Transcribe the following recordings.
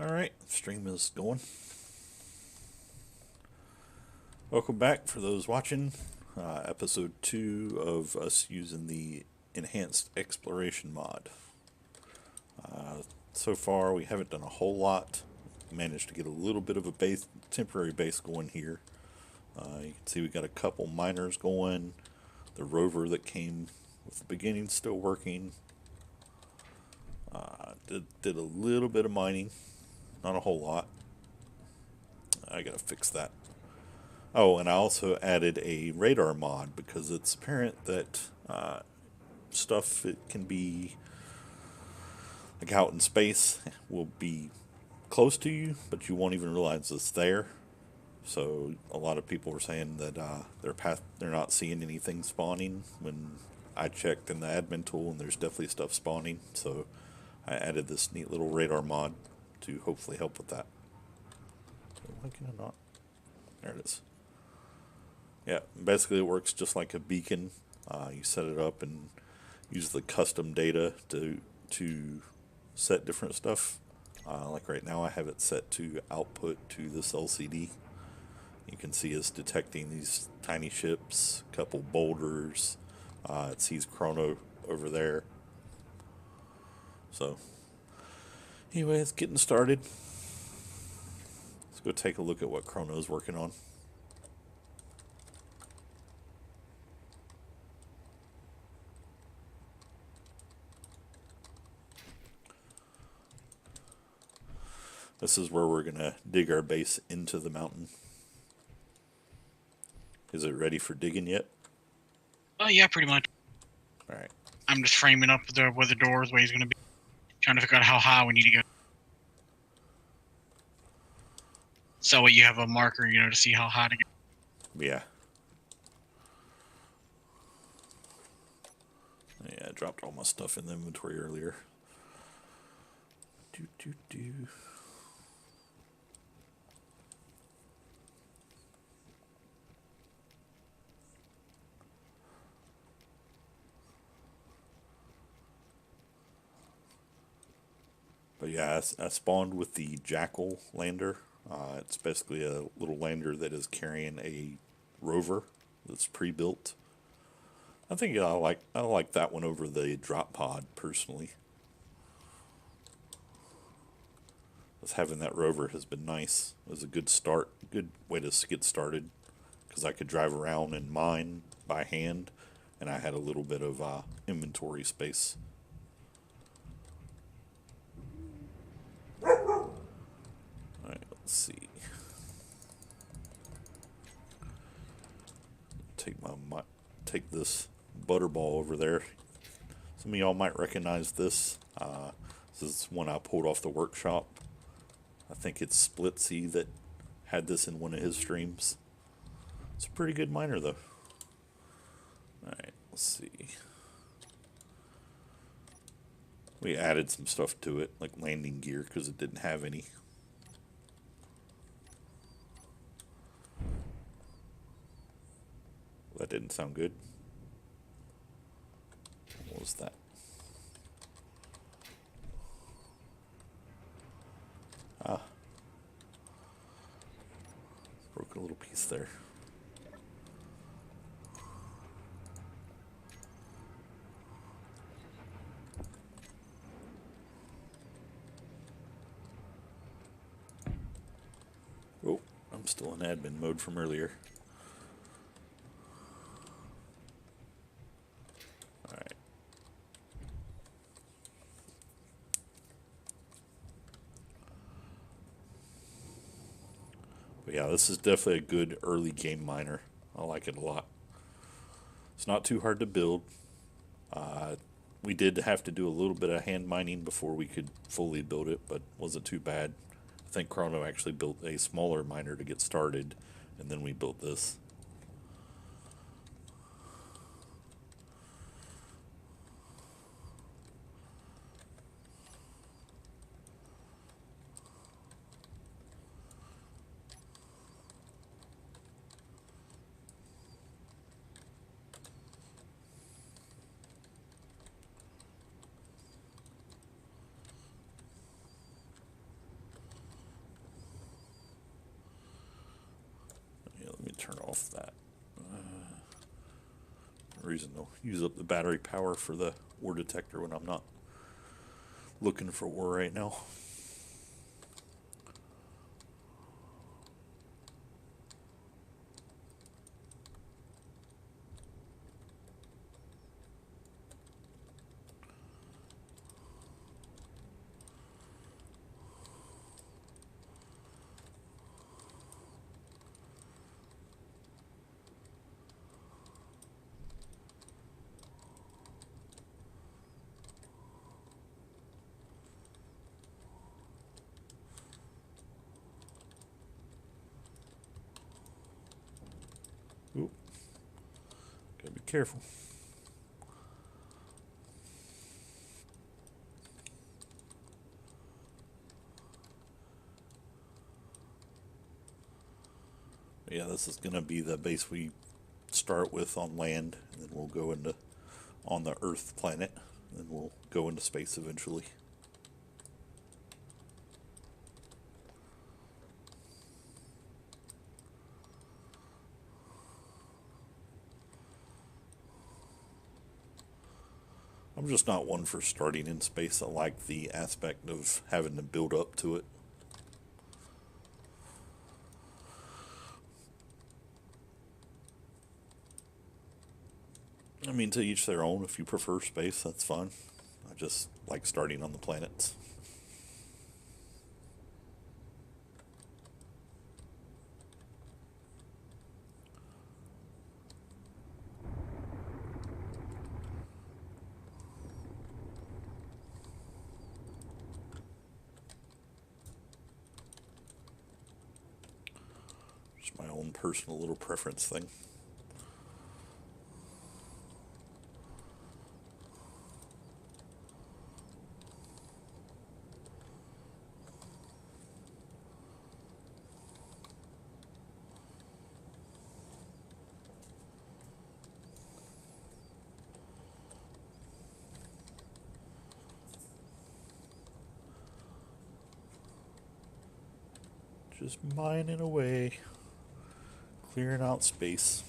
Alright, stream is going. Welcome back for those watching. Episode 2 of us using the Enhanced Exploration mod. So far, we haven't done a whole lot. Managed to get a little bit of a temporary base going here. You can see we got a couple miners going. The rover that came with the beginning still working. Did a little bit of mining, not a whole lot. I gotta fix that. Oh, and I also added a radar mod because it's apparent that stuff it can be like out in space will be close to you, but you won't even realize it's there. So a lot of people were saying that they're not seeing anything spawning when I checked in the admin tool, and there's definitely stuff spawning. So I added this neat little radar mod to hopefully help with that. So why can I not? There it is. Yeah, basically it works just like a beacon. You set it up and use the custom data to set different stuff. Like right now I have it set to output to this LCD. You can see it's detecting these tiny ships, a couple boulders. It sees Chrono over there. So anyway, it's getting started. Let's go take a look at what Chrono's working on. This is where we're going to dig our base into the mountain. Is it ready for digging yet? Oh, yeah, pretty much. Alright. I'm just framing up where the door's where he's going to be. Trying to figure out how high we need to go. So you have a marker, to see how high to go. Yeah. Yeah, I dropped all my stuff in the inventory earlier. But yeah, I spawned with the Jackal lander. It's basically a little lander that is carrying a rover that's pre-built. I think I like that one over the drop pod personally. Just having that rover has been nice. It was a good start, good way to get started, because I could drive around and mine by hand, and I had a little bit of inventory space. Alright, let's see. Take this butterball over there. Some of y'all might recognize this. This is one I pulled off the workshop. I think it's Splitsy that had this in one of his streams. It's a pretty good miner though. Alright, let's see. We added some stuff to it, like landing gear, because it didn't have any. That didn't sound good. What was that? Broke a little piece there. Oh, I'm still in admin mode from earlier. Alright. But yeah, this is definitely a good early game miner. I like it a lot. It's not too hard to build. We did have to do a little bit of hand mining before we could fully build it, but wasn't too bad. I think Chrono actually built a smaller miner to get started, and then we built this. off that. Reason to use up the battery power for the ore detector when I'm not looking for ore right now. Oop. Gotta be careful. Yeah, this is gonna be the base we start with on land, and then we'll go into on the Earth planet, and then we'll go into space eventually. I'm just not one for starting in space. I like the aspect of having to build up to it. I mean, to each their own. If you prefer space, that's fine. I just like starting on the planets. Just my own personal little preference thing. Just mining away, clearing out space.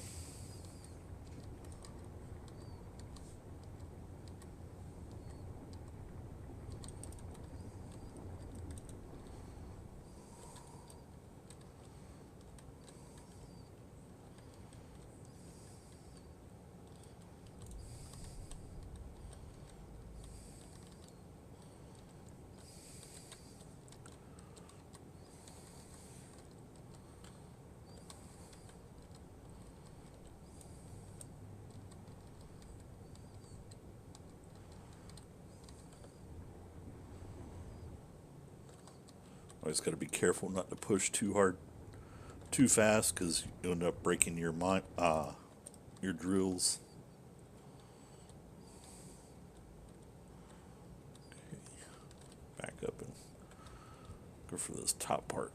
Always got to be careful not to push too hard, too fast, because you end up breaking your drills. Okay. Back up and go for this top part.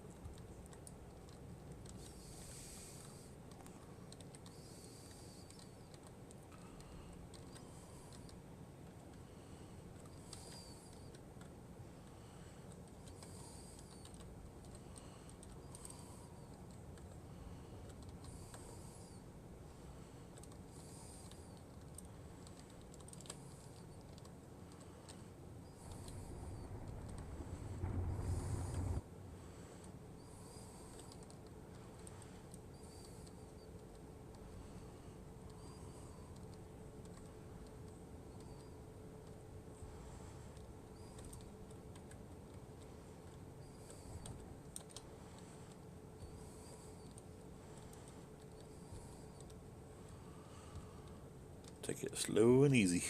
Take it slow and easy.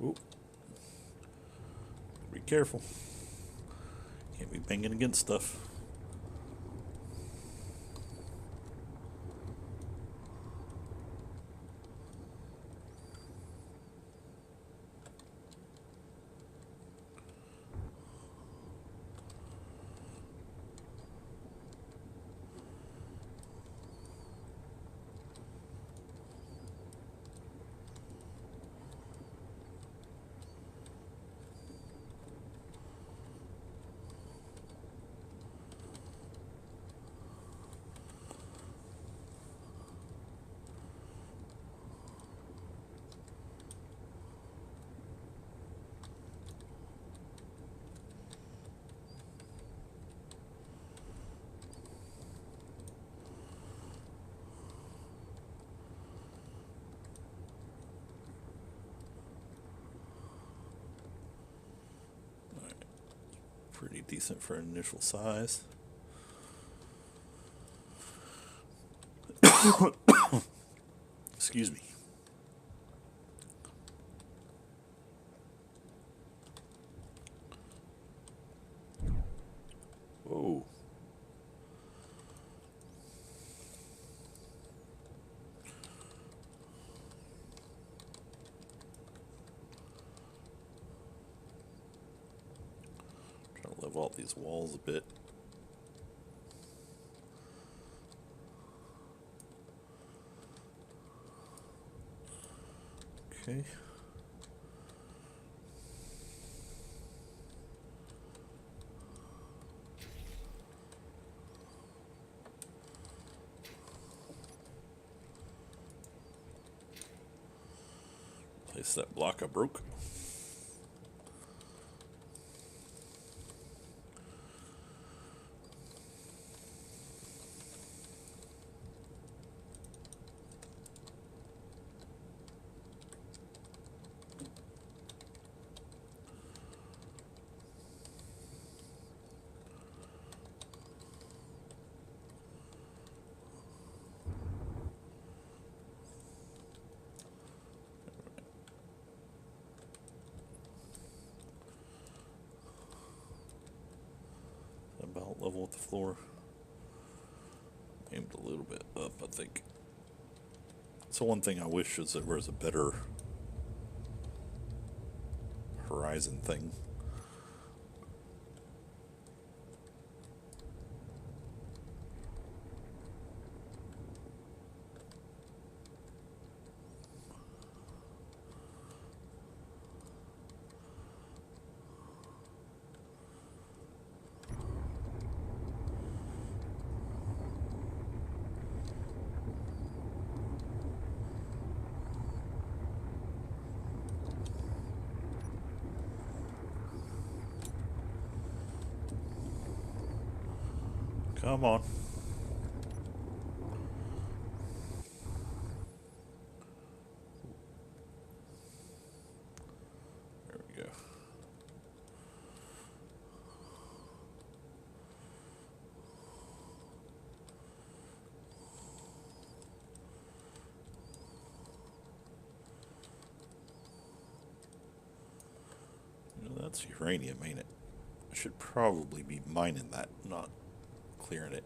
Ooh. Be careful. Can't be banging against stuff. Pretty decent for an initial size. Excuse me. Whoa. Trying to level out these walls a bit. Okay. Place that block I broke. About level with the floor. Aimed a little bit up, I think. So one thing I wish is there was a better horizon thing. Come on. There we go. That's uranium, ain't it? I should probably be mining that, not clearing it.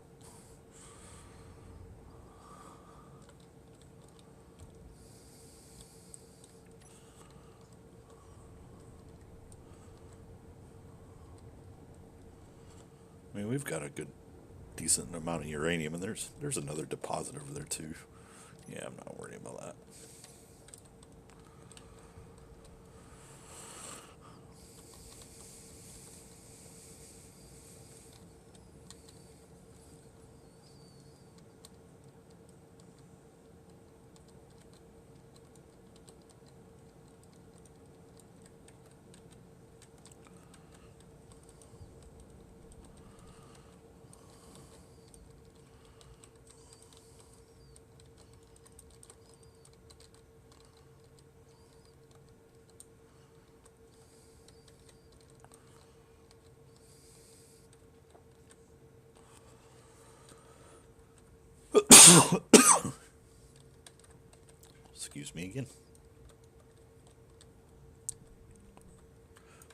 I mean, we've got a good, decent amount of uranium, and there's another deposit over there too. Yeah, I'm not worried about that. Excuse me again.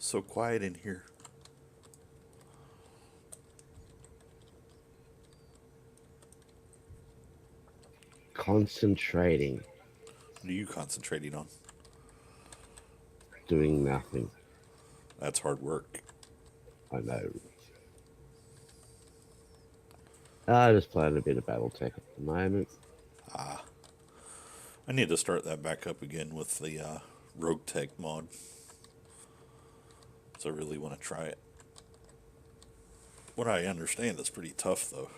so quiet in here? Concentrating, What are you concentrating on? doing nothing. That's hard work. I know. I just playing a bit of BattleTech at the moment. Ah, I need to start that back up again with the Rogue Tech mod. So I really want to try it. What I understand is pretty tough, though.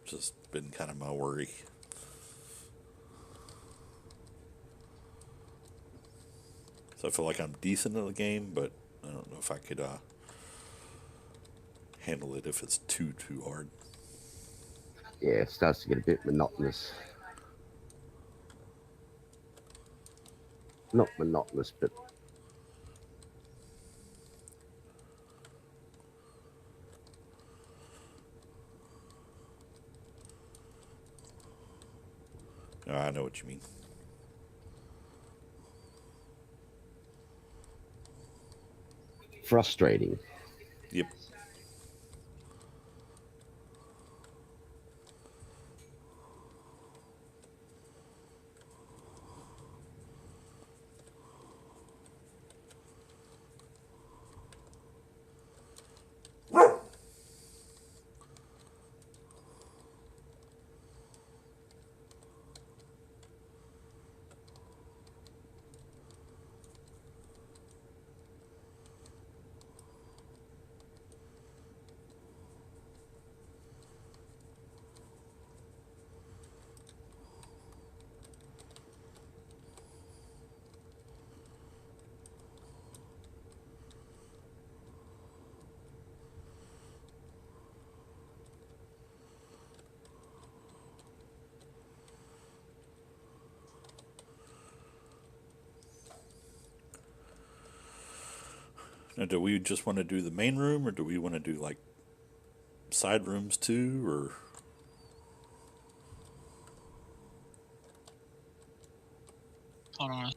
Just been kind of my worry. So I feel like I'm decent at the game, but I don't know if I could handle it if it's too hard. Yeah, it starts to get a bit monotonous. Not monotonous, but I know what you mean. frustrating. Yep. Now, do we just want to do the main room, or do we want to do like side rooms too, or? Hold on.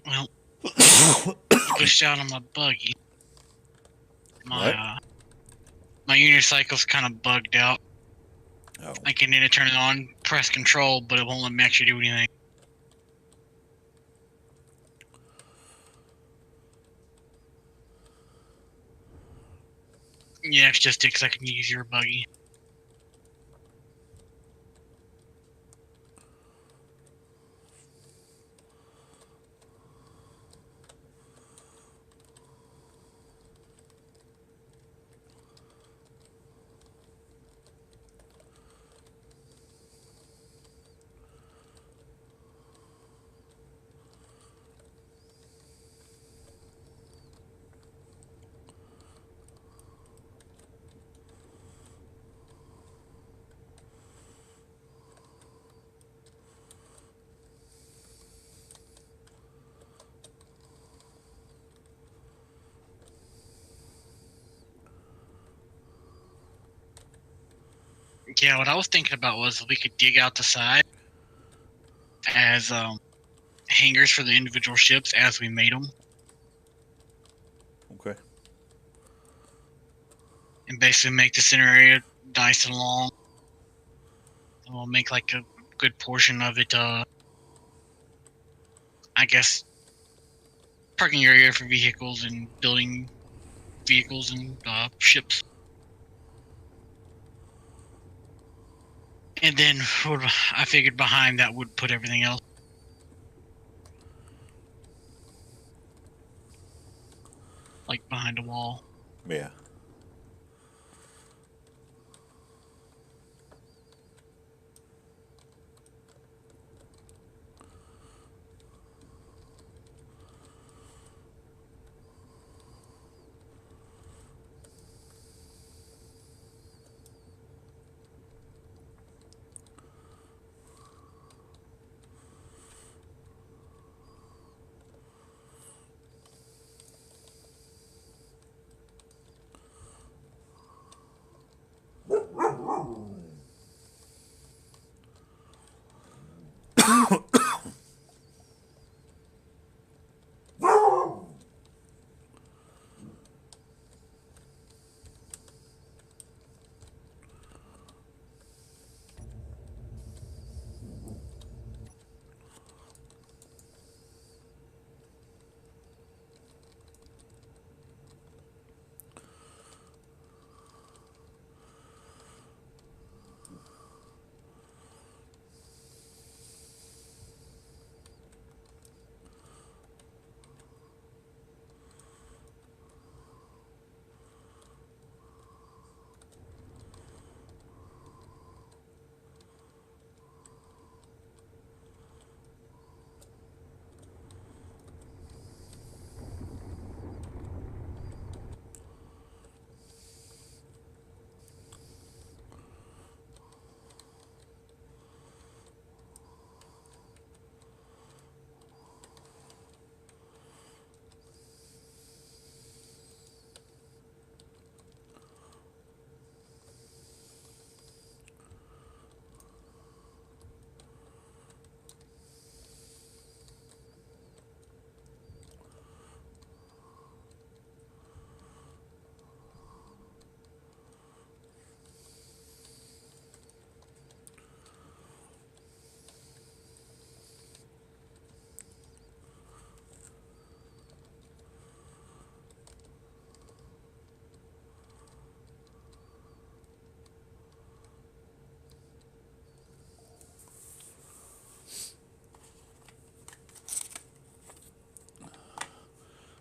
Well, pushed out on my buggy. My What? my unicycle's kind of bugged out. Oh, I can need to turn it on, press control, but it won't let me actually do anything. Yeah, it's just because I can use your buggy. Yeah, what I was thinking about was we could dig out the side as hangars for the individual ships as we made them, okay. and basically make the center area nice and long. And we'll make like a good portion of it, I guess, parking area for vehicles and building vehicles and ships. And then I figured behind that would put everything else. Like behind a wall. Yeah.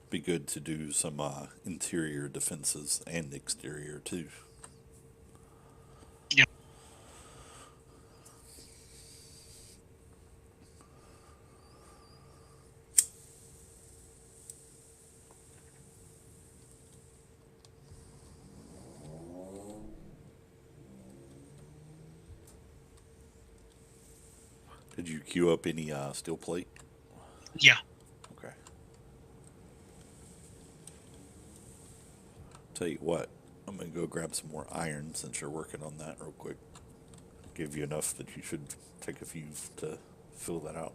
Be good to do some interior defenses and exterior too. Yep. Did you queue up any steel plate? Yeah. Okay. Tell you what, I'm gonna go grab some more iron since you're working on that real quick. Give you enough that you should take a few to fill that out.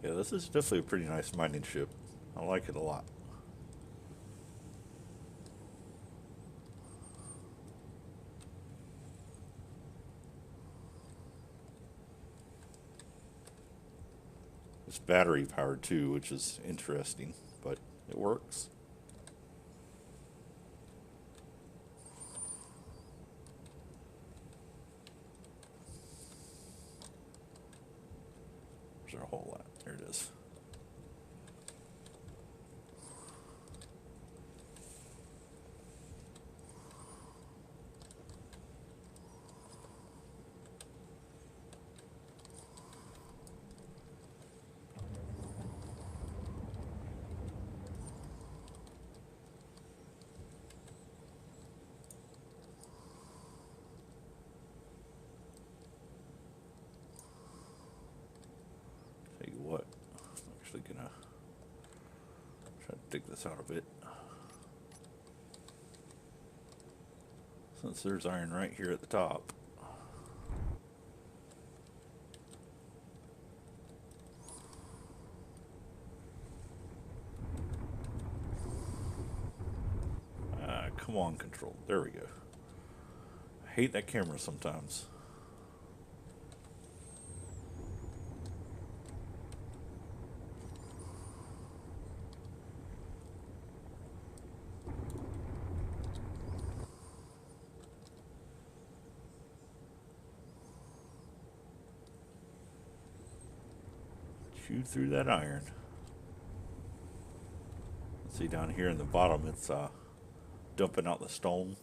Yeah, this is definitely a pretty nice mining ship. I like it a lot. It's battery powered too, which is interesting, but it works. There's a whole lot. There it is. Tell you what, I'm actually gonna try to dig this out a bit. Since there's iron right here at the top. Come on, control. There we go. I hate that camera sometimes. Chew through that iron. See down here in the bottom, it's dumping out the stone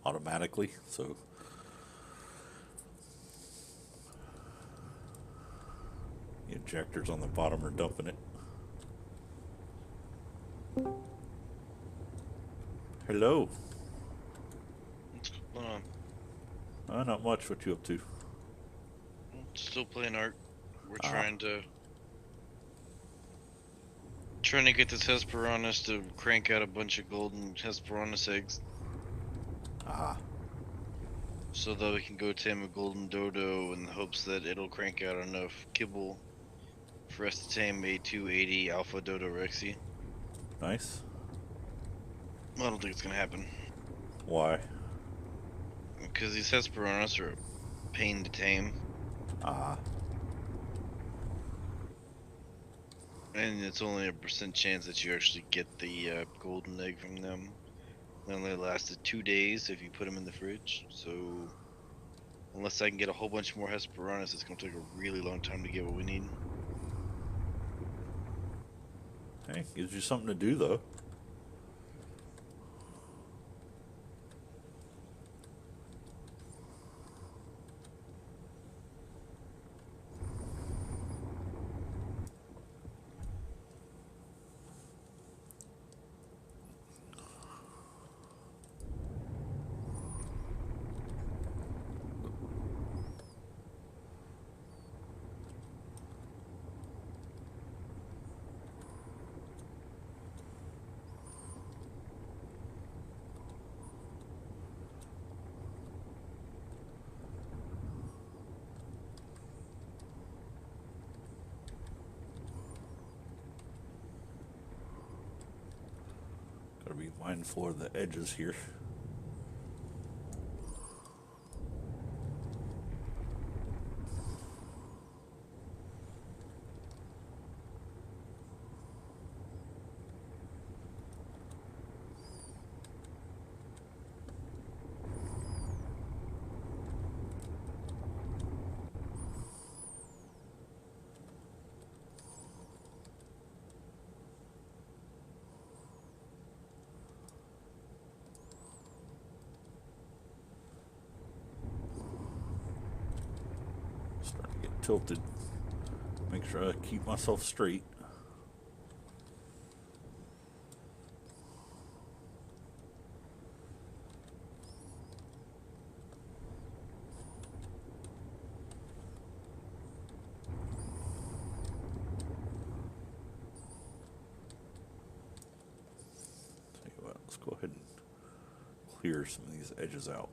automatically. So the injectors on the bottom are dumping it. Hello. What's going on? Not much. What you up to? Still playing art. We're Ah. trying to get this Hesperornis to crank out a bunch of golden Hesperornis eggs, Ah, so that we can go tame a golden dodo in the hopes that it'll crank out enough kibble for us to tame a 280 Alpha Dodo Rexy. nice. I don't think it's gonna happen Why? because these Hesperornis are a pain to tame, Ah, and it's only a % chance that you actually get the golden egg from them. They only lasted 2 days if you put them in the fridge, so unless I can get a whole bunch more Hesperornis, it's gonna take a really long time to get what we need. hey, gives you something to do though. be mindful of the edges here. Starting to get tilted. Make sure I keep myself straight. Tell you what, let's go ahead and clear some of these edges out.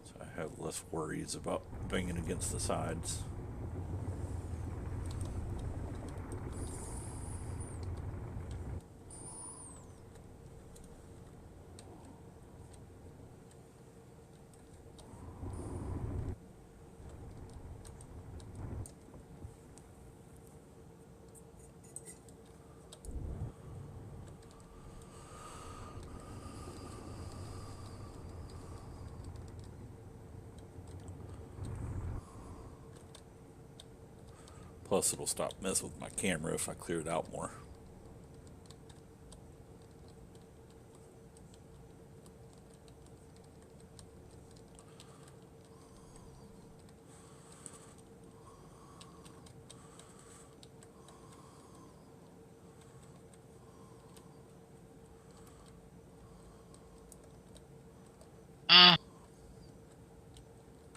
So I have less worries about banging against the sides. Plus, it'll stop messing with my camera if I clear it out more.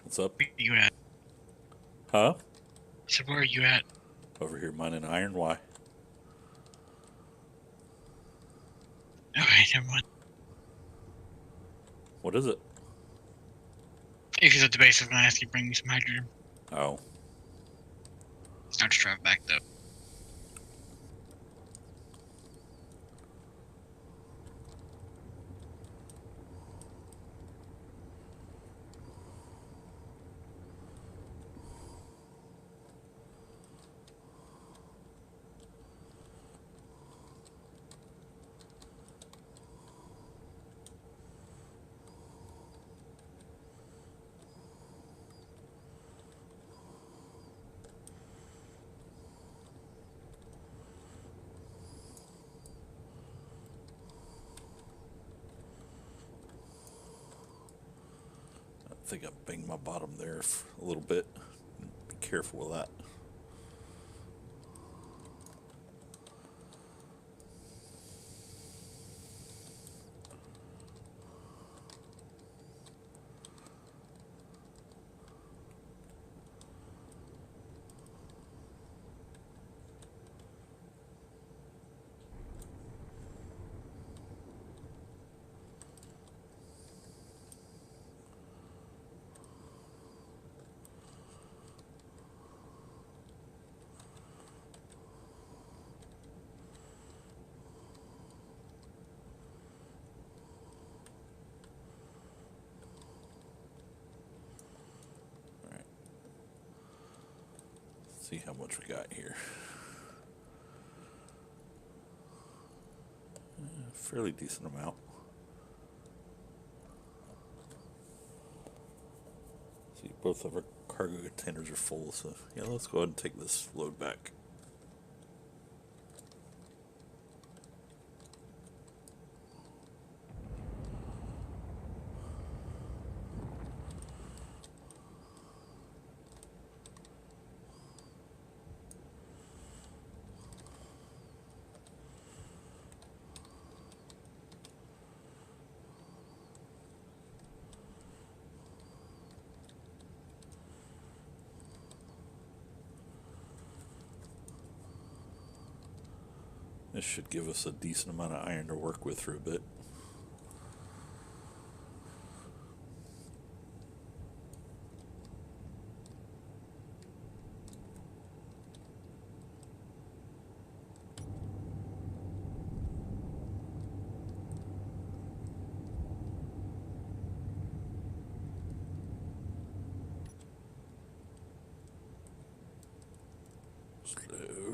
What's up? Where you at? Huh? So where are you at? Over here mining iron. Why? Okay, never mind. What is it? If he's at the base, I'm gonna ask you to bring me some hydrogen. Oh. It's not to drive back though. I think I banged my bottom there for a little bit. Be careful with that. See how much we got here. Fairly decent amount. See, both of our cargo containers are full, so yeah, let's go ahead and take this load back. This should give us a decent amount of iron to work with for a bit.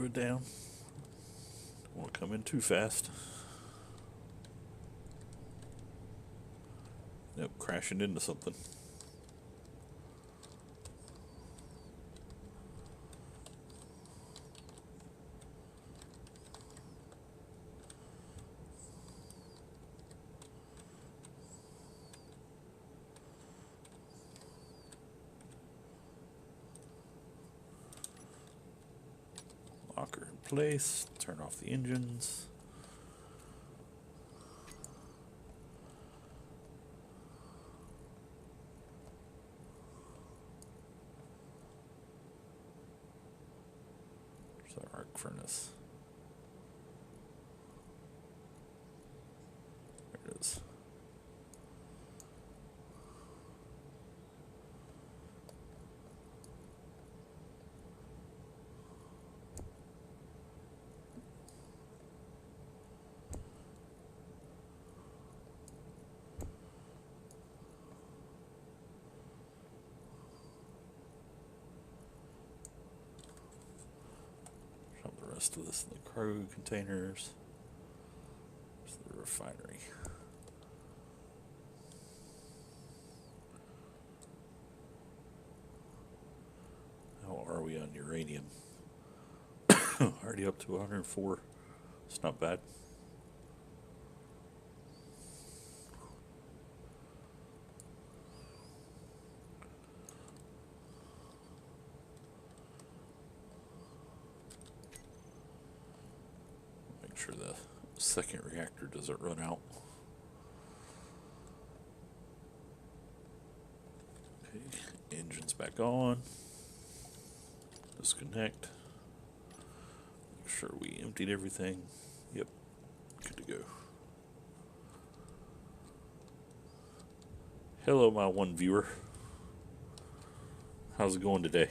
it down. Don't want to come in too fast. Yep, crashing into something. Locker in place. Turn off the engines. There's our arc furnace. There it is. Drop the rest of this in the cargo containers. There's the refinery. How are we on uranium? Already up to 104. It's not bad. Make sure the second reactor doesn't run out. Okay, engines back on. Disconnect. Make sure we emptied everything. Yep, good to go. Hello, my one viewer. How's it going today?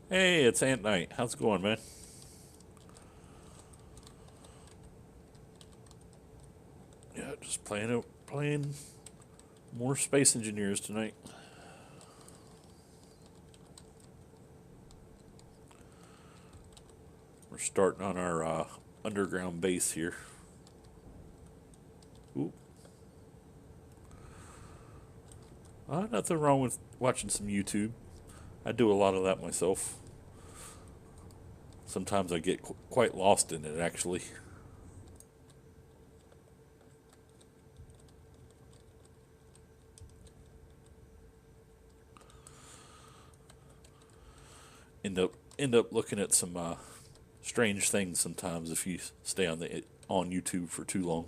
Hey, it's Ant Knight. How's it going, man? Yeah, just playing more Space Engineers tonight. We're starting on our underground base here. Ooh. Nothing wrong with watching some YouTube. I do a lot of that myself. Sometimes I get quite lost in it, actually. End up looking at some strange things sometimes if you stay on YouTube for too long.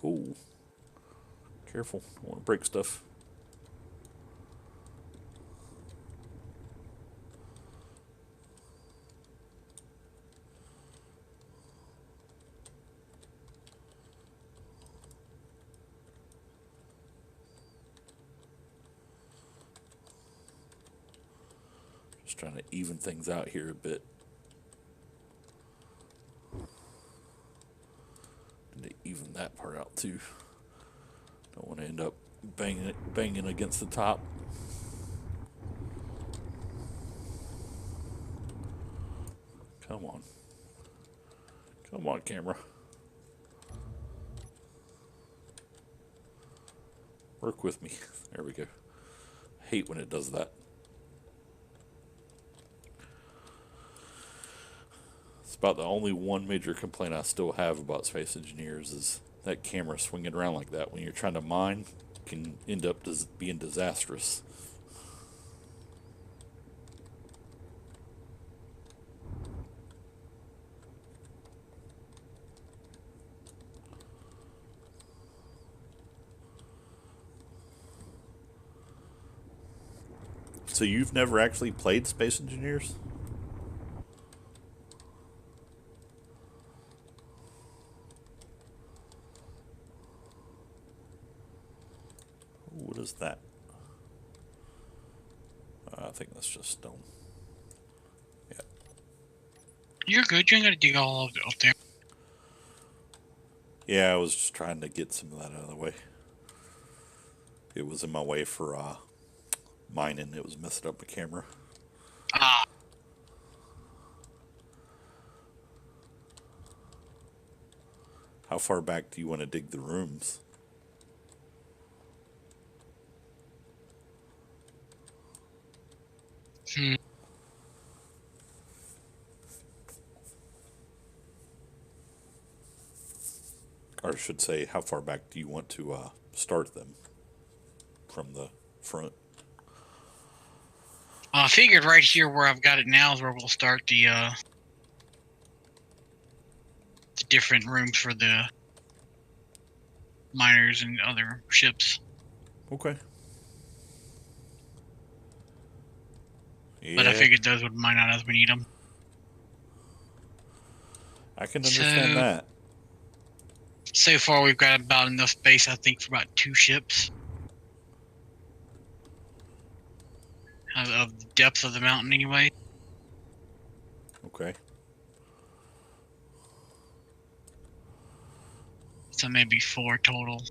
Oh, careful! Don't want to break stuff. Just trying to even things out here a bit. And to even that part out too. Don't want to end up banging against the top. Come on. Come on, camera. Work with me. There we go. Hate when it does that. It's about the only one major complaint I still have about Space Engineers is that camera swinging around like that when you're trying to mine can end up being disastrous. So you've never actually played Space Engineers? What is that? think that's just stone. You're good. You ain't gotta dig all of it up there. Yeah, I was just trying to get some of that out of the way. It was in my way for mining. It was messing up my camera. Ah, How far back do you want to dig the rooms? hmm. Or I should say, how far back do you want to start them from the front? I figured right here where I've got it now is where we'll start the different rooms for the miners and other ships. Okay. Yeah, But I figured those would mine out as we need them. I can understand So- that. So far, we've got about enough space, I think, for about 2 ships. Of the depth of the mountain, anyway. Okay. So maybe 4 total.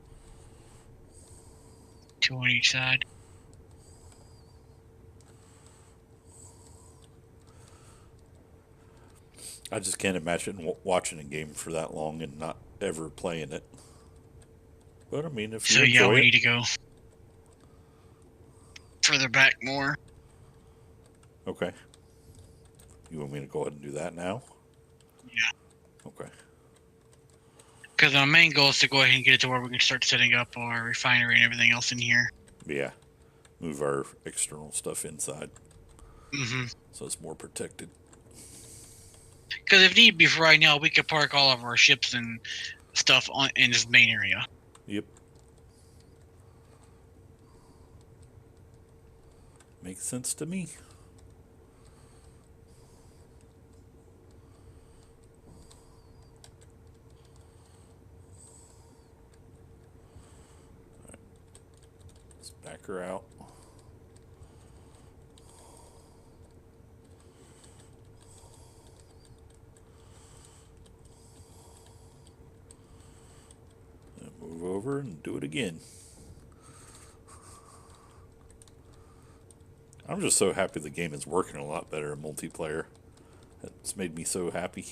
2 on each side. I just can't imagine watching a game for that long and not ever playing it. But I mean, if you So yeah, enjoy we it, need to go further back more. okay. You want me to go ahead and do that now? Yeah. Okay. Because our main goal is to go ahead and get it to where we can start setting up our refinery and everything else in here. Yeah. Move our external stuff inside Mm-hmm. so it's more protected. Because if need be, for right now, we could park all of our ships and stuff in this main area. Yep. Makes sense to me. Alright. Let's back her out. And move over and do it again. I'm just so happy the game is working a lot better in multiplayer. It's made me so happy.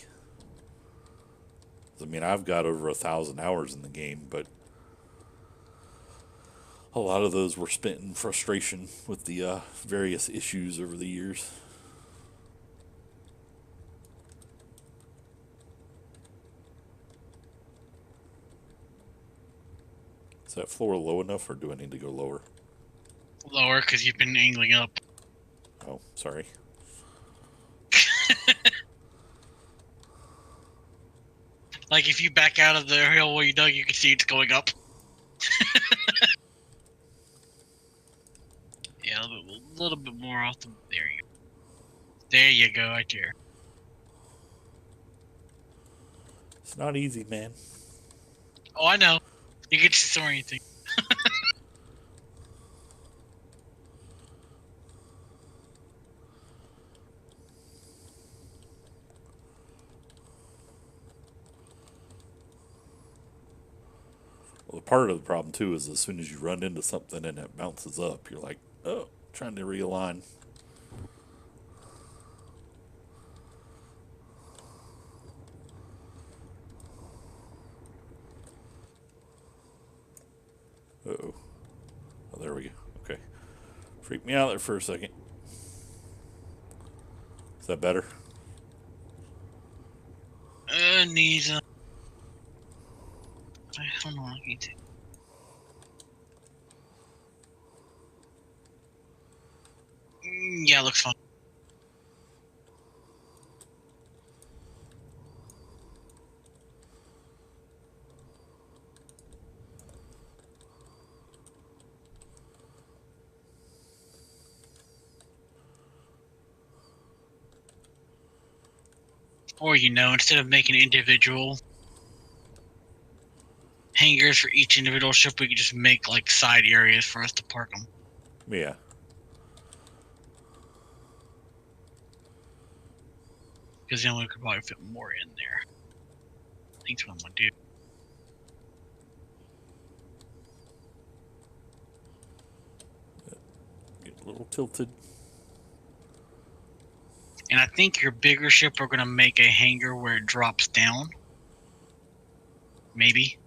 I mean, I've got over 1,000 hours in the game, but a lot of those were spent in frustration with the various issues over the years. Is that floor low enough, or do I need to go lower? Lower, because you've been angling up. Oh, sorry. Like, if you back out of the hill where you dug, you can see it's going up. Yeah, a little bit more off the... There you go. There you go, right there. It's not easy, man. Oh, I know. You get disorienting. Well, the part of the problem, too, is as soon as you run into something and it bounces up, you're like, oh, trying to realign. Uh-oh. Oh, there we go. Okay. Freaked me out there for a second. Is that better? Needs a... I don't know what I need to... Yeah, looks fine. Or, you know, instead of making individual hangars for each individual ship, we could just make, like, side areas for us to park them. Yeah. because then we could probably fit more in there. I think that's what I'm gonna do. Get a little tilted. And I think your bigger ship are gonna make a hangar where it drops down. Maybe.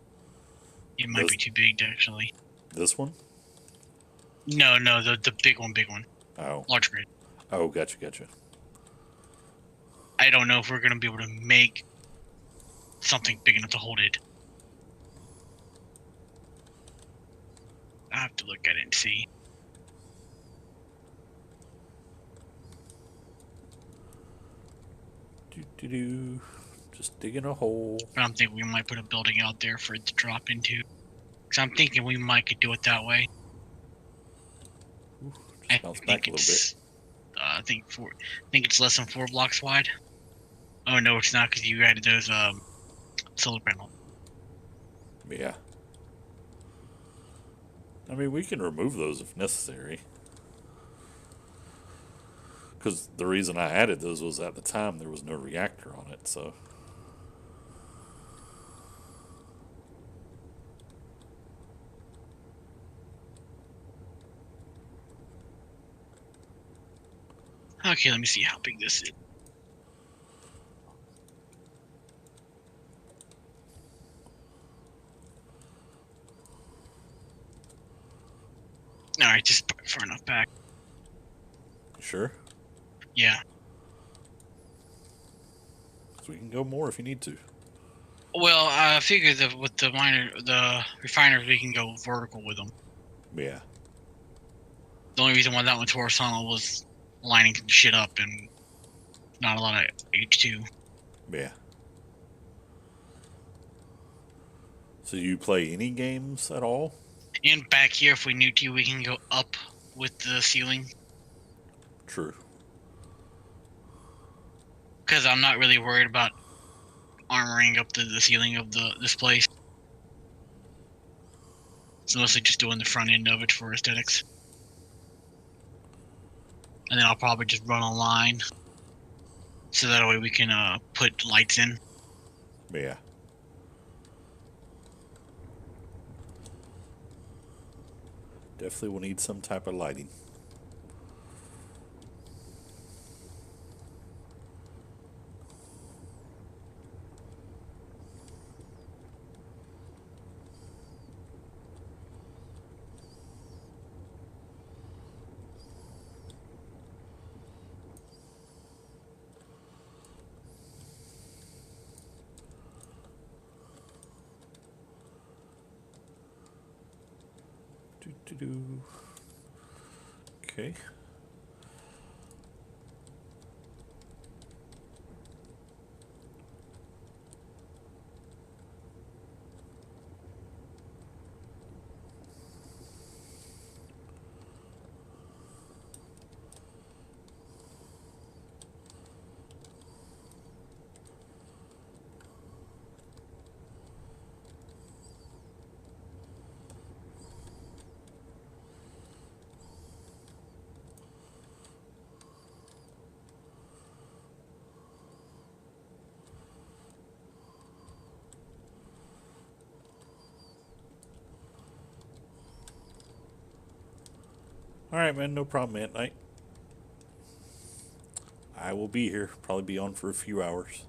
It might be too big to actually. This one? No, the big one, Oh. large grid. Oh, gotcha. I don't know if we're gonna be able to make something big enough to hold it. I have to look at it and see. Just digging a hole. But I'm thinking we might put a building out there for it to drop into. Because I'm thinking we might could do it that way. I Bounce think back a little bit. it's. I think it's less than 4 blocks wide. Oh no, it's not because you added those solar panels. Yeah. I mean, we can remove those if necessary. Because the reason I added those was at the time there was no reactor on it, so. Okay, let me see how big this is. Alright, just far enough back. Sure. Yeah. So we can go more if you need to. Well, I figured that with the refiners, we can go vertical with them. Yeah. The only reason why that one's horizontal was lining shit up and not a lot of H2. Yeah. So you play any games at all? And back here, if we need to, we can go up with the ceiling. True. Because I'm not really worried about armoring up the ceiling of this place. It's mostly just doing the front end of it for aesthetics. And then I'll probably just run a line. So that way we can put lights in. Yeah. Definitely will need some type of lighting. Okay. Alright, man, no problem, Ant Knight. I will be here. Probably be on for a few hours.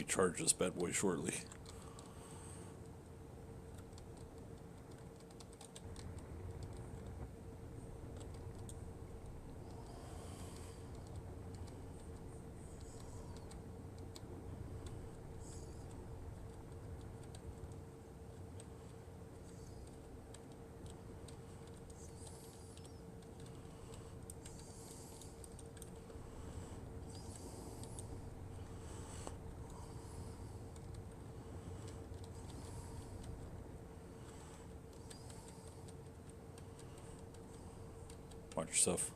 recharge this bad boy shortly. Watch yourself.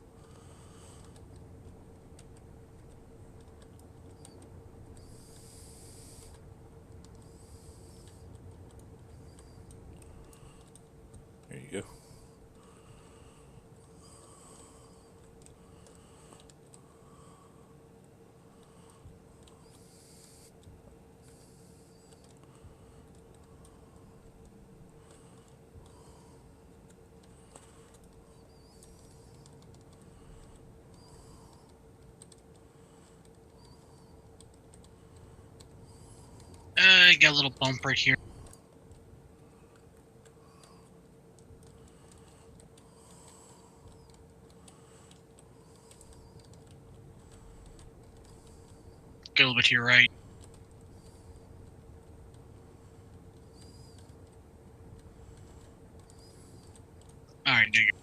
There you go. Got a little bump right here. Get a little bit to your right. Alright, there you go.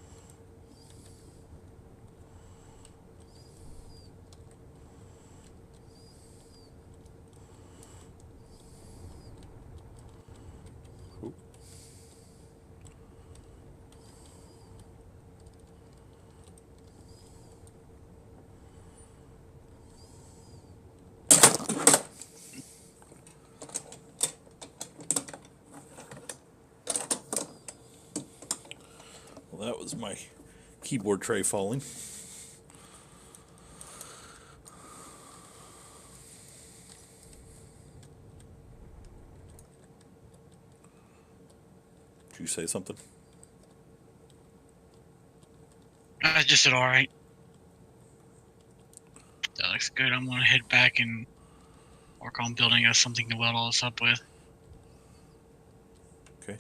Cool. Well, that was my keyboard tray falling. Did you say something? I just said alright. That looks good. I'm gonna head back and work on building us something to weld all this up with. Okay.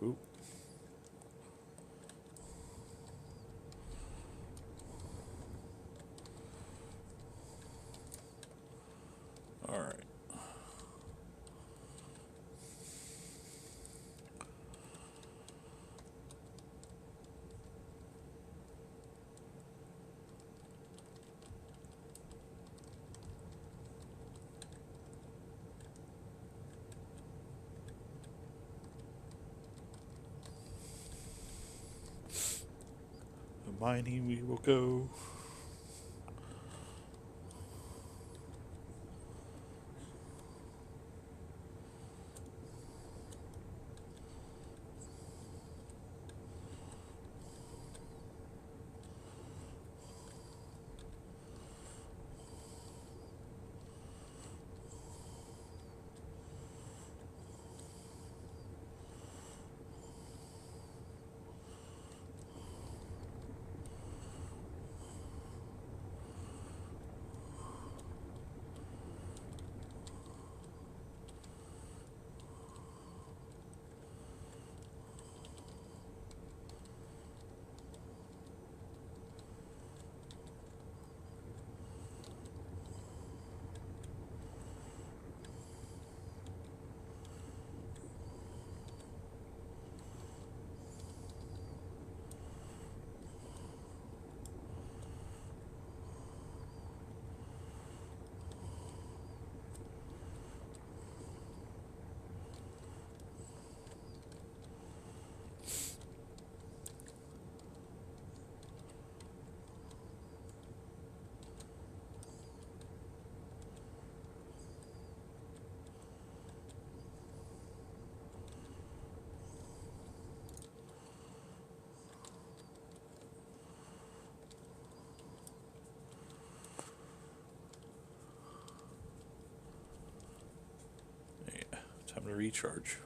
Ooh. All right. Mining we will go. to recharge.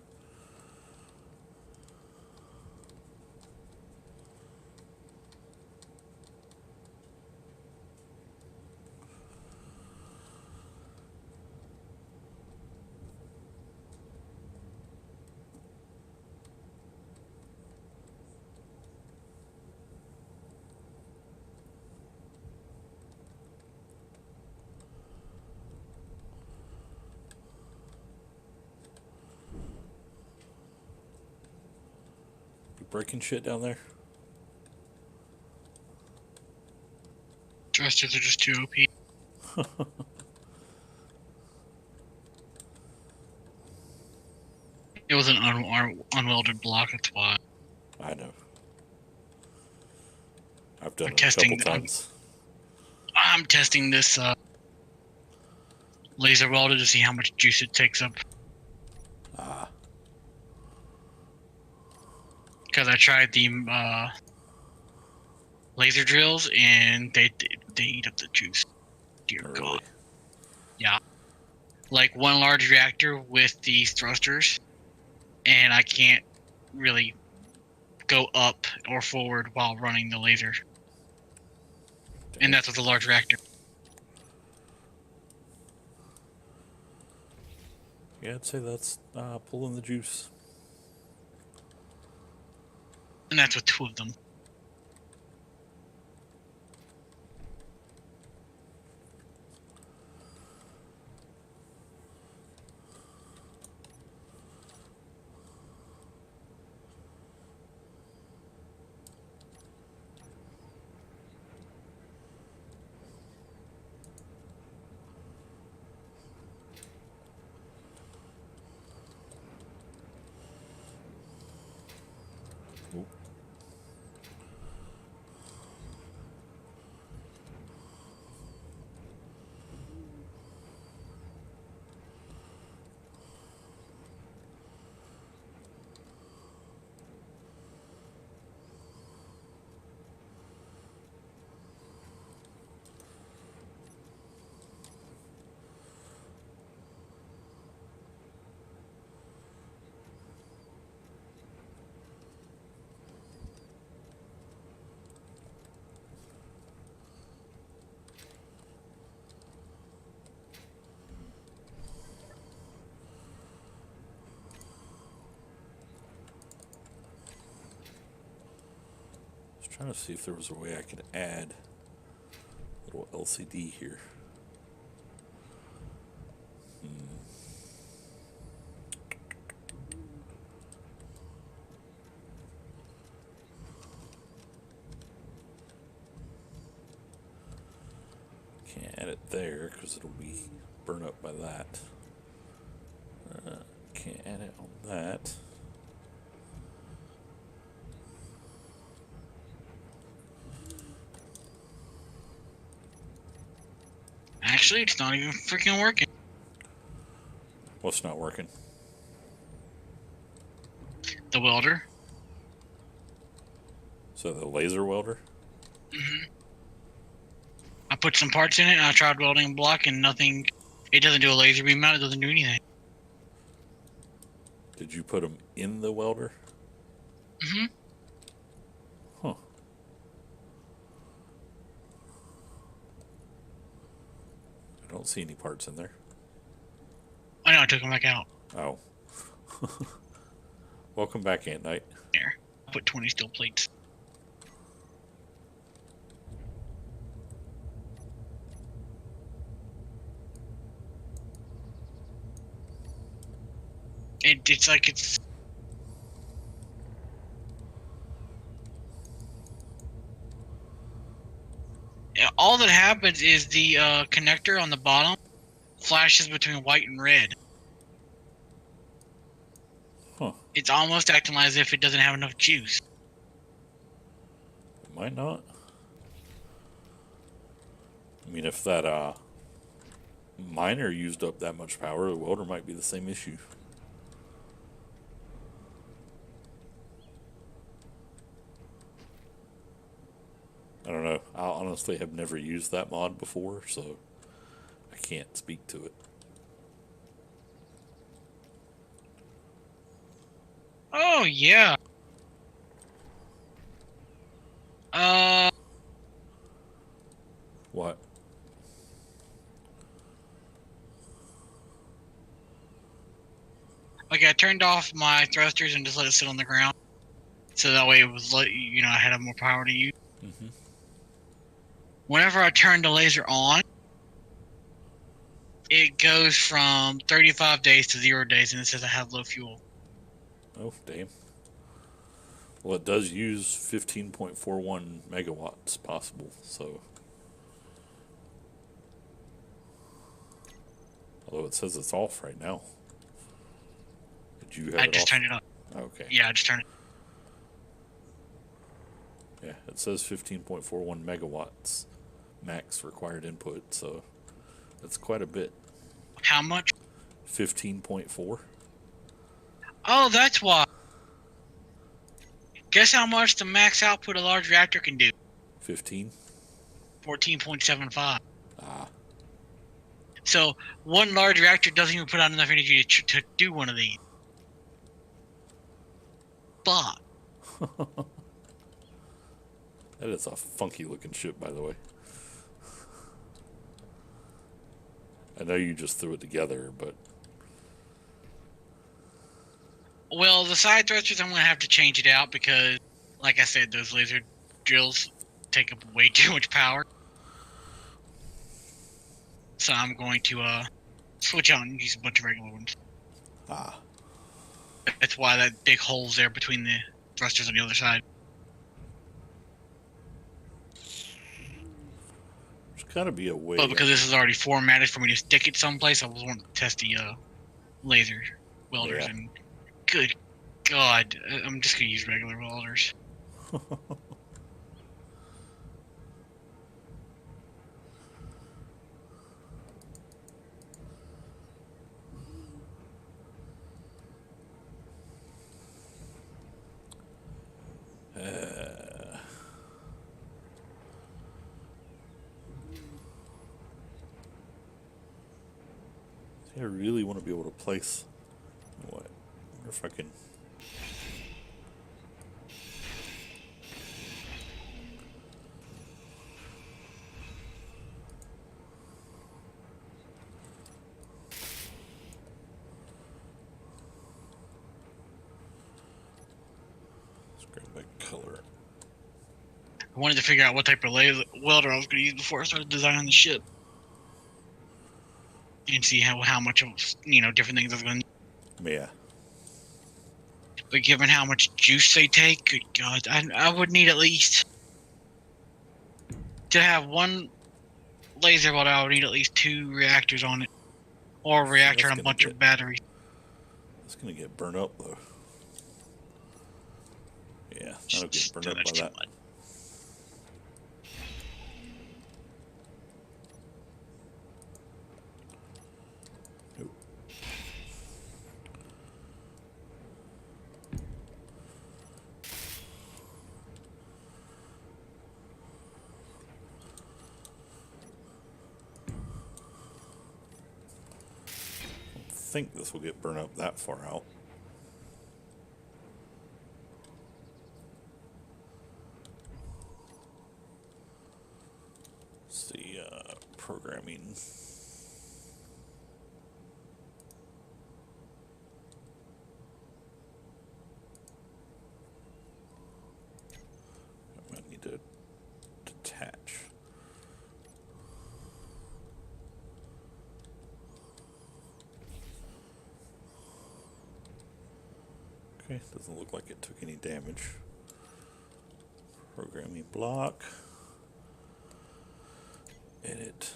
You breaking shit down there? Thrusters are just too OP. It was an unwelded block, that's why. I know. I've done I'm it a couple testing. times. I'm testing this laser welder to see how much juice it takes up. Ah, Because I tried the laser drills and they eat up the juice. Dear really? God. Yeah. Like one large reactor with these thrusters, and I can't really go up or forward while running the laser. Damn. And that's with a large reactor. Yeah, I'd say that's pulling the juice. And that's with 2 of them. Oop. Trying to see if there was a way I could add a little LCD here. Can't add it there because it'll be burnt up by that. Can't add it on that. Actually, it's not even freaking working. What's not working? The welder. So the laser welder? I put some parts in it and I tried welding a block and nothing. It doesn't do a laser beam mount. It doesn't do anything. Did you put them in the welder? Mm-hmm. Huh. I don't see any parts in there. I know. I took them back out. Oh. Welcome back, Ant Knight. Here. I put 20 steel plates. It's like it's. Yeah, all that happens is the connector on the bottom flashes between white and red. Huh. It's almost acting as if it doesn't have enough juice. It might not. I mean, if that miner used up that much power, the welder might be the same issue. I don't know. I honestly have never used that mod before, so I can't speak to it. Oh yeah. Uh, What? okay. I turned off my thrusters and just let it sit on the ground, so that way it was I had more power to use. Mm-hmm. Whenever I turn the laser on, it goes from 35 days to 0 days, and it says I have low fuel. Oh, damn. Well, it does use 15.41 megawatts possible, so. Although it says it's off right now. Did you have I it just off? turned it on. Okay. Yeah, I just turned it. Yeah, it says 15.41 megawatts max required input, so that's quite a bit. How much? 15.4? Oh, that's why. Guess how much the max output a large reactor can do? 15? 14.75. Ah. So one large reactor doesn't even put out enough energy to do one of these. Fuck. That is a funky looking ship, by the way. I know you just threw it together, but Well, the side thrusters, I'm going to have to change it out because, like I said, those laser drills take up way too much power. So I'm going to switch out and use a bunch of regular ones. ah. That's why that big hole's there between the thrusters on the other side. There's got to be a way. But because this is already formatted for me to stick it someplace, I was wanting to test the laser welders, Yeah. and good God, I'm just going to use regular welders. I really want to be able to place. What? I wonder if I can. Let's grab my color. I wanted to figure out what type of welder I was going to use before I started designing the ship, and see how much of different things I was going to. Yeah. But given how much juice they take, good God, I would need at least to have one laser welder. I would need at least 2 reactors on it, or a reactor that's and a gonna bunch of batteries. It's gonna get burned up though. Yeah, that'll get Just burned too up by that. much. Nope. I don't think this will get burned up that far out. Let's see, programming. I might need to detach. Okay, doesn't look like it took any damage. Programming block. Edit.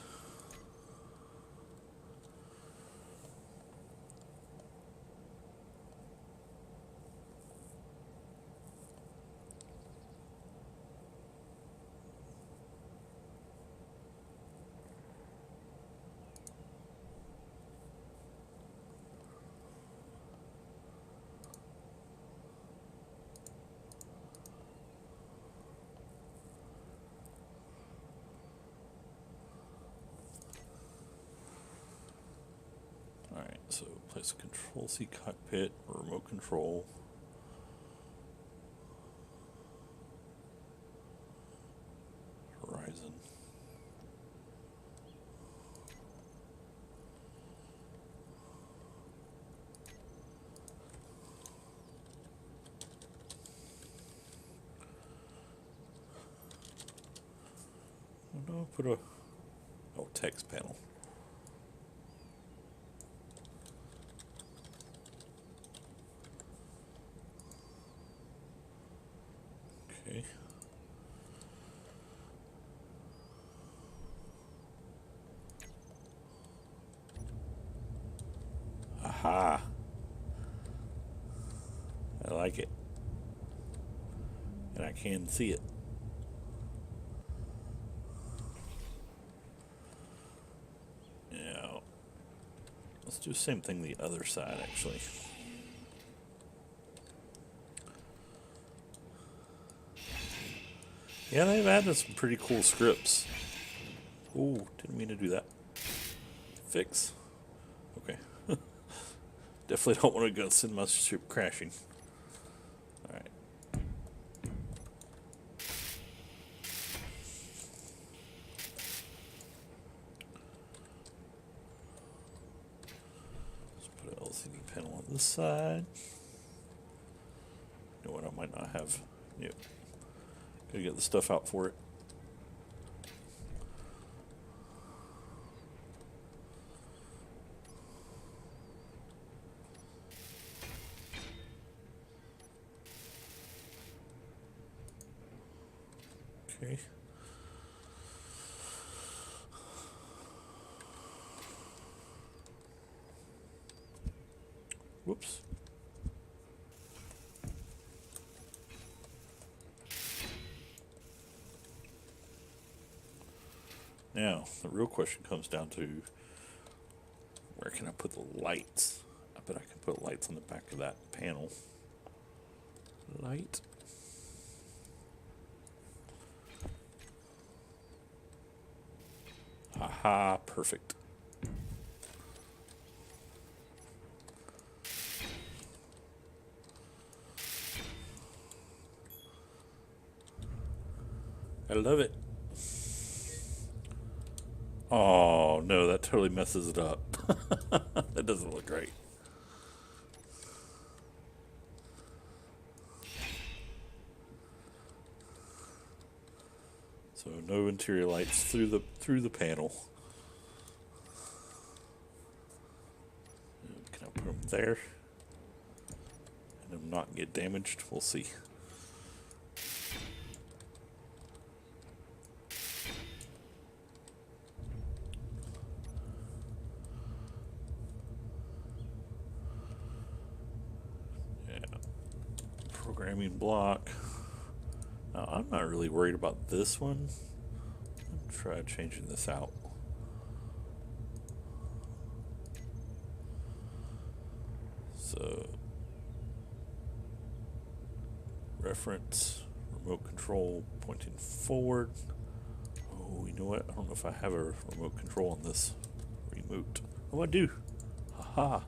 Alright, so place a control C cockpit or remote control. put a text panel? Okay. Aha. I like it. And I can see it. Now, let's do the same thing the other side, actually. Yeah, they've added some pretty cool scripts. Ooh, didn't mean to do that. Fix. Okay. Definitely don't want to go send my ship crashing. Alright. Let's put an LCD panel on this side. You know what, I might not have. Yep. Gotta get the stuff out for it. Okay. Whoops. Now, the real question comes down to, where can I put the lights? I bet I can put lights on the back of that panel. Light. Aha, perfect. I love it. Oh, no, that totally messes it up. That doesn't look right. So no interior lights through the panel. Can I put them there and them not get damaged? We'll see. Yeah. Programming block. Now, I'm not really worried about this one. I'll try changing this out. So, reference, remote control pointing forward. Oh, you know what? I don't know if I have a remote control on this remote. Oh, I do. Haha.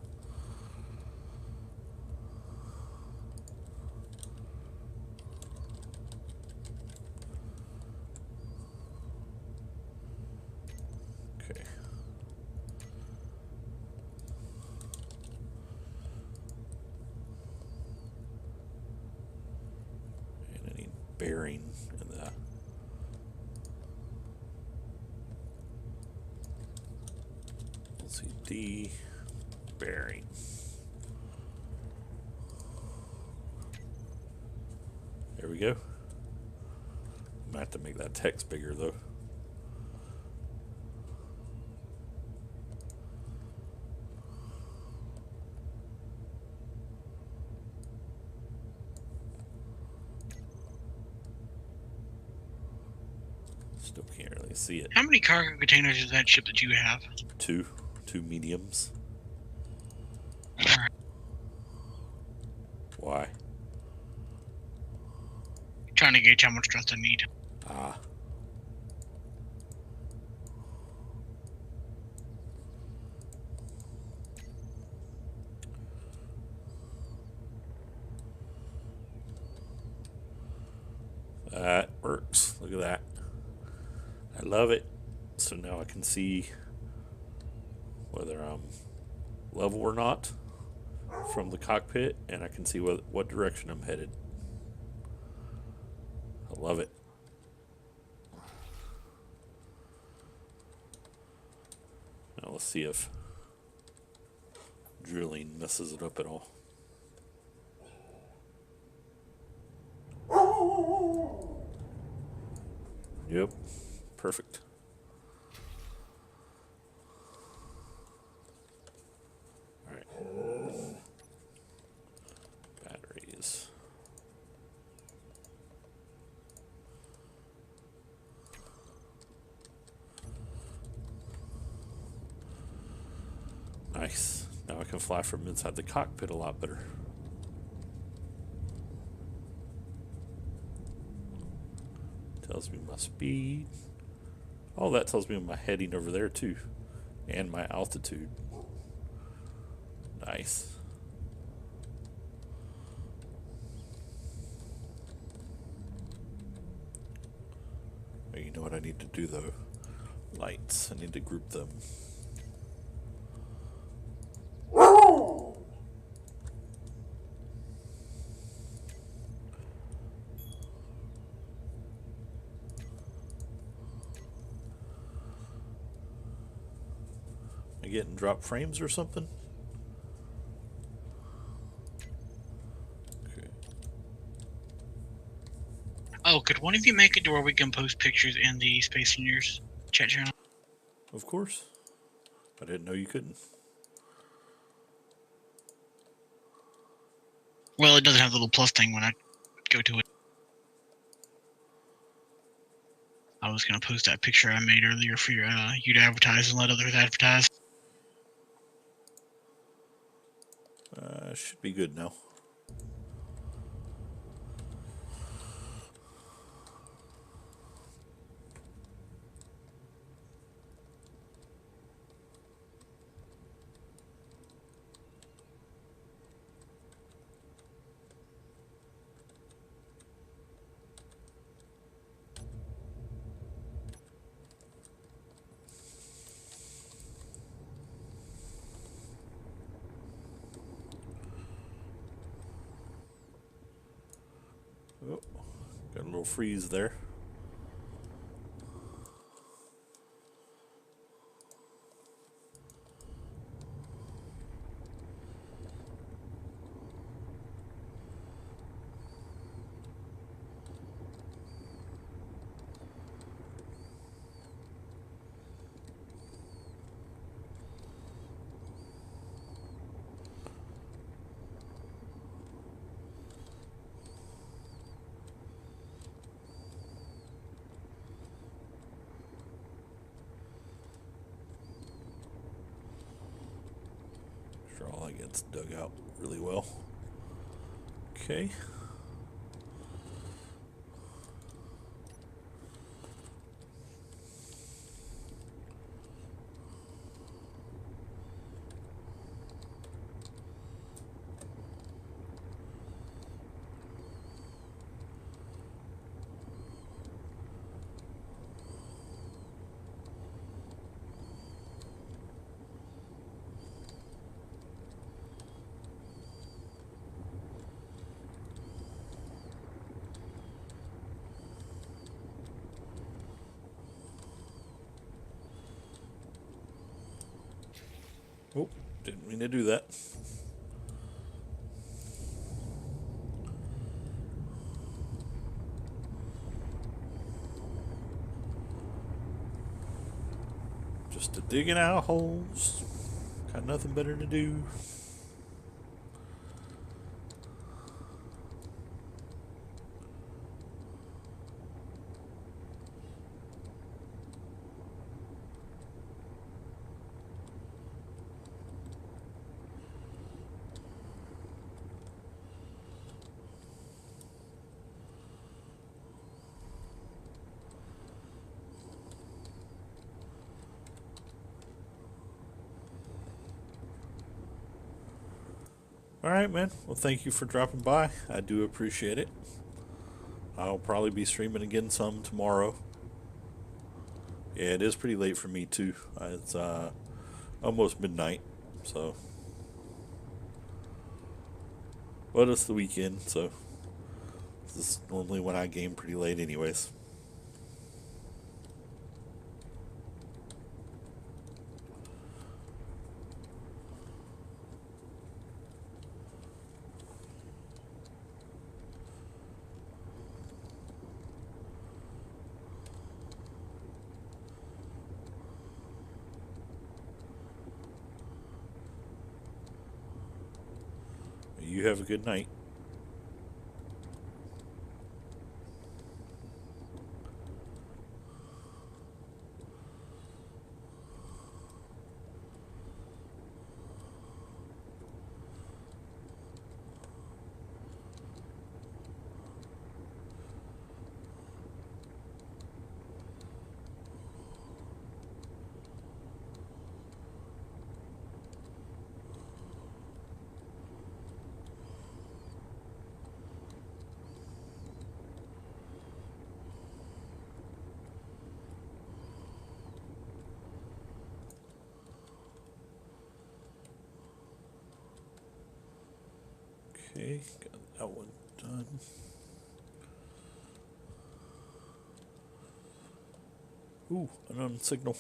Okay. And I need bearing in that. LCD bearing. There we go. Might have to make that text bigger though. Still can't really see it. How many cargo containers is that ship that you have? Two mediums. Alright. Why? Trying to gauge how much trust I need. Ah. That works. Look at that. I love it. So now I can see whether I'm level or not from the cockpit, and I can see what direction I'm headed. I love it. Let's see if drilling messes it up at all. Yep, perfect. All right. Batteries. Nice. Now I can fly from inside the cockpit a lot better. Tells me my speed. Oh, that tells me my heading over there too. And my altitude. Nice. Oh, you know what I need to do though? Lights. I need to group them. Am I getting drop frames or something? Okay. Oh, could one of you make it to where we can post pictures in the Space Seniors chat channel? Of course. I didn't know you couldn't. Well, it doesn't have the little plus thing when I go to it. I was gonna post that picture I made earlier for your, you to advertise and let others advertise. Should be good now. Oh, got a little freeze there. Sure, all that gets dug out really well. Okay. Oh, didn't mean to do that. Just a digging out holes. Got nothing better to do. All right, man. Well, thank you for dropping by. I do appreciate it. I'll probably be streaming again some tomorrow. Yeah, it is pretty late for me too. It's almost midnight, so. But it's the weekend, so this is normally when I game pretty late, anyways. You have a good night. Okay, got that one done. Ooh, unknown signal.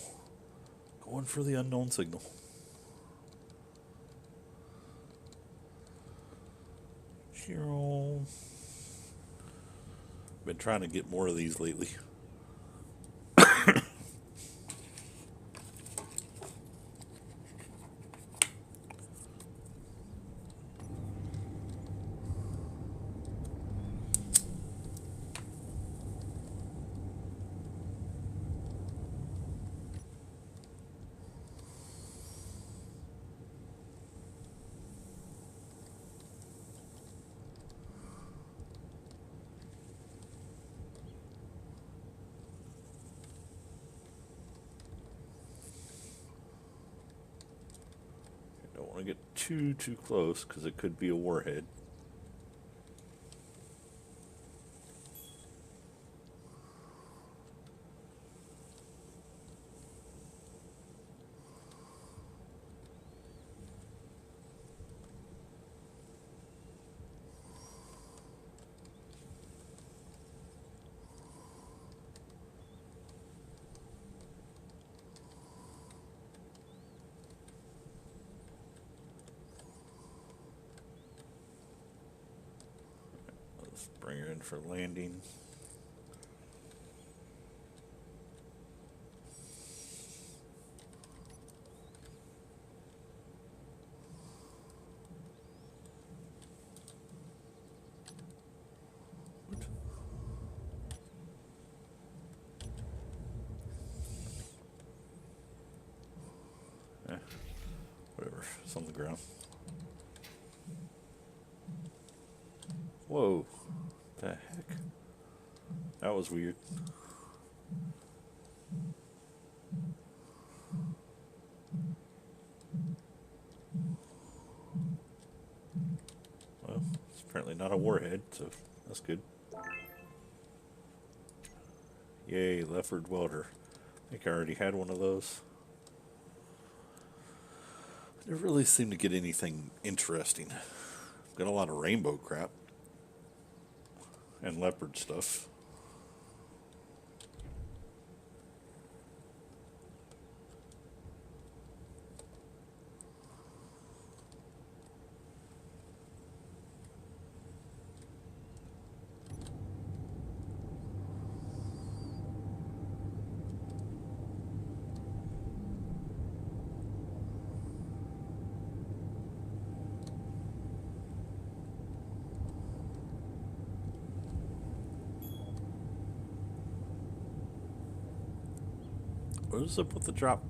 Going for the unknown signal. Zero. Been trying to get more of these lately. Don't want to get too close because it could be a warhead. Let's bring her in for landing. Whatever, it's on the ground. Whoa, the heck? That was weird. Well, it's apparently not a warhead, so that's good. Yay, Lefford Welder. I think I already had one of those. I never really seem to get anything interesting. Got a lot of rainbow crap. And leopard stuff. What is up with the drop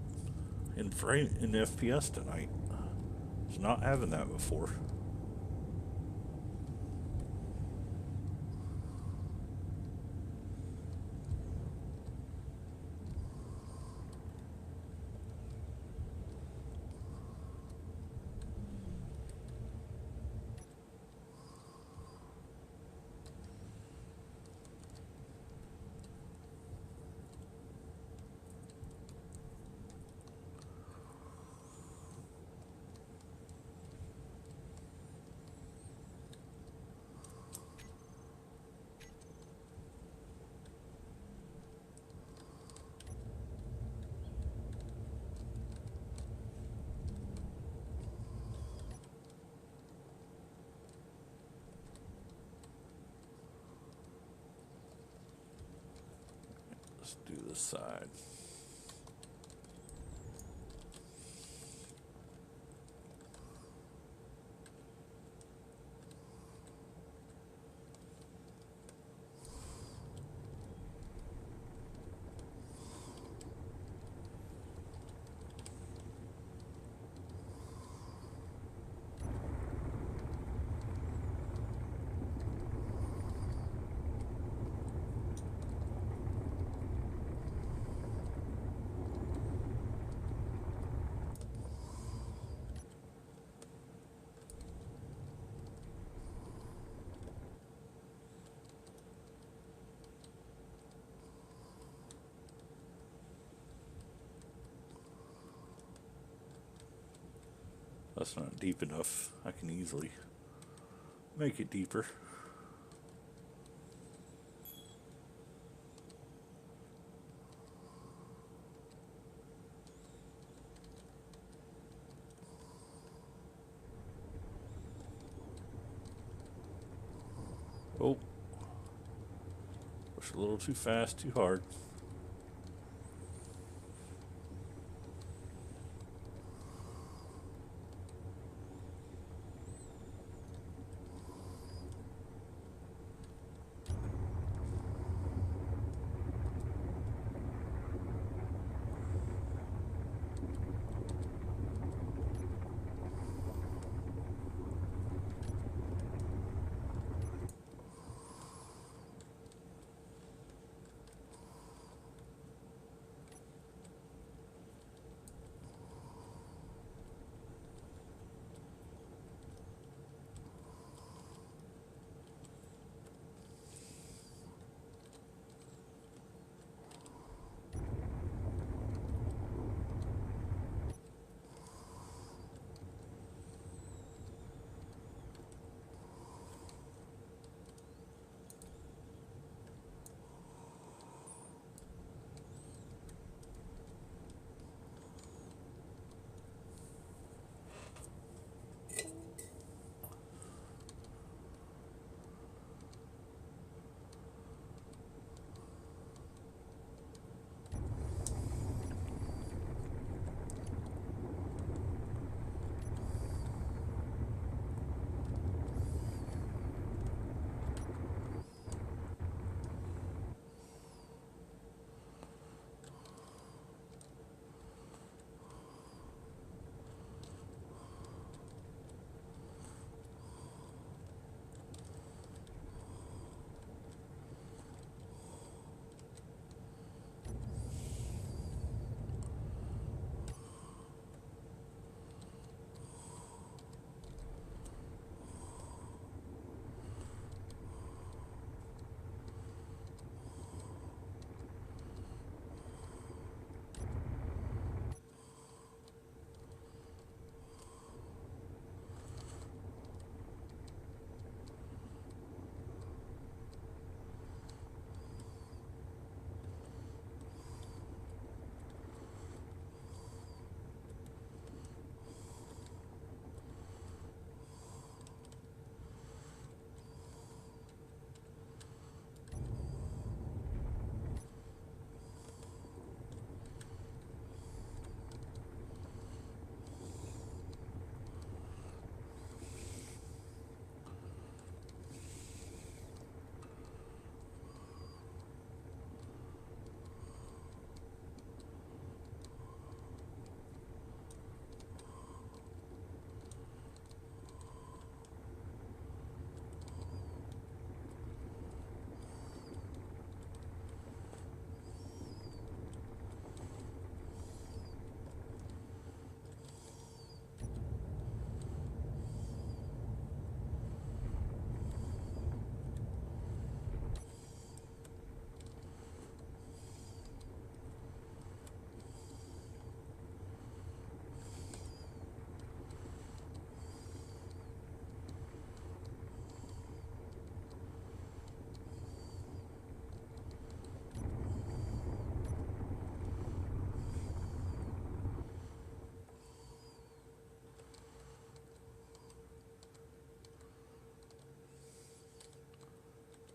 in frame in FPS tonight? It's not having that before. Let's do this side. That's not deep enough. I can easily make it deeper. Oh. Push a little too fast, too hard.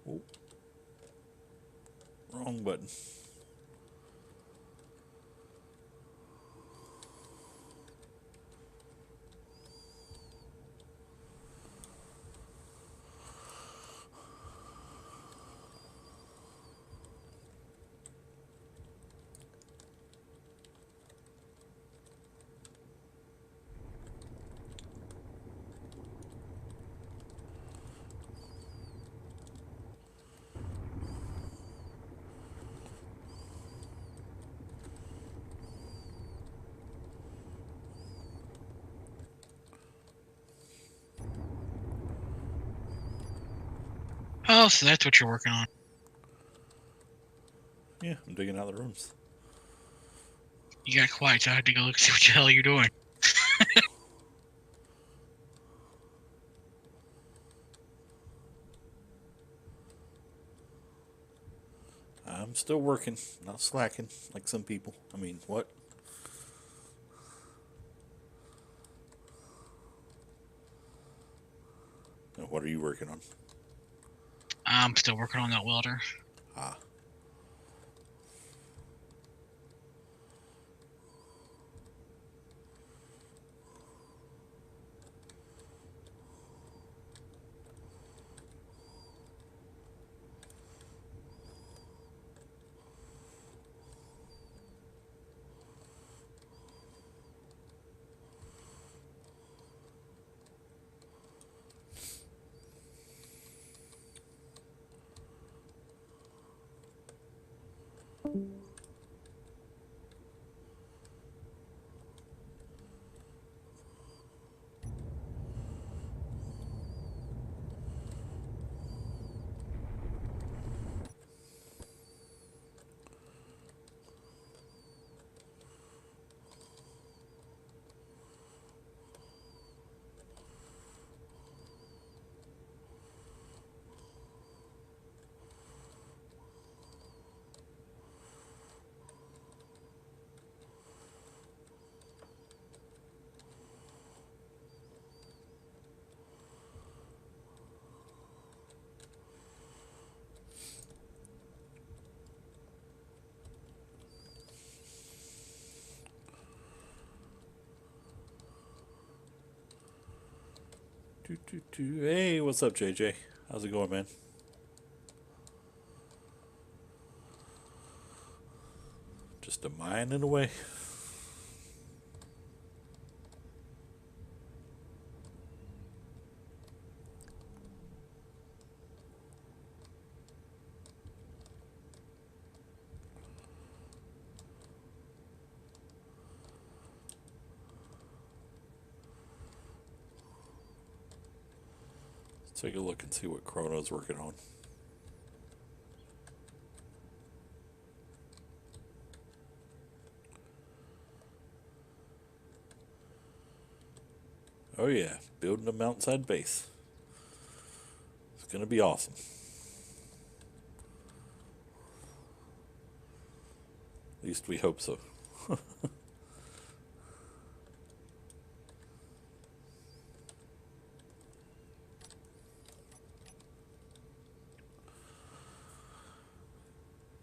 Oh. Wrong button. Oh, so that's what you're working on. Yeah, I'm digging out the rooms. You got quiet, so I had to go look see what the hell you're doing. I'm still working, not slacking like some people. I mean, what? Now, what are you working on? I'm still working on that welder. Ah. Hey, what's up, JJ? How's it going, man? Just a mining away. Let's take a look and see what Chrono's working on. Oh yeah, building a mountainside base. It's gonna be awesome. At least we hope so.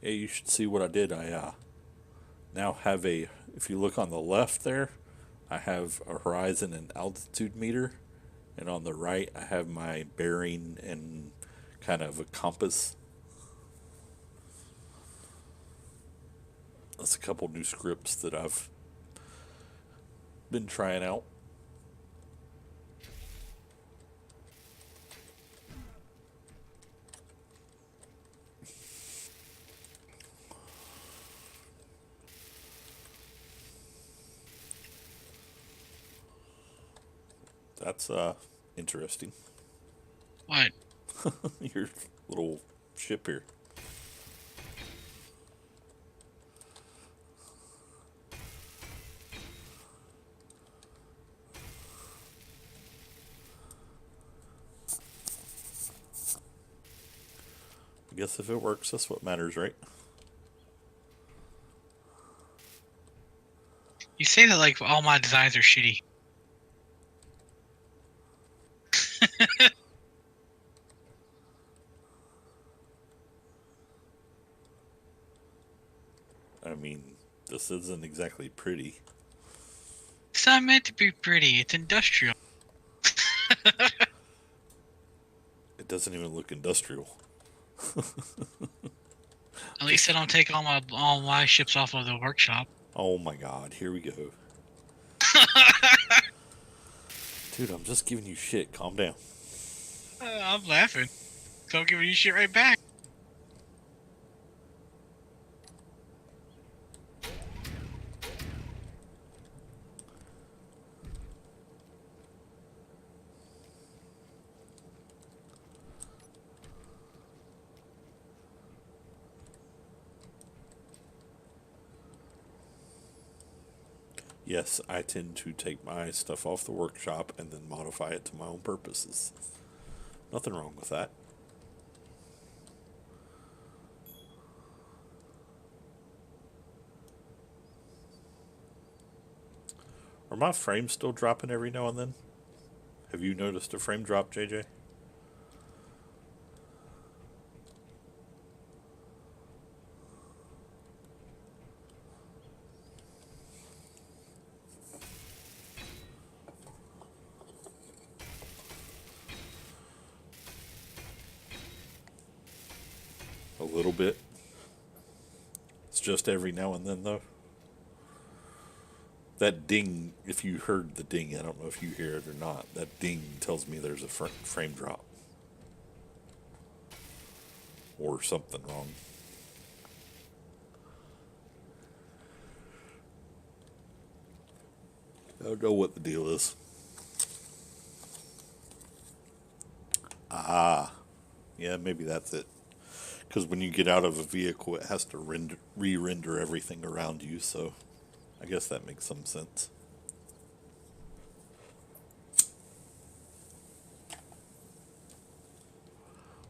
Hey, you should see what I did. I now have a, if you look on the left there, I have a horizon and altitude meter. And on the right, I have my bearing and kind of a compass. That's a couple new scripts that I've been trying out. That's interesting. What? Your little ship here. I guess if it works, that's what matters, right? You say that like all my designs are shitty. I mean, this isn't exactly pretty. It's not meant to be pretty. It's industrial. It doesn't even look industrial. At least I don't take all my ships off of the workshop. Oh my god, here we go. Dude, I'm just giving you shit. Calm down. I'm laughing. So I'm giving you shit right back. Yes, I tend to take my stuff off the workshop and then modify it to my own purposes. Nothing wrong with that. Are my frames still dropping every now and then? Have you noticed a frame drop, JJ? A little bit. It's just every now and then, though. That ding, if you heard the ding, I don't know if you hear it or not, that ding tells me there's a frame drop. Or something wrong. I don't know what the deal is. Ah, yeah, maybe that's it. Because when you get out of a vehicle, it has to re-render everything around you, so I guess that makes some sense.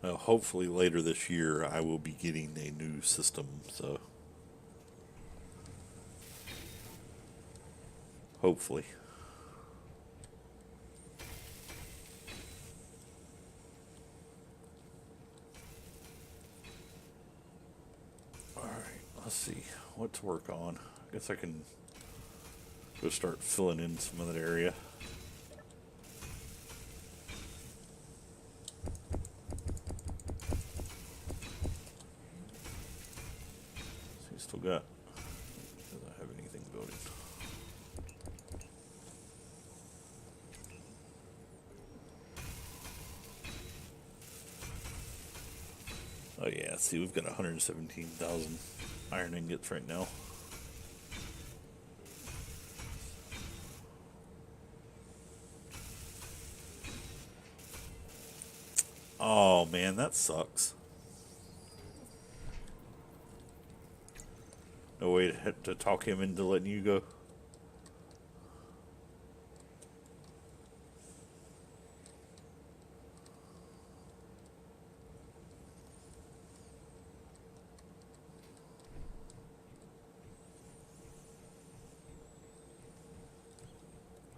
Now, hopefully later this year, I will be getting a new system, so hopefully. Alright, let's see what to work on. I guess I can go start filling in some of that area. So you still got, does I have anything building? Oh yeah, see we've got 117,000 iron ingots right now. Oh man, that sucks. No way to talk him into letting you go.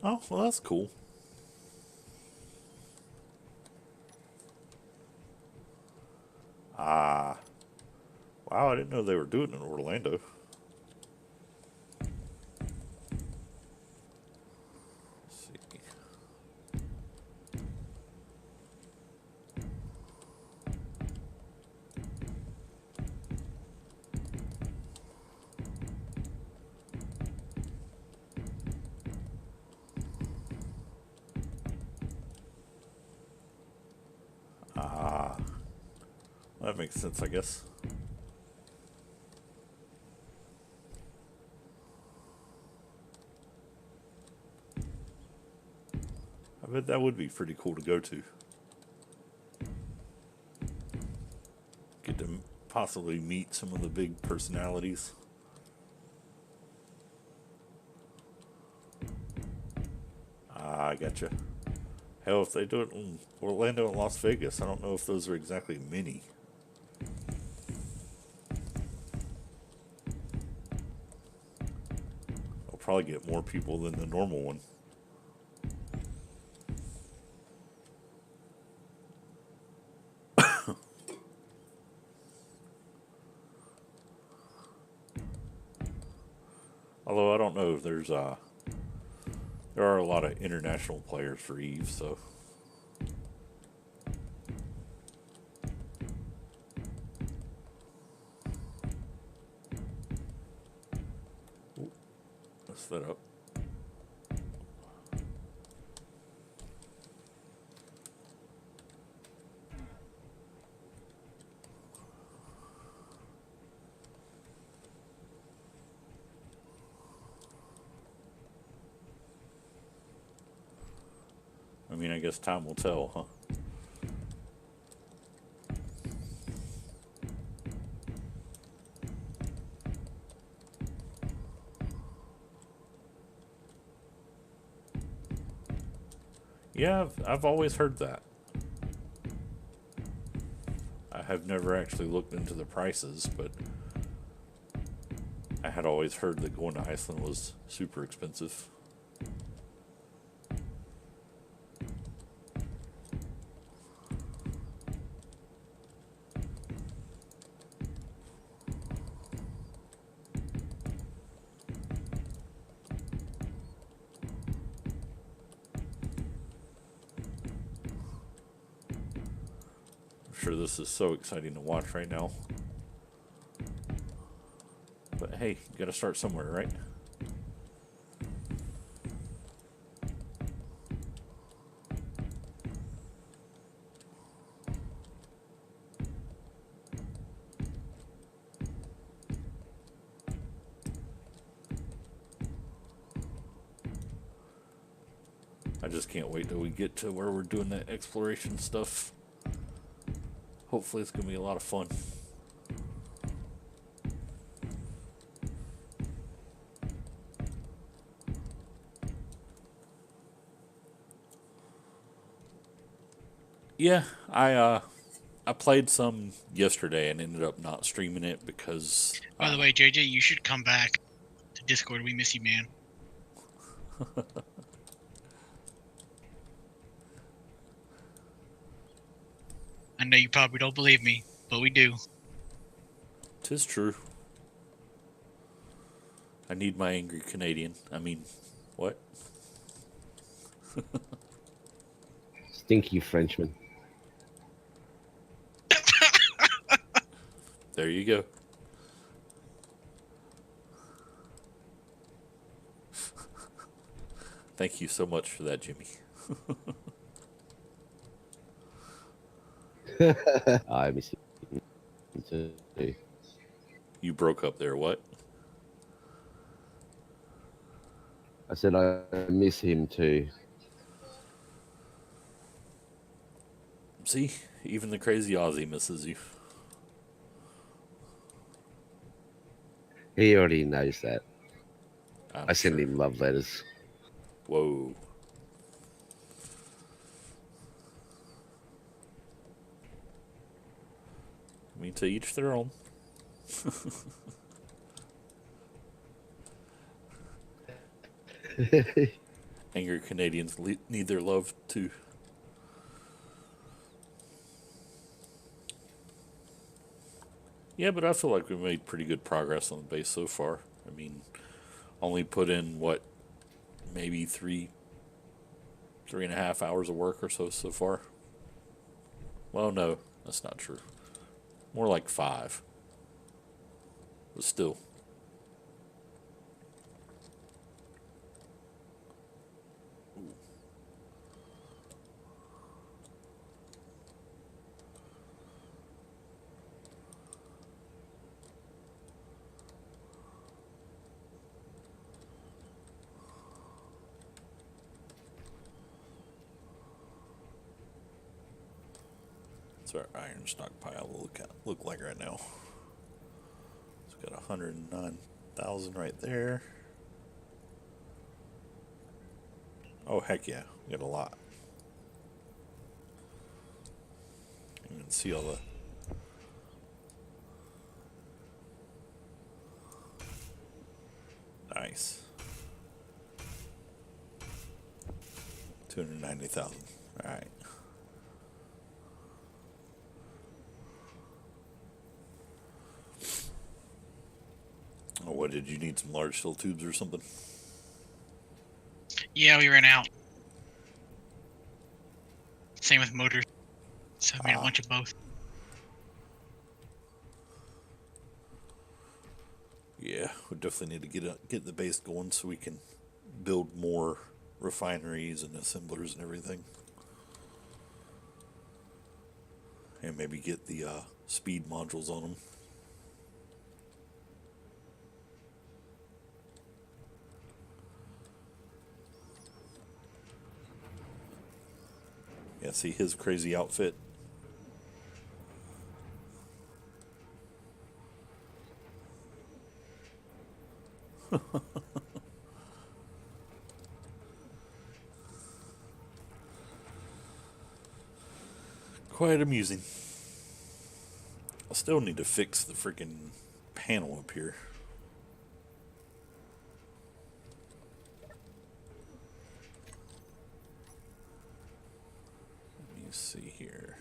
Oh, well that's cool. Ah. Wow, I didn't know they were doing it in Orlando. Let's see. Ah. Well, that makes sense, I guess. I bet that would be pretty cool to go to. Get to possibly meet some of the big personalities. Ah, I gotcha. Hell, if they do it in Orlando and Las Vegas, I don't know if those are exactly mini. I'll probably get more people than the normal one. Although I don't know if there are a lot of international players for EVE, so ooh, mess that up. I mean, I guess time will tell, huh? Yeah, I've always heard that. I have never actually looked into the prices, but I had always heard that going to Iceland was super expensive. sure this is so exciting to watch right now. But hey, you gotta start somewhere, right? I just can't wait till we get to where we're doing that exploration stuff. Hopefully it's gonna be a lot of fun. Yeah, I played some yesterday and ended up not streaming it because By the way, JJ, you should come back to Discord. We miss you, man. I know you probably don't believe me, but we do. 'tis true. I need my angry Canadian. I mean, what? Stinky Frenchman. There you go. Thank you so much for that, Jimmy. I miss him too. You broke up there, what? I said I miss him too. See, even the crazy Aussie misses you. He already knows that. I'm I send sure. him love letters. Whoa. I mean, to each their own. Angry Canadians need their love too. Yeah, but I feel like we made pretty good progress on the base so far. I mean, only put in what, maybe 3.5 hours of work or so far. Well, no, that's not true. More like 5. But still. What's our iron stockpile look like right now? It's got 109,000 right there. Oh heck yeah, we got a lot. You can see all the nice. 290,000. All right. Oh, what did you need? Some large steel tubes or something? Yeah, we ran out. Same with motors. So I made a bunch of both. Yeah, we definitely need to get the base going so we can build more refineries and assemblers and everything. And maybe get the speed modules on them. Yeah, see his crazy outfit. Quite amusing. I still need to fix the freaking panel up here. Let me see here.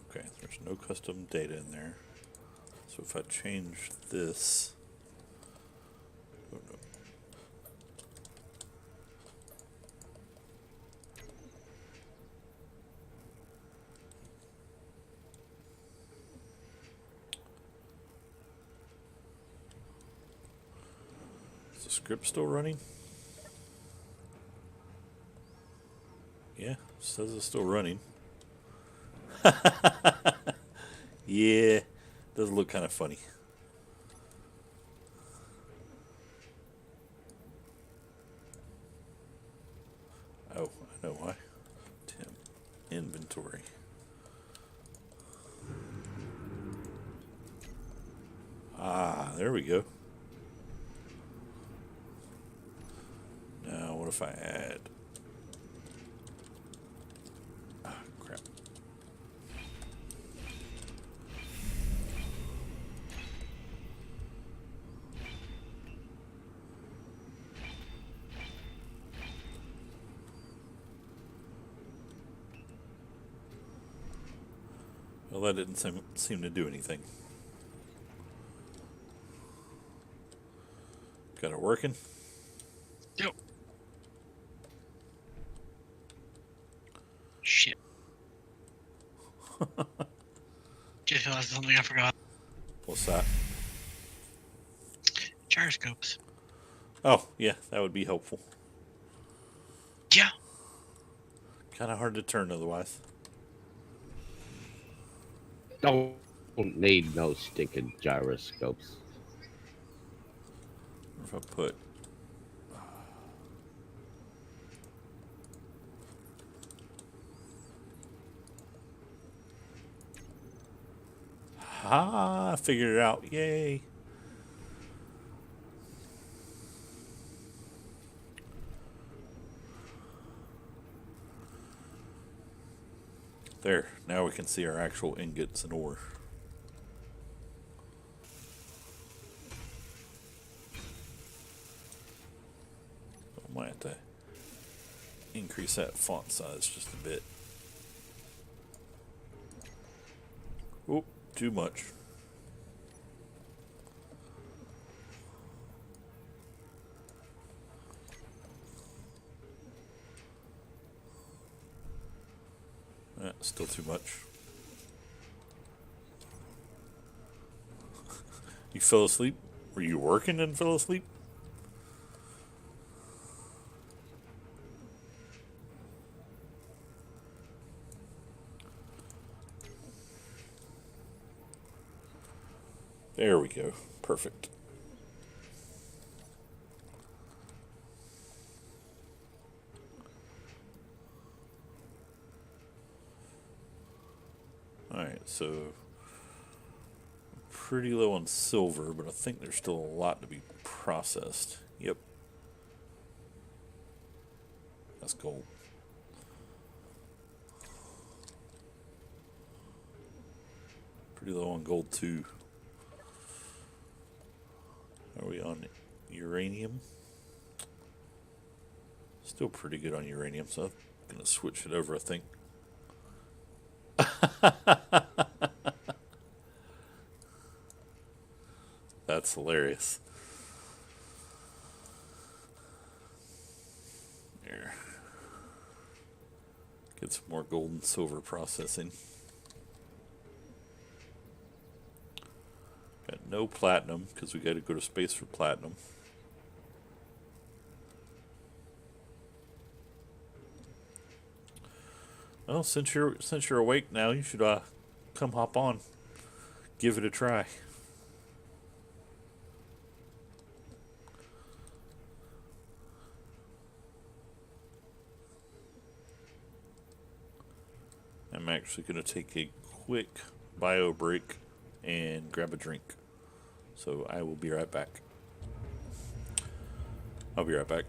Okay, there's no custom data in there. So if I change this, oh no. script still running? Yeah, says it's still running. Yeah, does look kind of funny. Oh, I know why. Tim, inventory. Ah, there we go. Now, what if I add? Ah, crap. Well, that didn't seem to do anything. Got it working? Yep. Shit. Just realized something I forgot. What's that? Gyroscopes. Oh, yeah, that would be helpful. Yeah. Kind of hard to turn otherwise. Don't need no stinking gyroscopes. If I put I figured it out. Yay. There. Now we can see our actual ingots and ore. I might have to increase that font size just a bit. Oop, too much. Still too much. You fell asleep? Were you working and fell asleep? There we go. Perfect. Alright, so pretty low on silver, but I think there's still a lot to be processed. Yep. That's gold. Pretty low on gold too. Are we on uranium? Still pretty good on uranium, so I'm gonna switch it over, I think. That's hilarious. There. Get some more gold and silver processing. Got no platinum because we got to go to space for platinum. Well, since you're awake now, you should come hop on, give it a try. I'm actually going to take a quick bio break and grab a drink. So I will be right back. I'll be right back.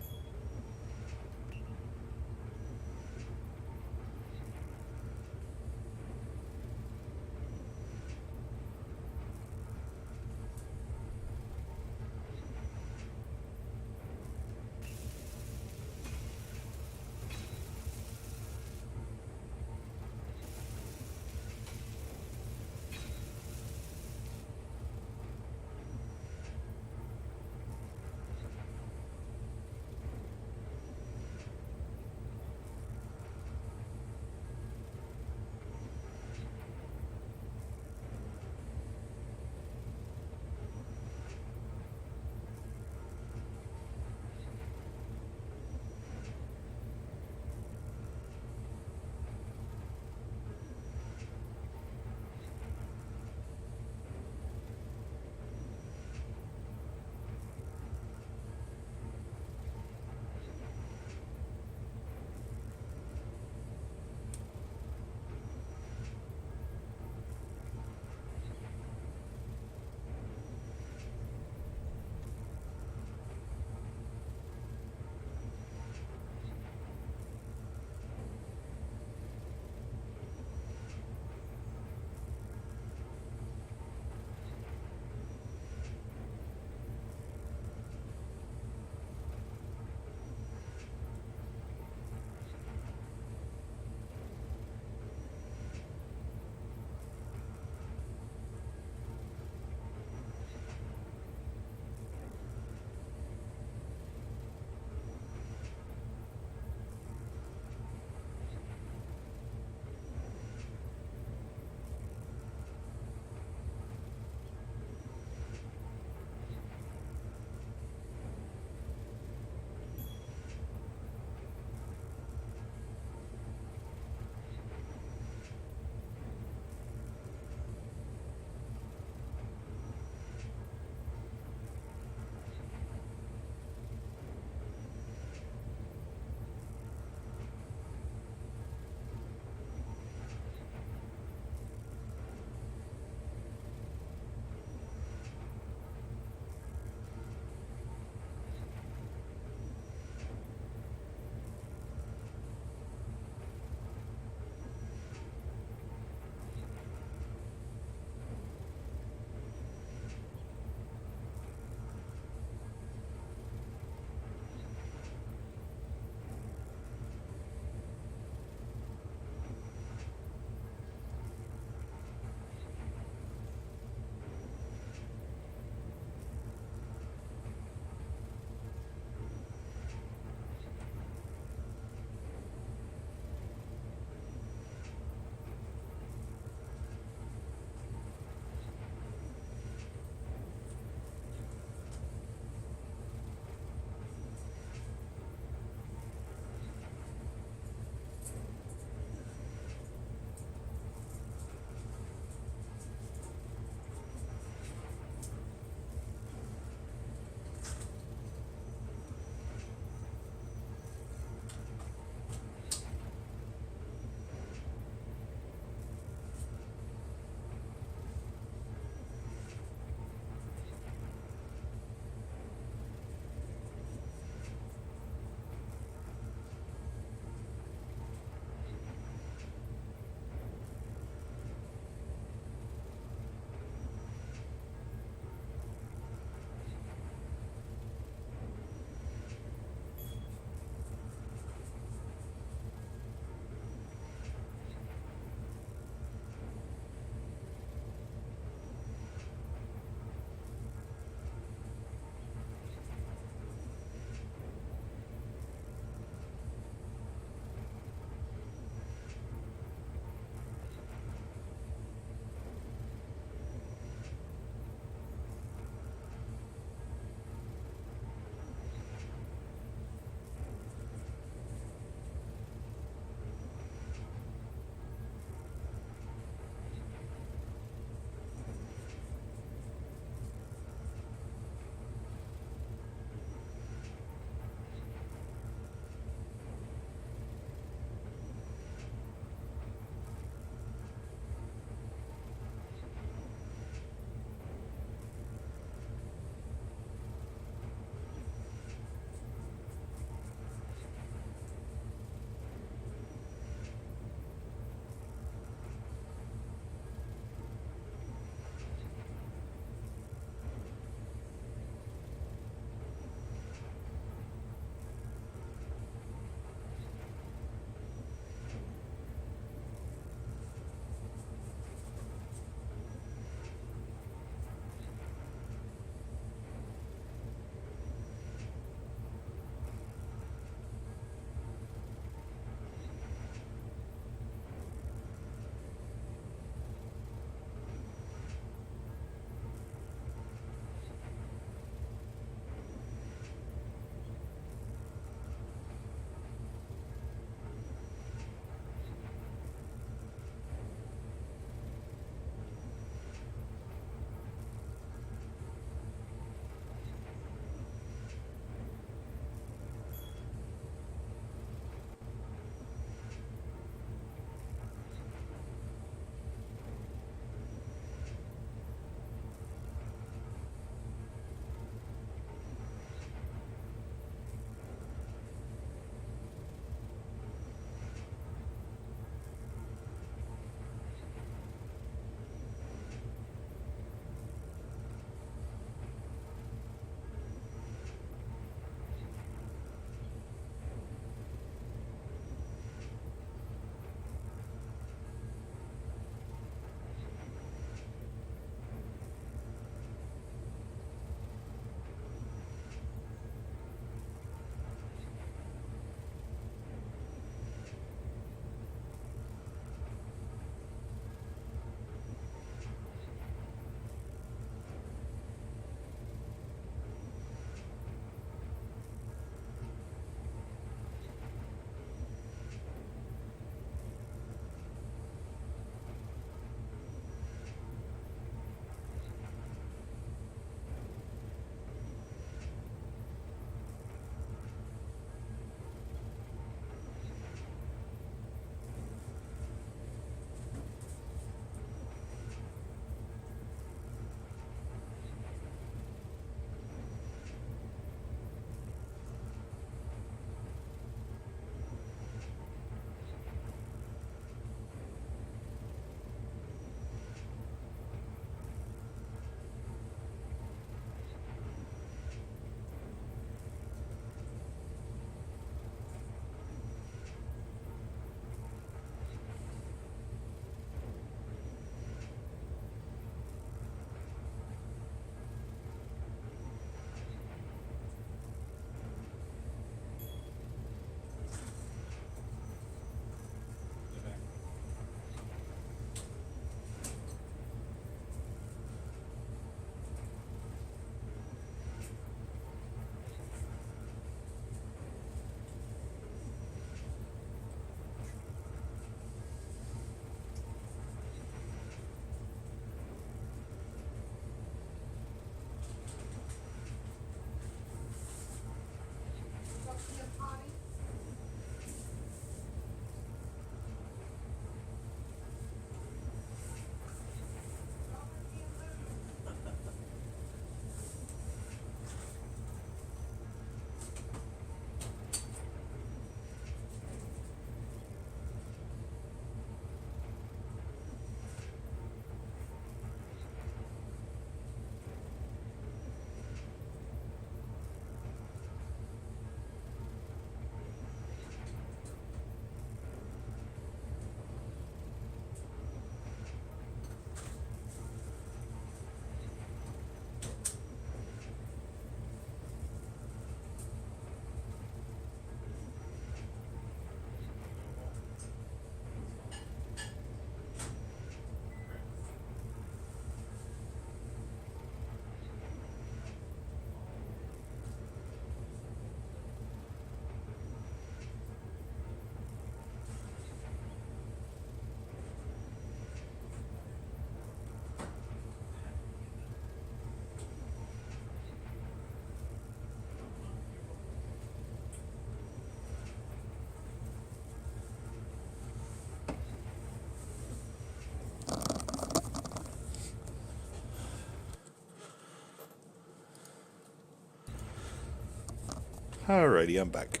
Alrighty, I'm back.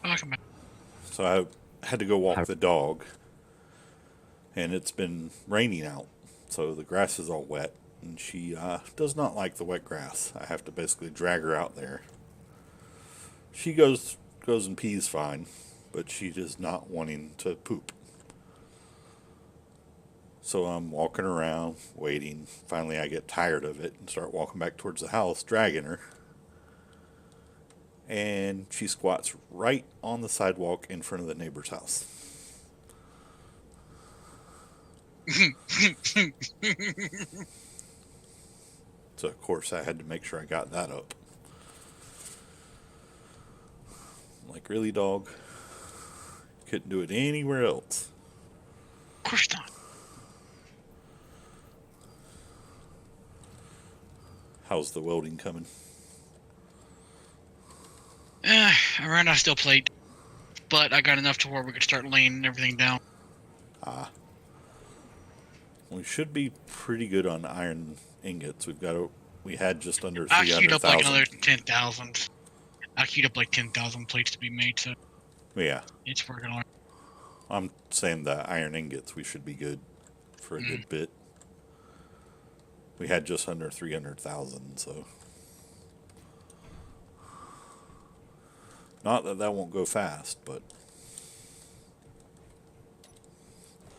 Welcome back. So I had to go walk the dog, and it's been raining out, so the grass is all wet, and she does not like the wet grass. I have to basically drag her out there. She goes and pees fine, but she is not wanting to poop. So I'm walking around, waiting. Finally, I get tired of it and start walking back towards the house, dragging her. And she squats right on the sidewalk in front of the neighbor's house. So, of course, I had to make sure I got that up. I'm like, really, dog? Couldn't do it anywhere else. Of course not. How's the welding coming? I ran out of steel plate, but I got enough to where we could start laying everything down. We should be pretty good on iron ingots. We had just under I queued up like 300,000. another 10,000. I queued up like 10,000 plates to be made, so Yeah, it's working on. I'm saying the iron ingots, we should be good for a good bit. We had just under 300,000, so. Not that that won't go fast, but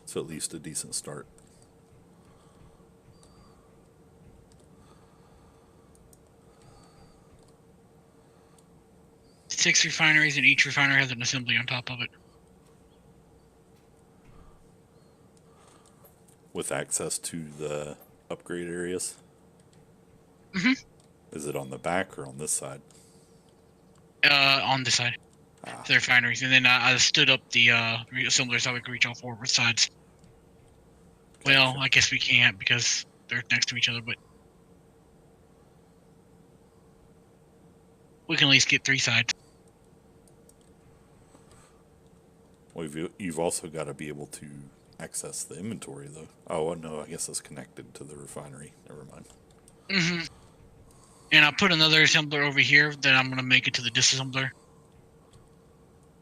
it's at least a decent start. Six refineries, and each refinery has an assembly on top of it. With access to the upgrade areas? Mhm. Is it on the back or on this side? On this side. The refineries. And then I stood up the assemblers so we could reach all four sides. Well, Gotcha. I guess we can't because they're next to each other, but we can at least get three sides. Well, you've also got to be able to access the inventory, though. Oh, no, I guess it's connected to the refinery. Never mind. Mm-hmm. And I put another assembler over here that I'm going to make it to the disassembler.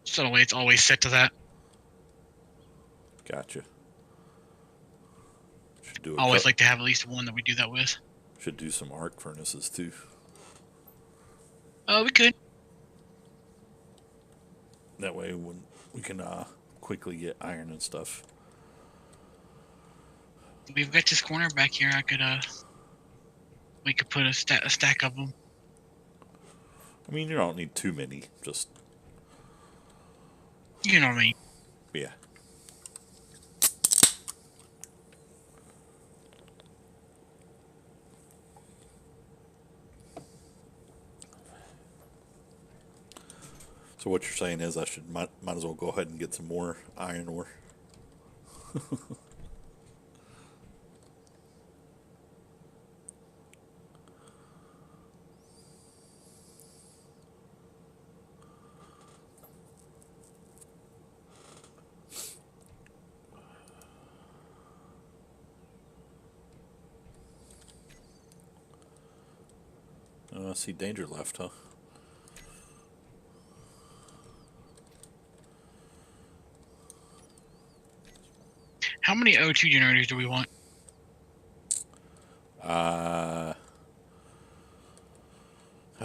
So that way it's always set to that. Gotcha. Should do I always cou- like to have at least one that we do that with. Should do some arc furnaces, too. We could. That way when we can quickly get iron and stuff. We've got this corner back here. We could put a stack of them. I mean, you don't need too many. Just, You know what I mean? yeah. So what you're saying is I might as well go ahead and get some more iron ore. I see danger left, huh? How many O2 generators do we want? I'm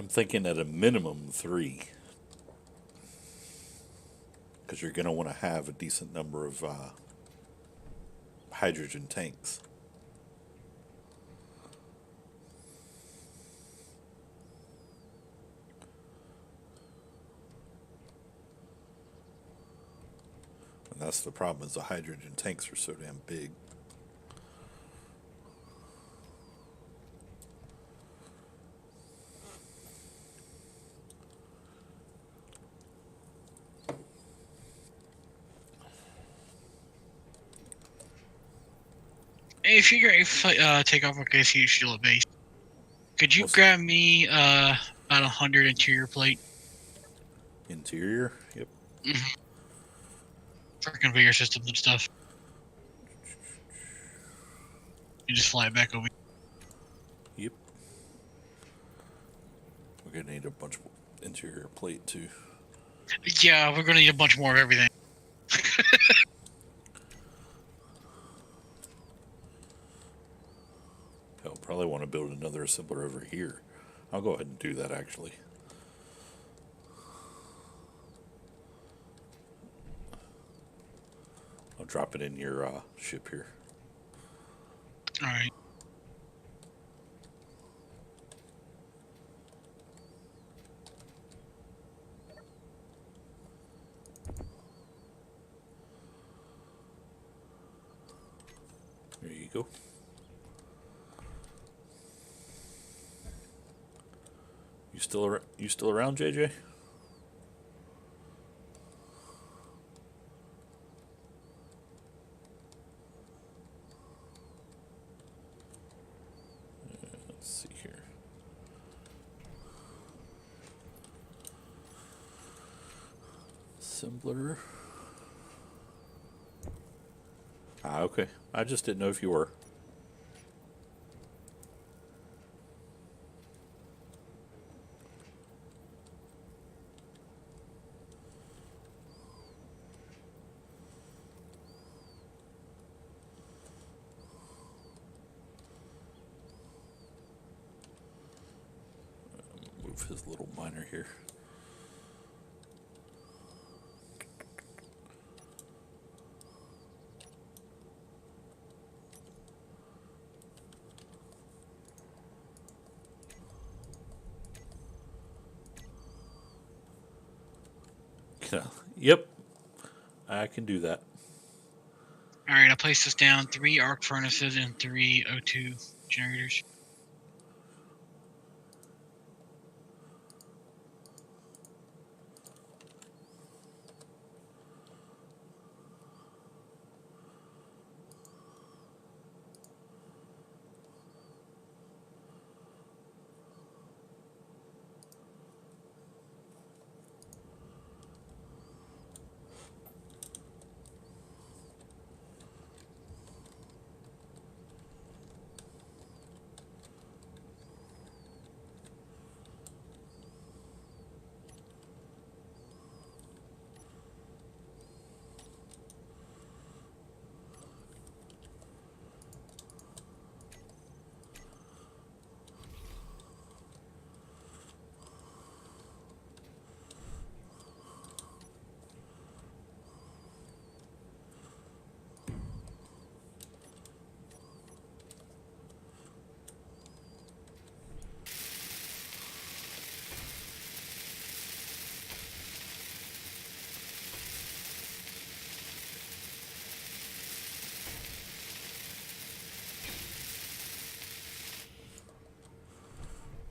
thinking at a minimum 3. Because you're going to want to have a decent number of hydrogen tanks. And that's the problem, is the hydrogen tanks are so damn big. If you're going to take off, okay, so you're still at base. Could you grab me about 100 interior plate? Interior? Yep. For conveyor systems and stuff. You just fly it back over. Yep. We're gonna need a bunch of interior plate too. Yeah, we're gonna need a bunch more of everything. I'll probably want to build another assembler over here. I'll go ahead and do that actually. I'll drop it in your ship here. All right. There you go. You still around, JJ? Let's see here. Assembler. Ah, okay. I just didn't know if you were. Move his little miner here. Yep, I can do that. All right. I placed this down: 3 arc furnaces and 3 O2 generators.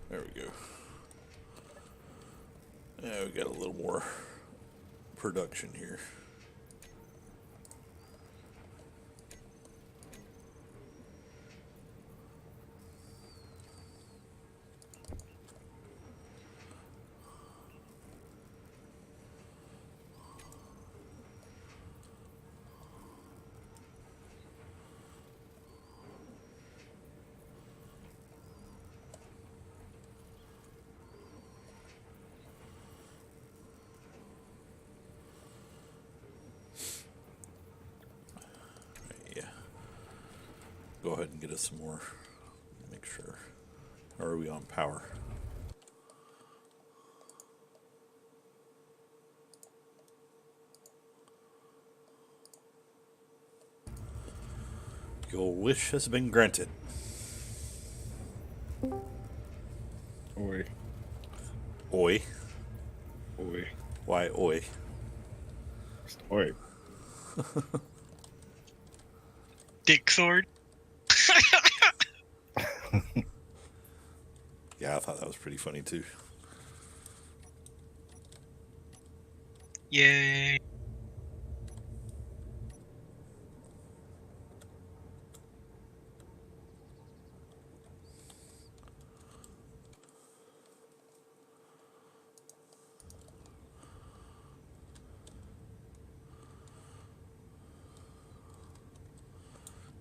There we go. Yeah, we got a little more production here. Yeah. Go ahead and get us some more. Make sure. Or are we on power? Your wish has been granted. Oi. Oi. Oi. Why oi? Oi. Dick sword. Yeah, I thought that was pretty funny too. Yay.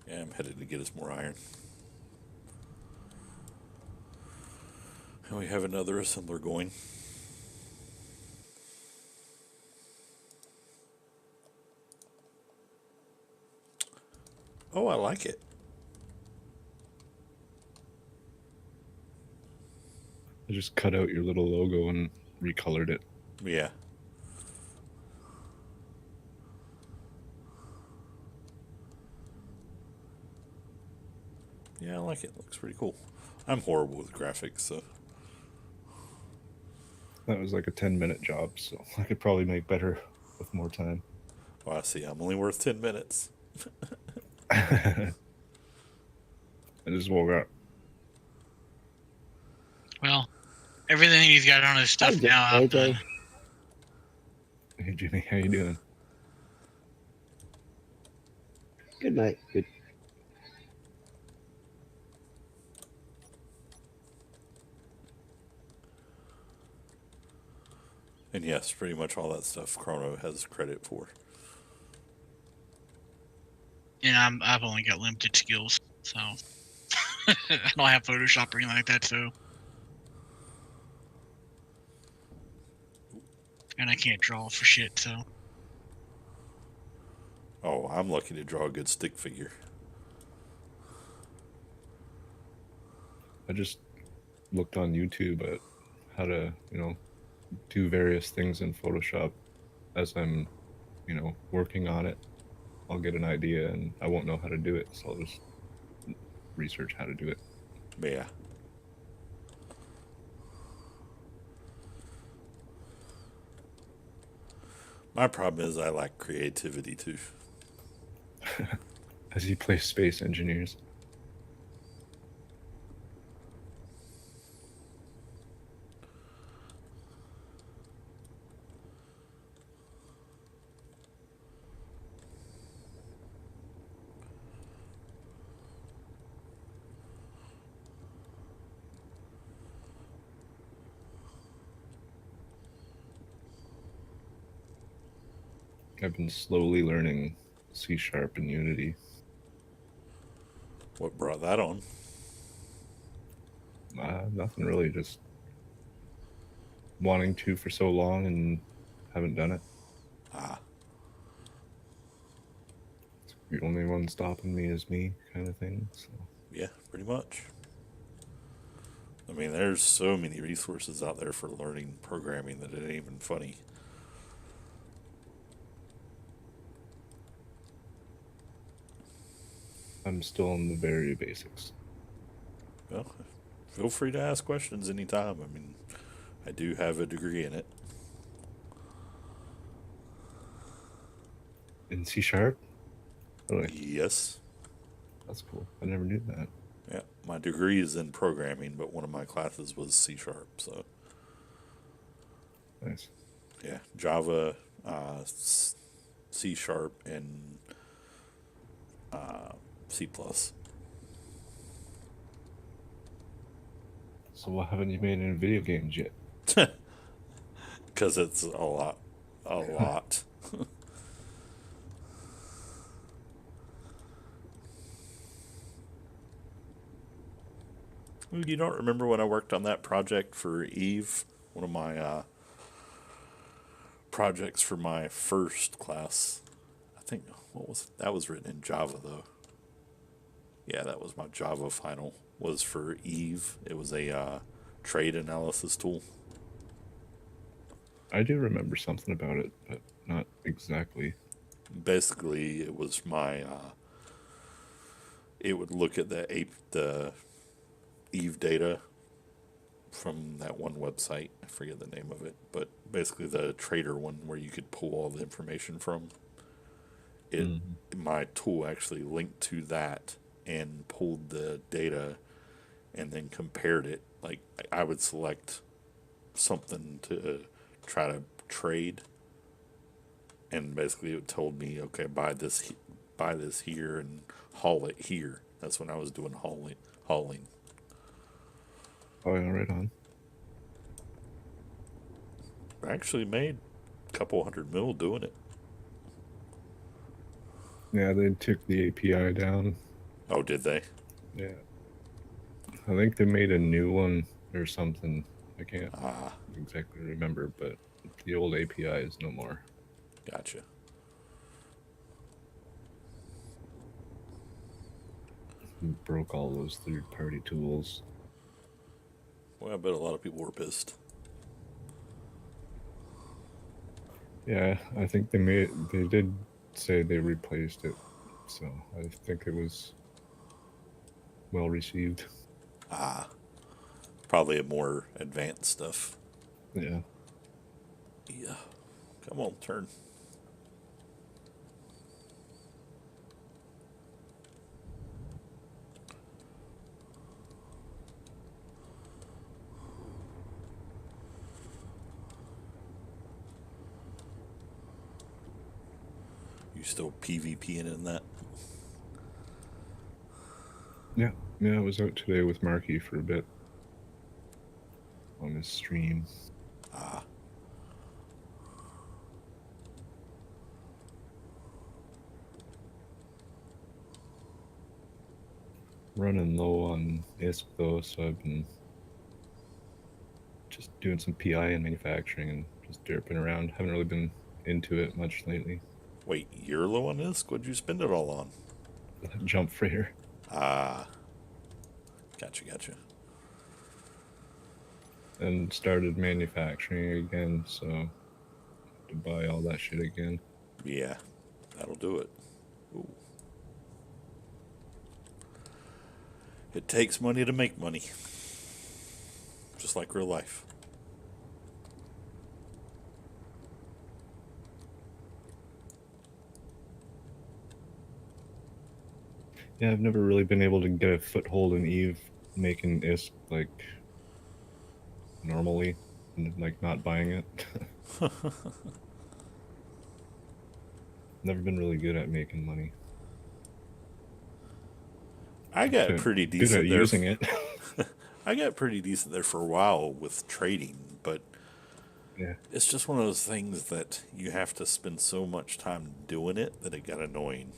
Yeah, I'm headed to get us more iron. And we have another assembler going. Oh, I like it. I just cut out your little logo and recolored it. Yeah. Yeah, I like it. Looks pretty cool. I'm horrible with graphics, so That was like a 10-minute job, so I could probably make better with more time. well, I see. I'm only worth 10 minutes. I just woke up. Well, everything he's got on his stuff Hi, now. I've AJ. done. Hey Jimmy, how you doing? Good night. Good. And yes, pretty much all that stuff Chrono has credit for. And I've only got limited skills, so I don't have Photoshop or anything like that. So, and I can't draw for shit. So, Oh, I'm lucky to draw a good stick figure. I just looked on YouTube at how to, do various things in Photoshop. As I'm, working on it, I'll get an idea and I won't know how to do it, so I'll just research how to do it. But yeah. My problem is I lack creativity too. As you play Space Engineers. I've been slowly learning C# and Unity. What brought that on? Nothing really, just wanting to for so long and haven't done it. Ah, The only one stopping me is me, kind of thing. So yeah, pretty much. I mean, there's so many resources out there for learning programming that it ain't even funny. I'm still in the very basics. Well, feel free to ask questions anytime. I mean, I do have a degree in it. In C#? Really? Yes. That's cool. I never knew that. Yeah, my degree is in programming, but one of my classes was C#. So Nice. yeah, Java, C#, and C+. So why haven't you made any video games yet? Because it's a lot. A lot. You don't remember when I worked on that project for Eve? One of my projects for my first class. I think, that was written in Java though. Yeah, that was my Java final, was for Eve. It was a trade analysis tool. I do remember something about it, but not exactly. Basically, it was my it would look at the Eve data from that one website. I forget the name of it, but basically the trader one where you could pull all the information from. My tool actually linked to that and pulled the data and then compared it. Like I would select something to try to trade, and basically it told me, okay, buy this here and haul it here. That's when I was doing hauling. Oh, yeah, right on. I actually made a couple $100 million doing it. Yeah, they took the API down. Oh, did they? Yeah. I think they made a new one or something. I can't Ah, exactly remember, but the old API is no more. gotcha. We broke all those third-party tools. Well, I bet a lot of people were pissed. Yeah, I think they did say they replaced it, so I think it was well received. Ah, probably a more advanced stuff. Yeah. Yeah. Come on, turn. You still PvPing in that? Yeah, I was out today with Marky for a bit on his stream. Ah, Running low on ISP though, so I've been just doing some PI and manufacturing and just derping around. Haven't really been into it much lately. wait, you're low on ISK? What'd you spend it all on? Jump freighter. Ah, gotcha. And started manufacturing again, so to buy all that shit again. Yeah, that'll do it. Ooh. It takes money to make money. Just like real life. Yeah, I've never really been able to get a foothold in Eve making ISP like normally, and like not buying it. Never been really good at making money. I got Good- pretty Good decent at there. using it. I got pretty decent there for a while with trading, but Yeah. it's just one of those things that you have to spend so much time doing it that it got annoying.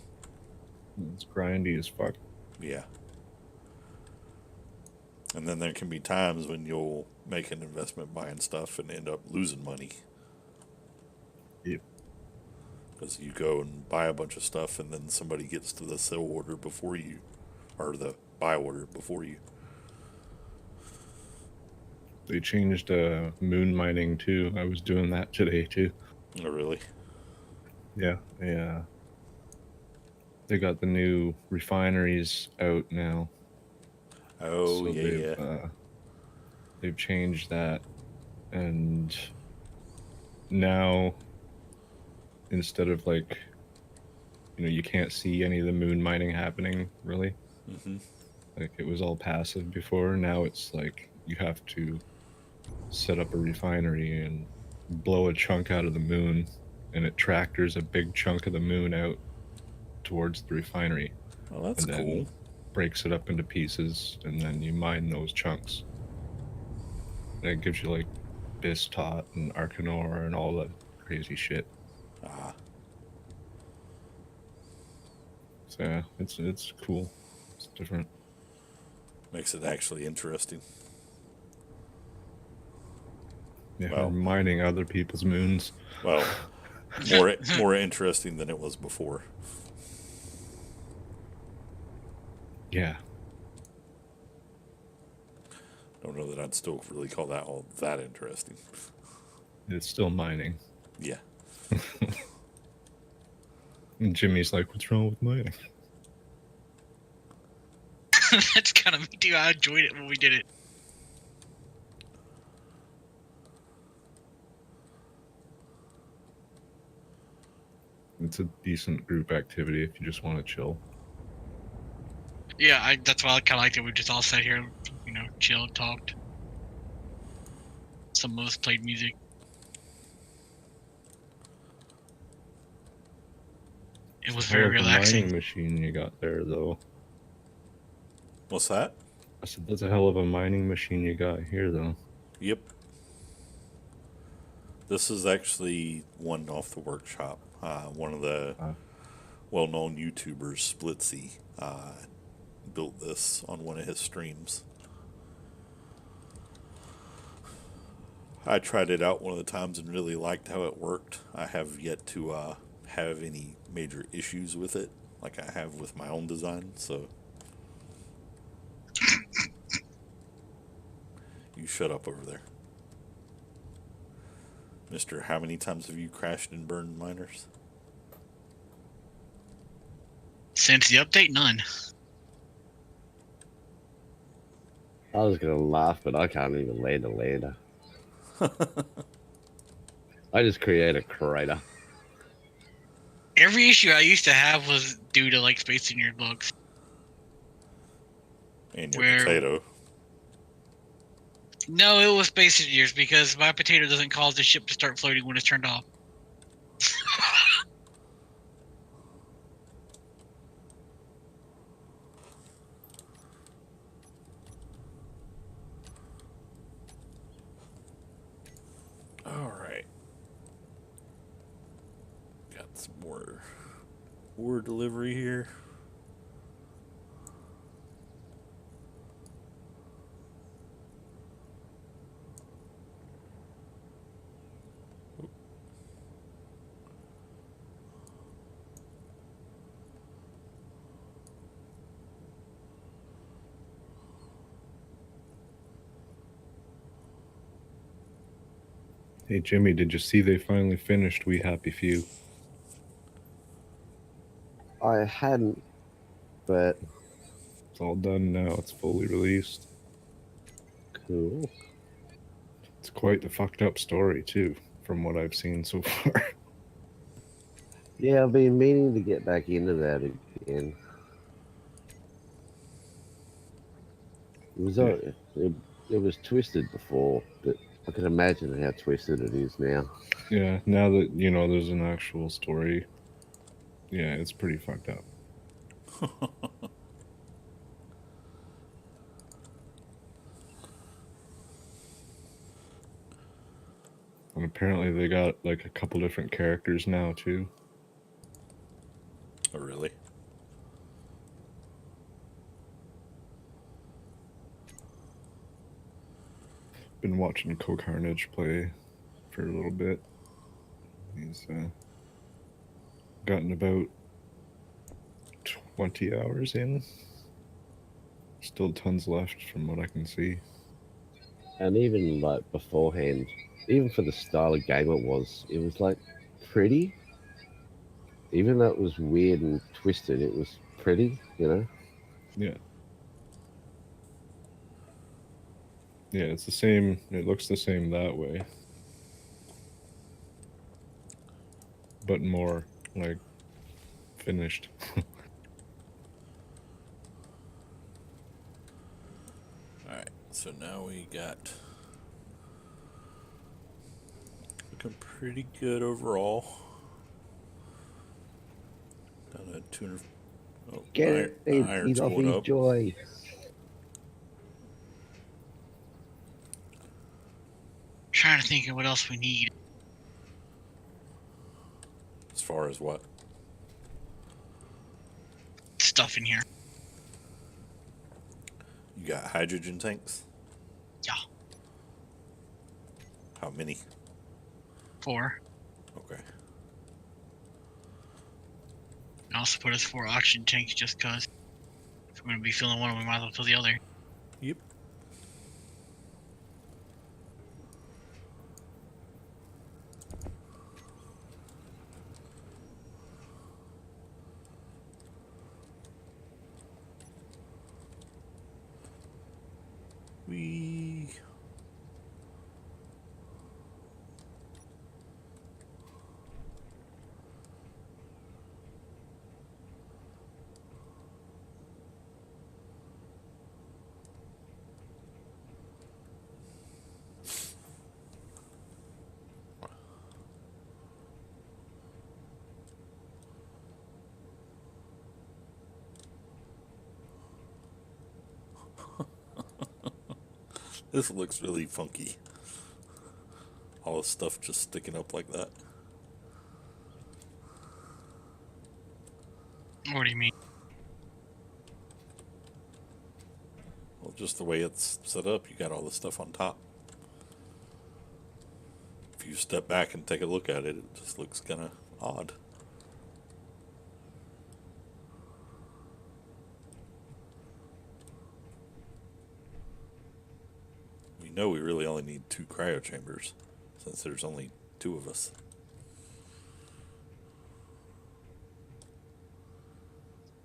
It's grindy as fuck. Yeah. And then there can be times when you'll make an investment buying stuff and end up losing money. Yep. Because you go and buy a bunch of stuff and then somebody gets to the sell order before you, or the buy order before you. They changed moon mining too. I was doing that today too. Oh, really? Yeah. Yeah. They got the new refineries out now. Oh, So yeah. They've changed that, and now instead of like, you can't see any of the moon mining happening really. Mm-hmm. Like it was all passive before. Now it's like you have to set up a refinery and blow a chunk out of the moon, and it tractors a big chunk of the moon out towards the refinery. Well, that's and then cool. breaks it up into pieces, and then you mine those chunks. And it gives you like Bistot and Arcanor and all that crazy shit. Ah, So yeah, it's cool. It's different. makes it actually interesting. Yeah, Well- we're mining other people's moons. Well, more interesting than it was before. Yeah. Don't know that I'd still really call that all that interesting. It's still mining. Yeah. And Jimmy's like, what's wrong with mining? That's kind of me too. I enjoyed it when we did it. It's a decent group activity if you just want to chill. Yeah, that's why I kind of liked it. We just all sat here, chilled, talked. Some of us played music. It was very Hell of a relaxing. mining machine you got there, though. What's that? I said, that's a hell of a mining machine you got here, though. Yep. This is actually one off the workshop. One of the well-known YouTubers, Splitsy, built this on one of his streams. I tried it out one of the times and really liked how it worked. I have yet to have any major issues with it, like I have with my own design. So you shut up over there, Mister. How many times have you crashed and burned miners? Since the update, none. I was gonna laugh, but I can't even land a lander. I just create a crater. Every issue I used to have was due to like Space Engineer bugs. And your Where- potato. No, it was Space Engineers because my potato doesn't cause the ship to start floating when it's turned off. All right. Got some more ore delivery here. Hey Jimmy, did you see they finally finished We Happy Few? I hadn't, but It's all done now. It's fully released. cool. It's quite the fucked up story too, from what I've seen so far. Yeah, I've been meaning to get back into that again. It was Yeah. it was twisted before, but I can imagine how twisted it is now. Yeah, now that you know there's an actual story, yeah, it's pretty fucked up. And apparently they got like a couple different characters now too. Oh, really? Been watching Co-Carnage play for a little bit. He's gotten about 20 hours in. Still tons left from what I can see. And even like beforehand, even for the style of game it was like pretty. Even though it was weird and twisted, it was pretty, you know? Yeah. Yeah, it's the same. It looks the same that way. But more like finished. Alright, so now we got looking pretty good overall. Down at 200. Oh, Get it, iron's eat off going his up. joy. Trying to think of what else we need. As far as what? Stuff in here. You got hydrogen tanks? Yeah. How many? 4. Okay. I also put us 4 oxygen tanks just cause. If we're gonna be filling one, we might as well fill the other. Yep. We This looks really funky. All the stuff just sticking up like that. What do you mean? Well, just the way it's set up, you got all the stuff on top. you step back and take a look at it, it just looks kind of odd. We know we really only need 2 cryo chambers, since there's only 2 of us.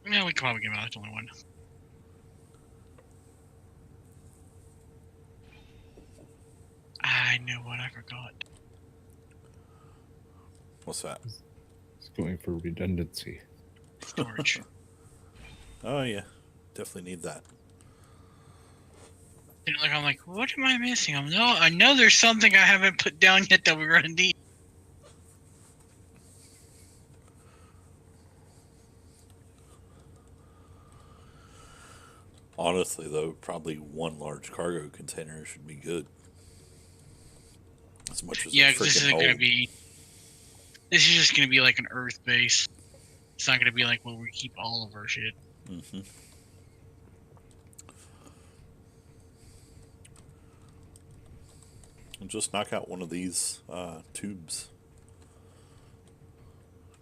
Yeah, we could probably give out only one. I know what I forgot. What's that? It's going for redundancy. Storage. Oh yeah, definitely need that. And like, I'm like, what am I missing? I know there's something I haven't put down yet that we're gonna need. Honestly, though, probably 1 large cargo container should be good. As much as Yeah, a because this freaking isn't hold. gonna be. This is just gonna be like an Earth base. It's not gonna be like where we keep all of our shit. Mm-hmm. And just knock out one of these tubes.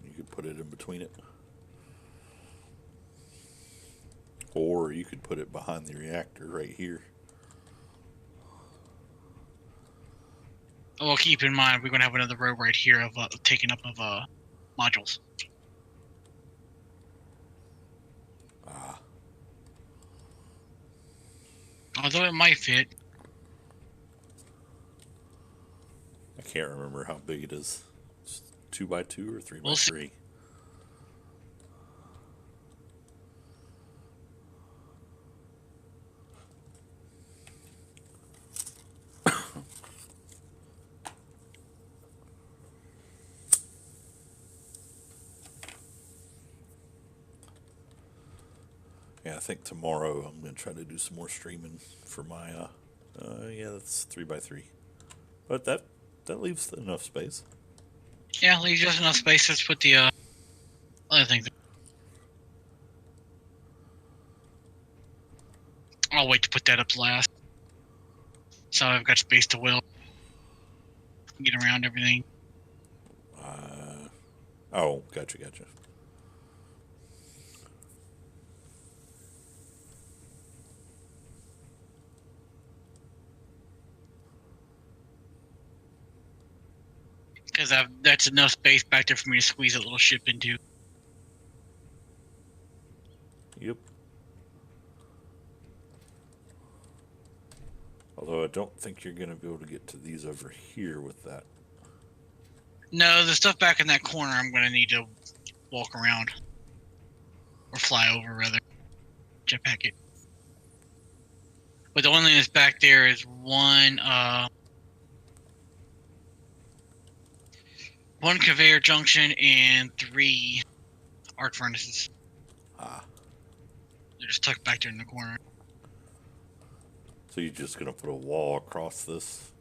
You could put it in between it. Or you could put it behind the reactor right here. Well, keep in mind we're gonna have another row right here of taken up of modules. Ah, Although it might fit. I can't remember how big it is. It's 2 by 2 or 3 by We'll see. 3. Yeah, I think tomorrow I'm going to try to do some more streaming for my, yeah, that's 3 by 3. But that leaves enough space. Yeah, leave just enough space to put the other things. I'll wait to put that up last. So I've got space to get around everything. Oh, gotcha. Because that's enough space back there for me to squeeze that little ship into. Yep. Although I don't think you're going to be able to get to these over here with that. No, the stuff back in that corner I'm going to need to walk around. Or fly over, rather. Jetpack it. But the only thing that's back there is one conveyor junction and 3 arc furnaces. Ah. They're just tucked back there in the corner. So you're just going to put a wall across this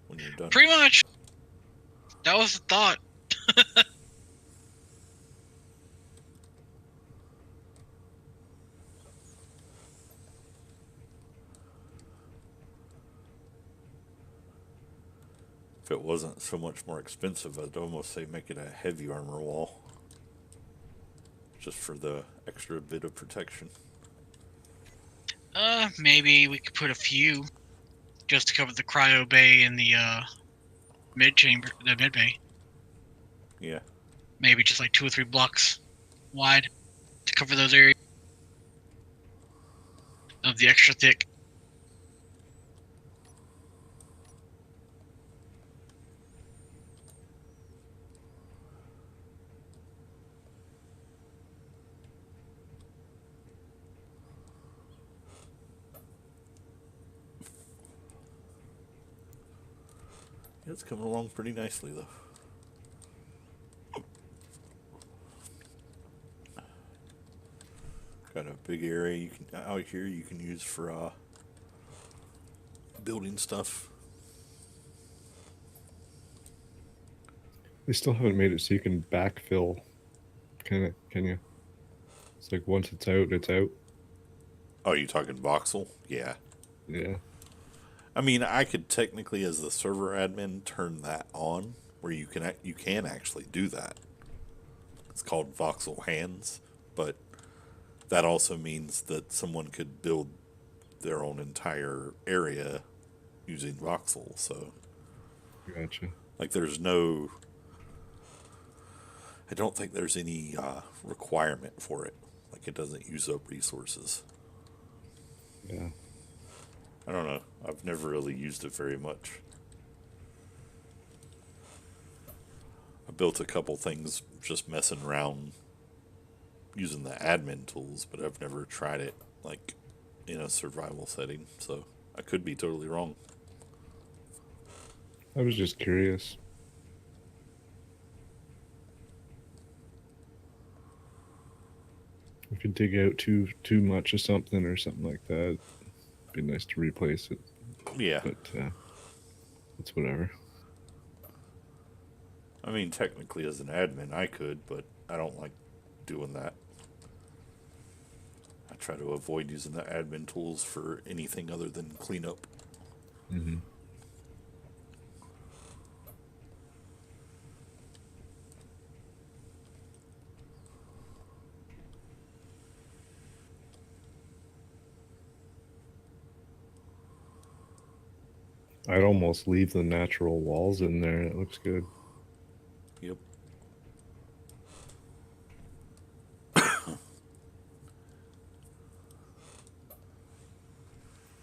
when you're done? Pretty much. That was the thought. If it wasn't so much more expensive, I'd almost say make it a heavy armor wall. Just for the extra bit of protection. Maybe we could put a few just to cover the cryo bay and the mid bay. Yeah. Maybe just like 2 or 3 blocks wide to cover those areas of the extra thick. It's coming along pretty nicely, though. Got a big area you can out here you can use for building stuff. They still haven't made it so you can backfill. Can you? It's like once it's out, it's out. Oh, you talking voxel? Yeah. Yeah. I mean, I could technically, as the server admin, turn that on where you can actually do that. It's called voxel hands, but that also means that someone could build their own entire area using voxel. So, Gotcha. like, I don't think there's any requirement for it. Like, it doesn't use up resources. Yeah. I don't know. I've never really used it very much. I built a couple things just messing around using the admin tools, but I've never tried it like in a survival setting. So I could be totally wrong. I was just curious. If you dig out too much of something or something like that, it'd be nice to replace it. Yeah. But it's whatever. I mean, technically, as an admin, I could, but I don't like doing that. I try to avoid using the admin tools for anything other than cleanup. Mm-hmm. I'd almost leave the natural walls in there. It looks good. Yep.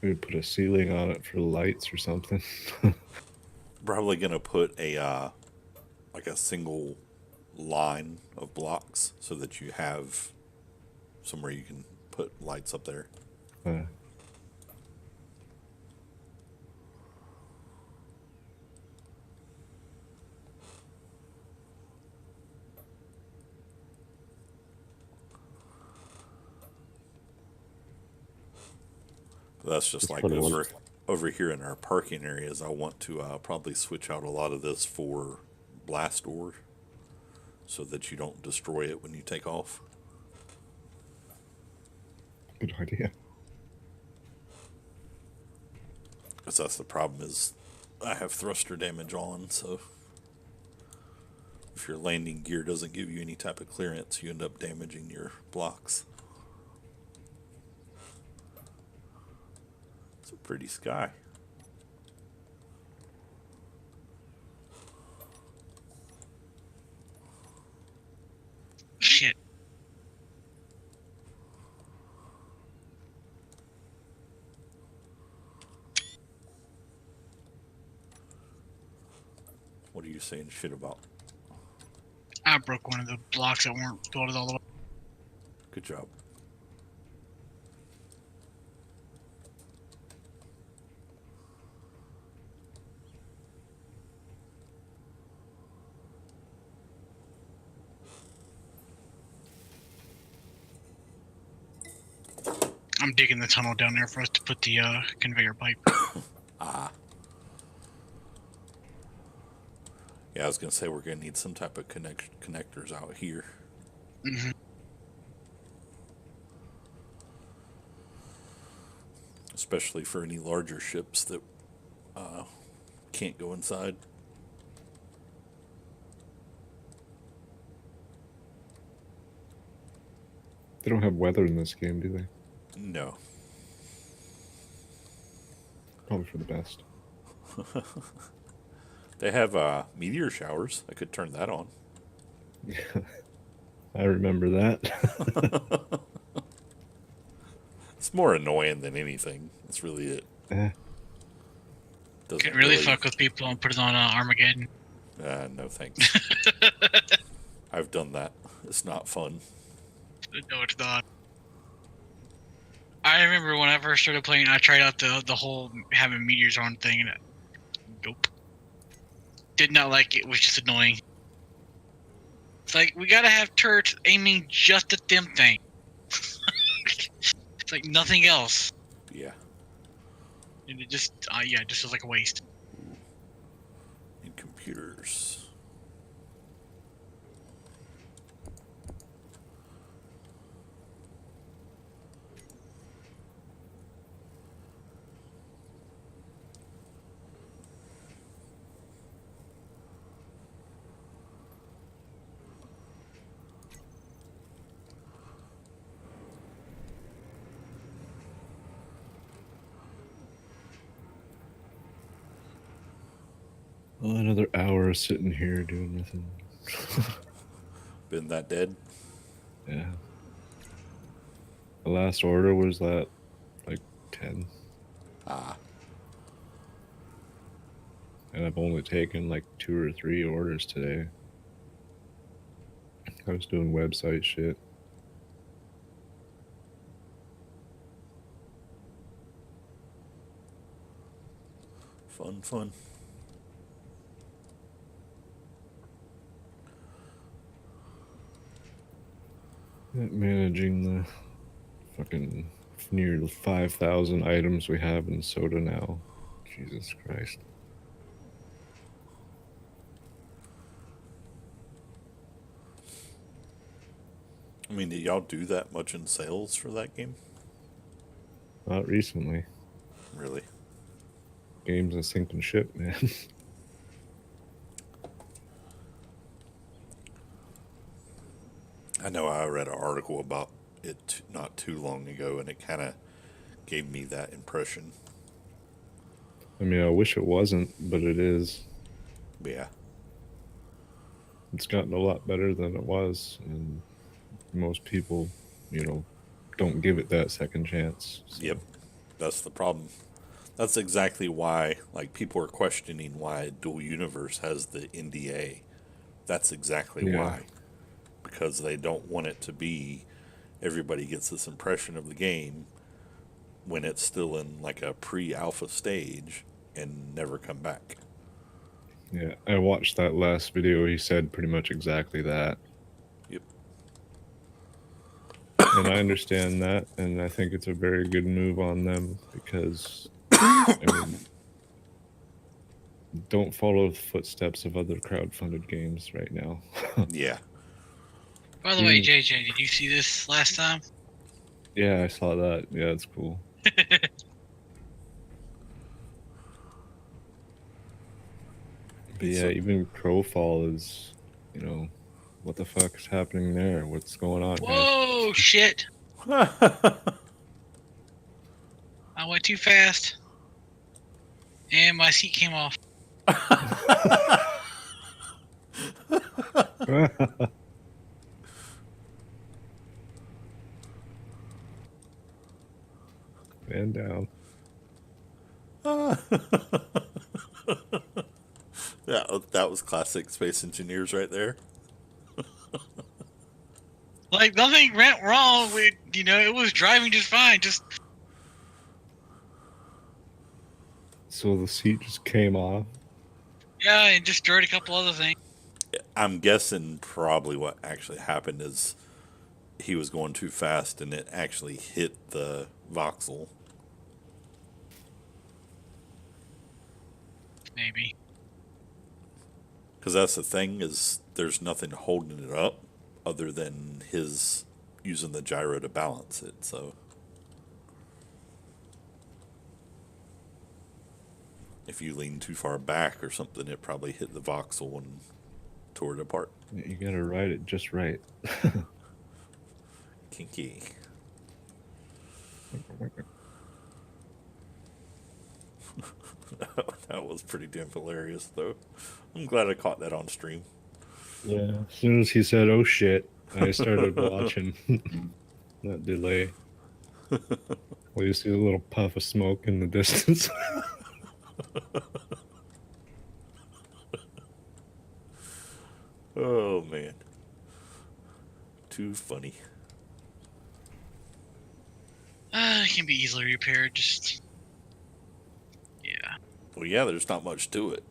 Maybe put a ceiling on it for lights or something. Probably gonna put a like a single line of blocks so that you have somewhere you can put lights up there. uh, But that's just It's like funny, over here in our parking areas. I want to probably switch out a lot of this for blast door, so that you don't destroy it when you take off. good idea. Because that's the problem is I have thruster damage on, so if your landing gear doesn't give you any type of clearance, you end up damaging your blocks. It's a pretty sky. Shit. What are you saying shit about? I broke one of the blocks that weren't built all the way. Good job. I'm digging the tunnel down there for us to put the conveyor pipe. Ah. Yeah, I was gonna say we're gonna need some type of connectors out here. Hmm. Especially for any larger ships that can't go inside. They don't have weather in this game, do they? No. Probably for the best. They have meteor showers. I could turn that on. I remember that. It's more annoying than anything. That's really it. Eh, Doesn't Could really fuck with people and put it on Armageddon. No thanks. I've done that. It's not fun. No, it's not. I remember when I first started playing, I tried out the whole having meteors on thing, and nope. Did not like it. It was just annoying. It's like, we gotta have turrets aiming just at them thing. It's like nothing else. Yeah. And it just, yeah, it just feels like a waste. In computers. Well, another hour sitting here doing nothing. Been that dead? Yeah. The last order was at like 10, Ah, and I've only taken like 2 or 3 orders today. I was doing website shit. fun, fun. Managing the fucking near 5,000 items we have in Soda now. Jesus Christ. I mean, did y'all do that much in sales for that game? Not recently. Really? Games are sinking ship, man. I know I read an article about it not too long ago, and it kind of gave me that impression. I mean, I wish it wasn't, but it is. But yeah, It's gotten a lot better than it was, and most people, don't give it that second chance. So. yep, that's the problem. That's exactly why, like, people are questioning why Dual Universe has the NDA. That's exactly Yeah. why. Because they don't want it to be everybody gets this impression of the game when it's still in like a pre-alpha stage and never come back. Yeah, I watched that last video. He said pretty much exactly that. Yep. And I understand that, and I think it's a very good move on them because, I mean, don't follow the footsteps of other crowd-funded games right now. Yeah. By the way, JJ, did you see this last time? Yeah, I saw that. Yeah, it's cool. But yeah, So- even Crowfall is, what the fuck is happening there? What's going on, guys? Whoa, shit! I went too fast. And my seat came off. Man down. that was classic Space Engineers right there. Like, nothing went wrong with, it was driving just fine. Just, So the seat just came off. yeah, and just stirred a couple other things. I'm guessing probably what actually happened is he was going too fast and it actually hit the voxel. Maybe. Because that's the thing is there's nothing holding it up other than his using the gyro to balance it. So if you lean too far back or something, it probably hit the voxel and tore it apart. You gotta ride it just right. Kinky. That was pretty damn hilarious, though. I'm glad I caught that on stream. Yeah. As soon as he said, "Oh shit," I started watching. That delay. Well, you see a little puff of smoke in the distance. Oh, man. Too funny. It can be easily repaired. Just, yeah. Well, yeah, there's not much to it.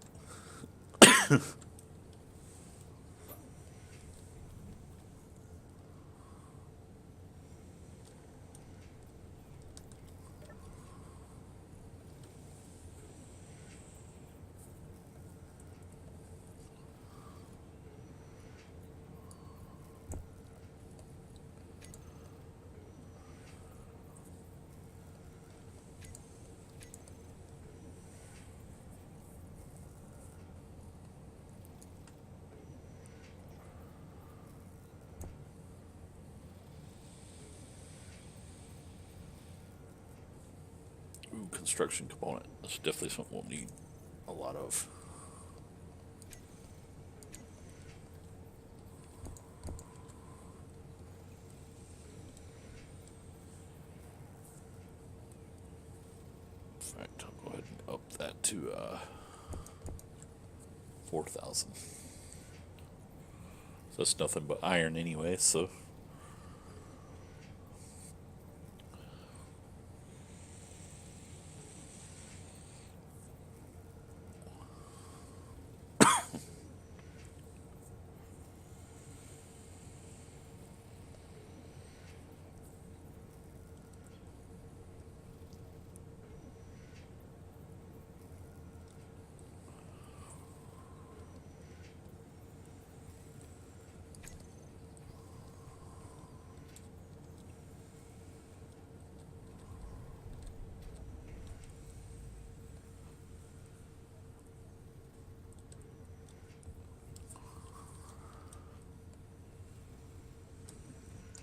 Ooh, construction component. That's definitely something we'll need a lot of. fact, I'll go ahead and up that to 4,000. So that's nothing but iron anyway, so.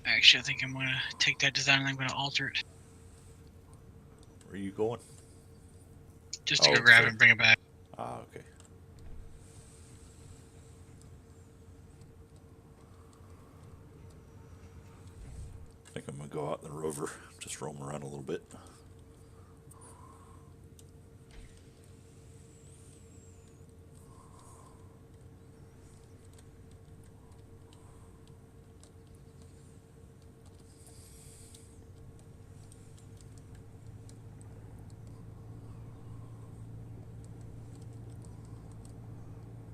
Actually, I think I'm gonna take that design and I'm gonna alter it Where are you going? just to Oh, go grab sure. it and bring it back. Ah, okay. I think I'm gonna go out in the rover, just roam around a little bit.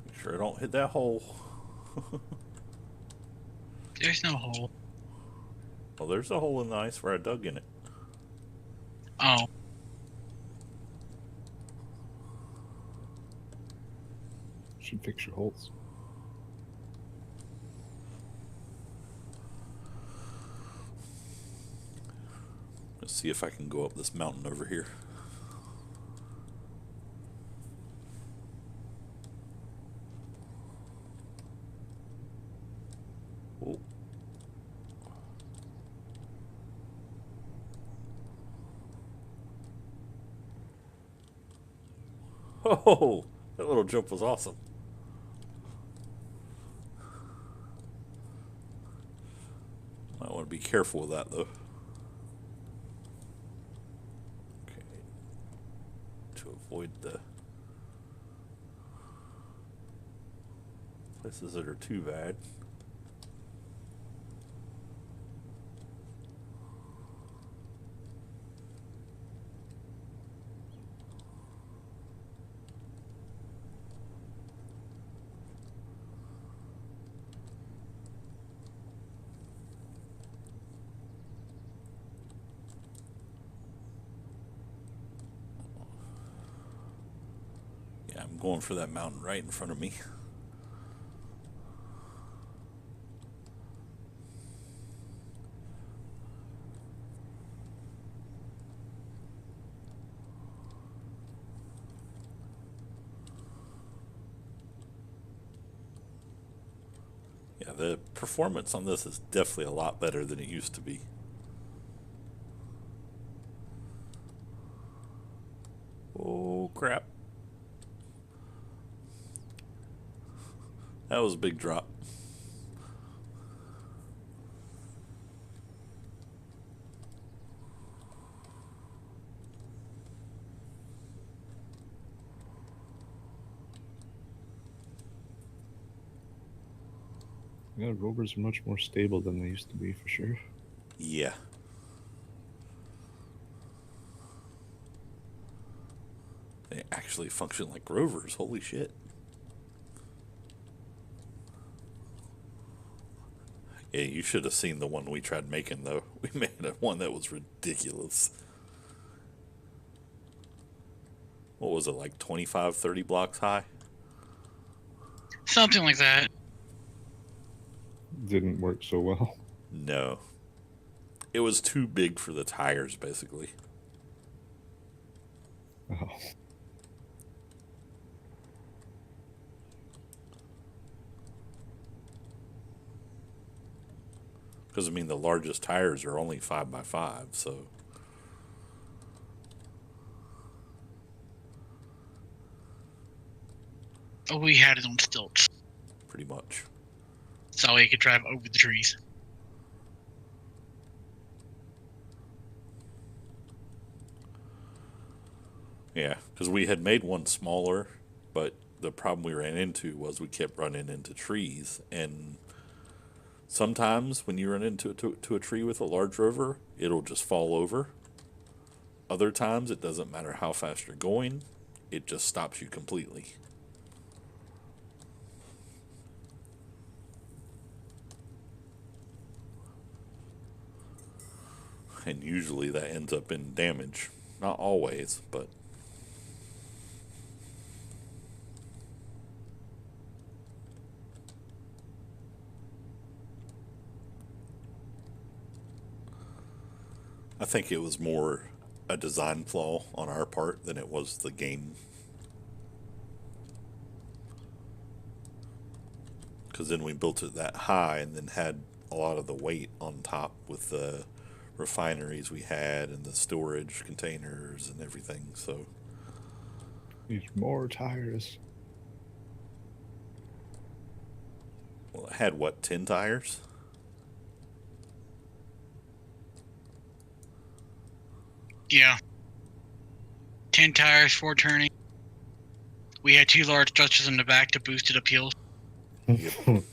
Make sure I don't hit that hole. There's no hole. Well, there's a hole in the ice where I dug in it. Oh, Should fix your holes. Let's see if I can go up this mountain over here. Oh. Oh, that little jump was awesome. Might want to be careful with that though. Okay. To avoid the places that are too bad. Yeah, I'm going for that mountain right in front of me. Yeah, the performance on this is definitely a lot better than it used to be. Oh, crap. That was a big drop. Yeah, rovers are much more stable than they used to be, for sure. Yeah. They actually function like rovers. Holy shit. Yeah, you should have seen the one we tried making, though. We made one that was ridiculous. What was it, like 25, 30 blocks high? something like that. Didn't work so well. No. It was too big for the tires, basically. Oh. Because, I mean, the largest tires are only 5x5, so. Oh, we had it on stilts, Pretty much. so we could drive over the trees. Yeah, because we had made one smaller, but the problem we ran into was we kept running into trees, and sometimes when you run to a tree with a large rover, it'll just fall over. Other times, it doesn't matter how fast you're going, it just stops you completely. And usually that ends up in damage. Not always, but I think it was more a design flaw on our part than it was the game. Because then we built it that high and then had a lot of the weight on top with the refineries we had and the storage containers and everything. So, Need more tires. well, it had what, 10 tires? Yeah. 10 tires, 4 turning. We had 2 large thrusters in the back to boost it uphill. Yep.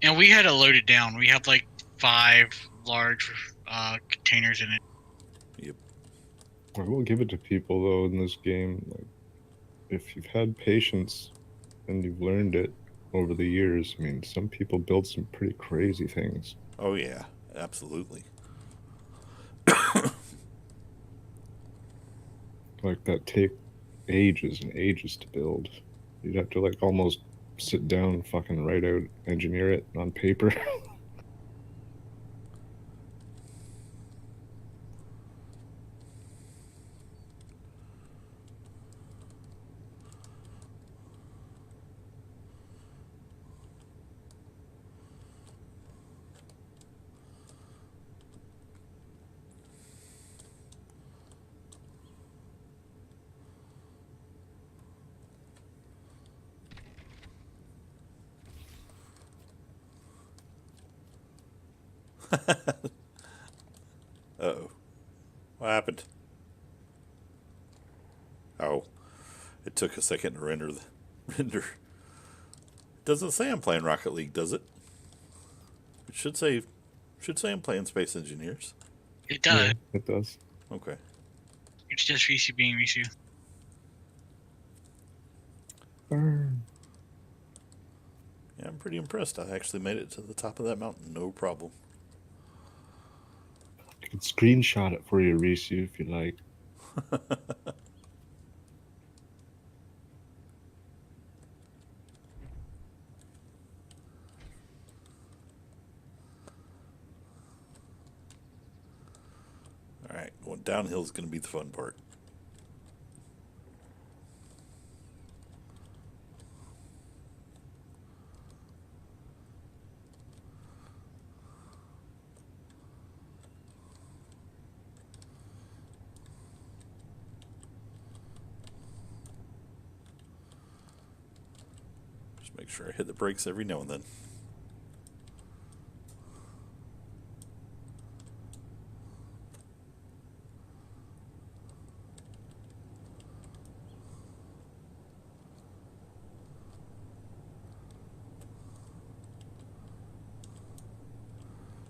And we had it loaded down. We had like 5 large containers in it. Yep. I will give it to people though in this game. Like, if you've had patience and you've learned it over the years, I mean, some people build some pretty crazy things. Oh, yeah, absolutely. Like that take ages and ages to build. You'd have to like almost sit down and fucking write out, engineer it on paper. Uh-oh. What happened? Oh, it took a second to render the render. It doesn't say I'm playing Rocket League, does it? It should say I'm playing Space Engineers. It does. Yeah, it does. Okay. It's just Risu being Risu. Burn. Yeah, I'm pretty impressed. I actually made it to the top of that mountain, no problem. I could screenshot it for you, Risu, if you like. Alright, going downhill is going to be the fun part. Just make sure I hit the brakes every now and then.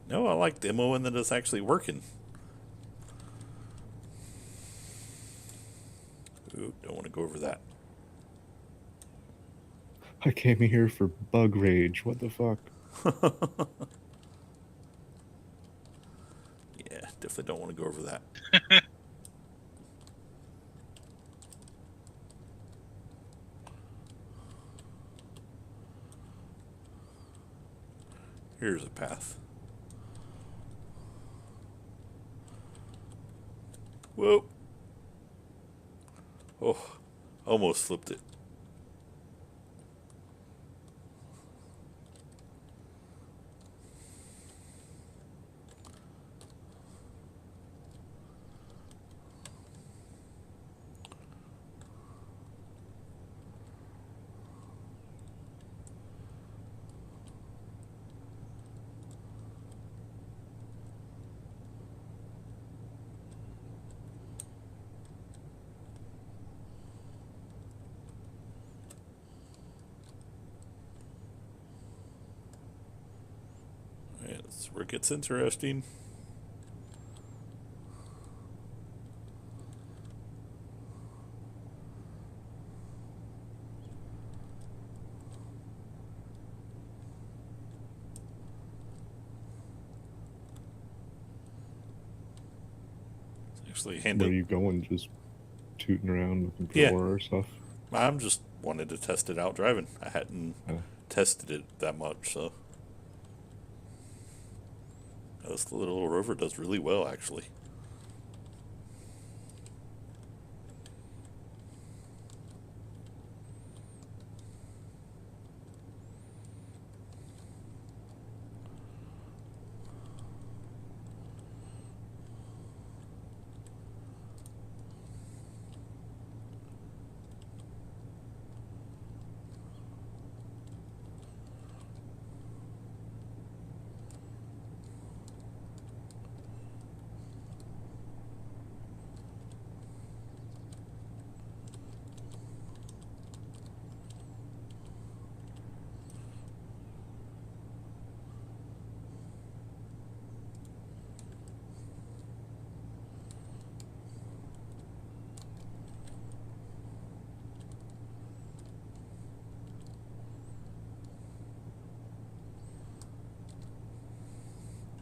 No, I like demoing that it's actually working. Ooh, don't want to go over that. I came here for bug rage. What the fuck? Yeah, definitely don't want to go over that. Here's a path. Whoa. Oh, almost flipped it. That's where it gets interesting. Actually, Where are you going? Just tooting around looking for Yeah. ore or stuff? I'm just wanted to test it out driving. I hadn't tested it that much, so this little rover does really well, actually.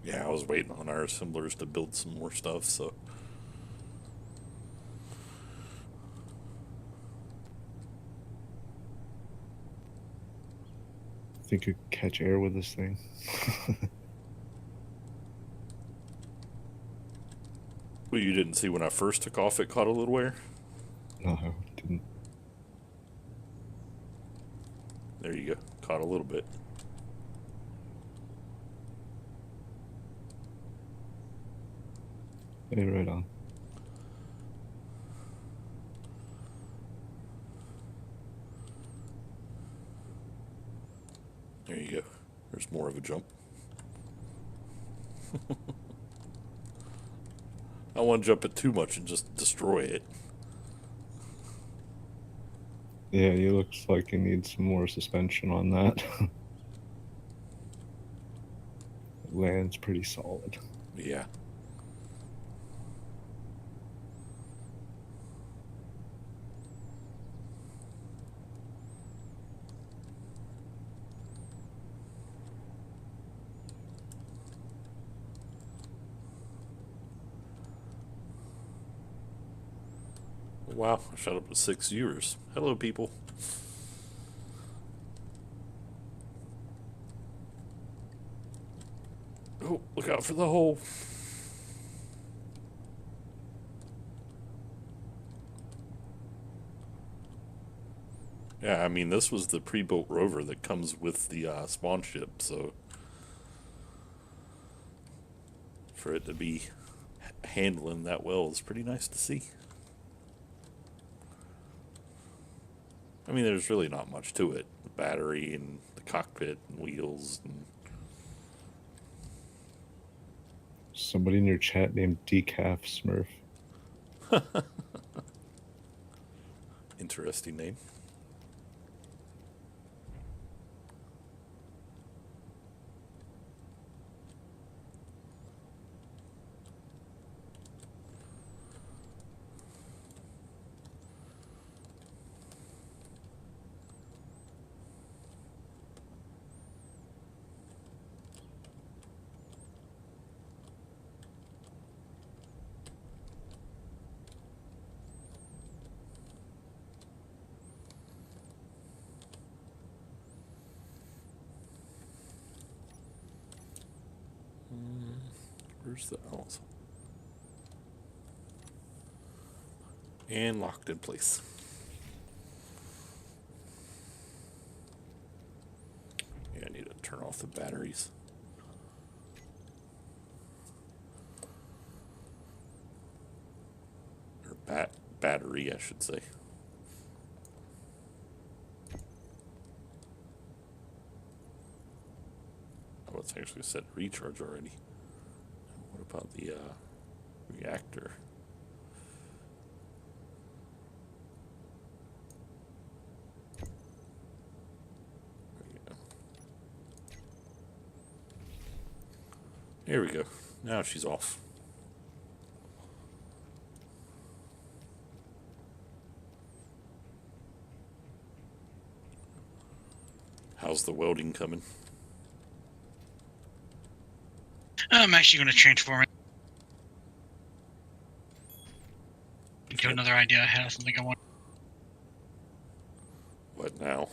Yeah, I was waiting on our assemblers to build some more stuff, so. Think you could catch air with this thing? Well, you didn't see when I first took off, it caught a little air? No, I didn't. There you go. Caught a little bit. Hey, right on. There you go. There's more of a jump. I don't want to jump it too much and just destroy it. Yeah, it looks like you need some more suspension on that. It lands pretty solid. Yeah. Wow, I shot up to 6 viewers. Hello, people. Oh, look out for the hole. Yeah, I mean, this was the pre-built rover that comes with the spawn ship, so for it to be handling that well is pretty nice to see. I mean, there's really not much to it. The battery and the cockpit and wheels. And Somebody in your chat named Decaf Smurf. interesting name. Where's the else? And locked in place. Yeah, I need to turn off the batteries. Or battery, I should say. Oh, it's actually set recharge already. What about the reactor? There you go. Here we go. Now she's off. How's the welding coming? I'm actually going to transform it into another idea I had. Something I want. What now?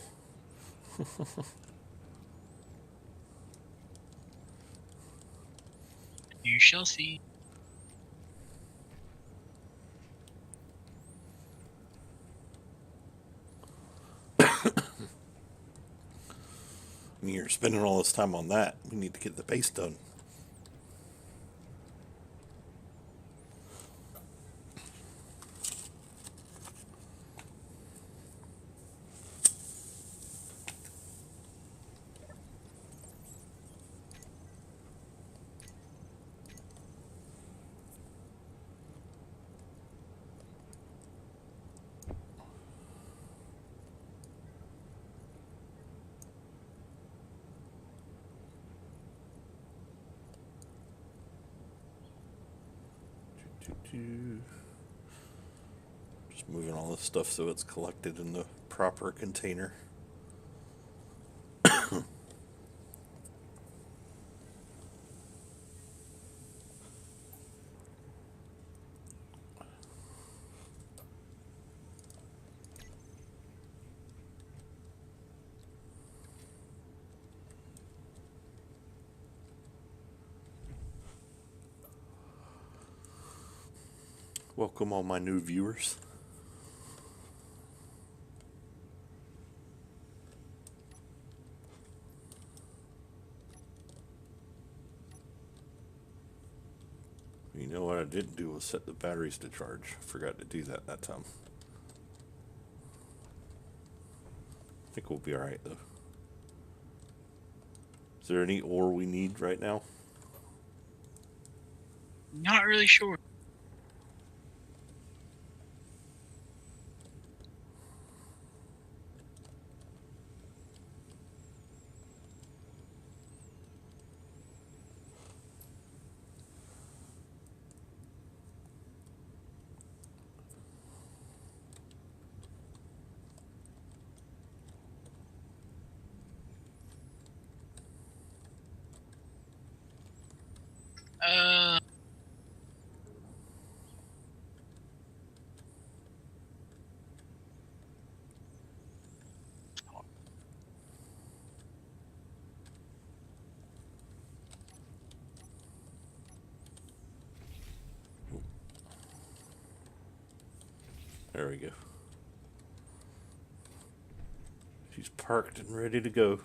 You shall see. I mean, you're spending all this time on that. We need to get the base done. Just moving all this stuff so it's collected in the proper container. Welcome all my new viewers. You know what I didn't do was set the batteries to charge. Forgot to do that time. I think we'll be alright though. Is there any ore we need right now? Not really sure. Uh, There we go. She's parked and ready to go.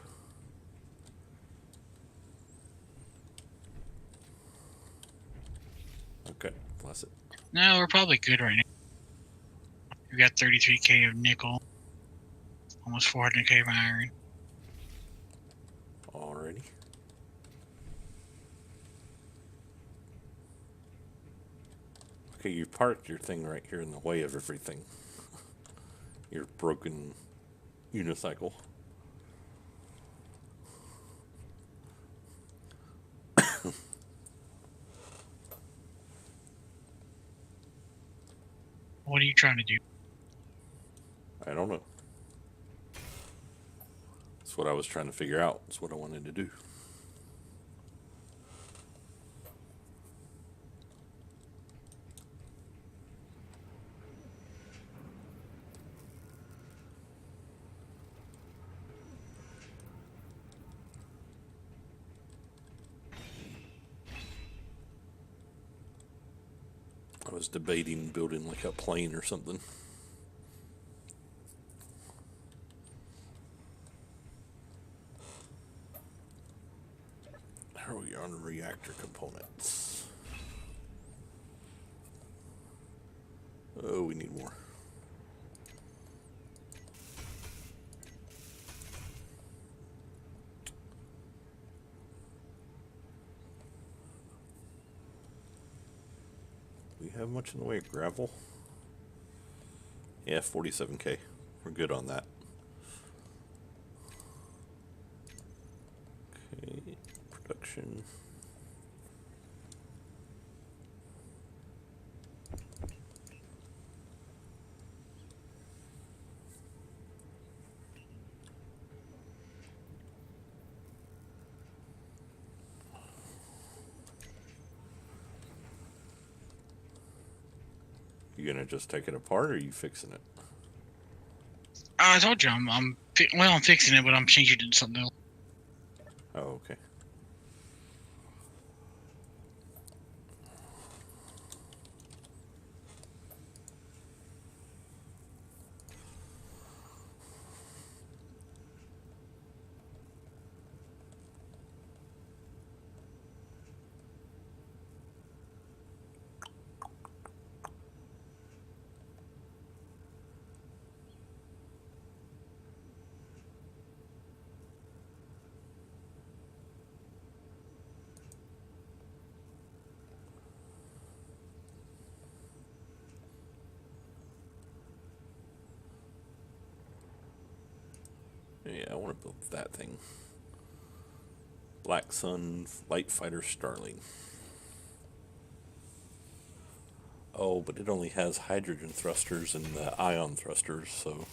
Okay, bless it. no, we're probably good right now. We got 33k of nickel, almost 400k of iron. Alrighty. Okay, you parked your thing right here in the way of everything. Your broken unicycle. What are you trying to do? I don't know. That's what I was trying to figure out. That's what I wanted to do. I was debating building like a plane or something. How are we on reactor components? Oh, we need more. We have much in the way of gravel? Yeah, 47k. We're good on that. Okay, production. You gonna just take it apart, or are you fixing it? I told you I'm fixing it, but I'm changing it to something else. Oh, okay. Yeah, I want to build that thing. Black Sun Light Fighter Starling. Oh, but it only has hydrogen thrusters and the ion thrusters, so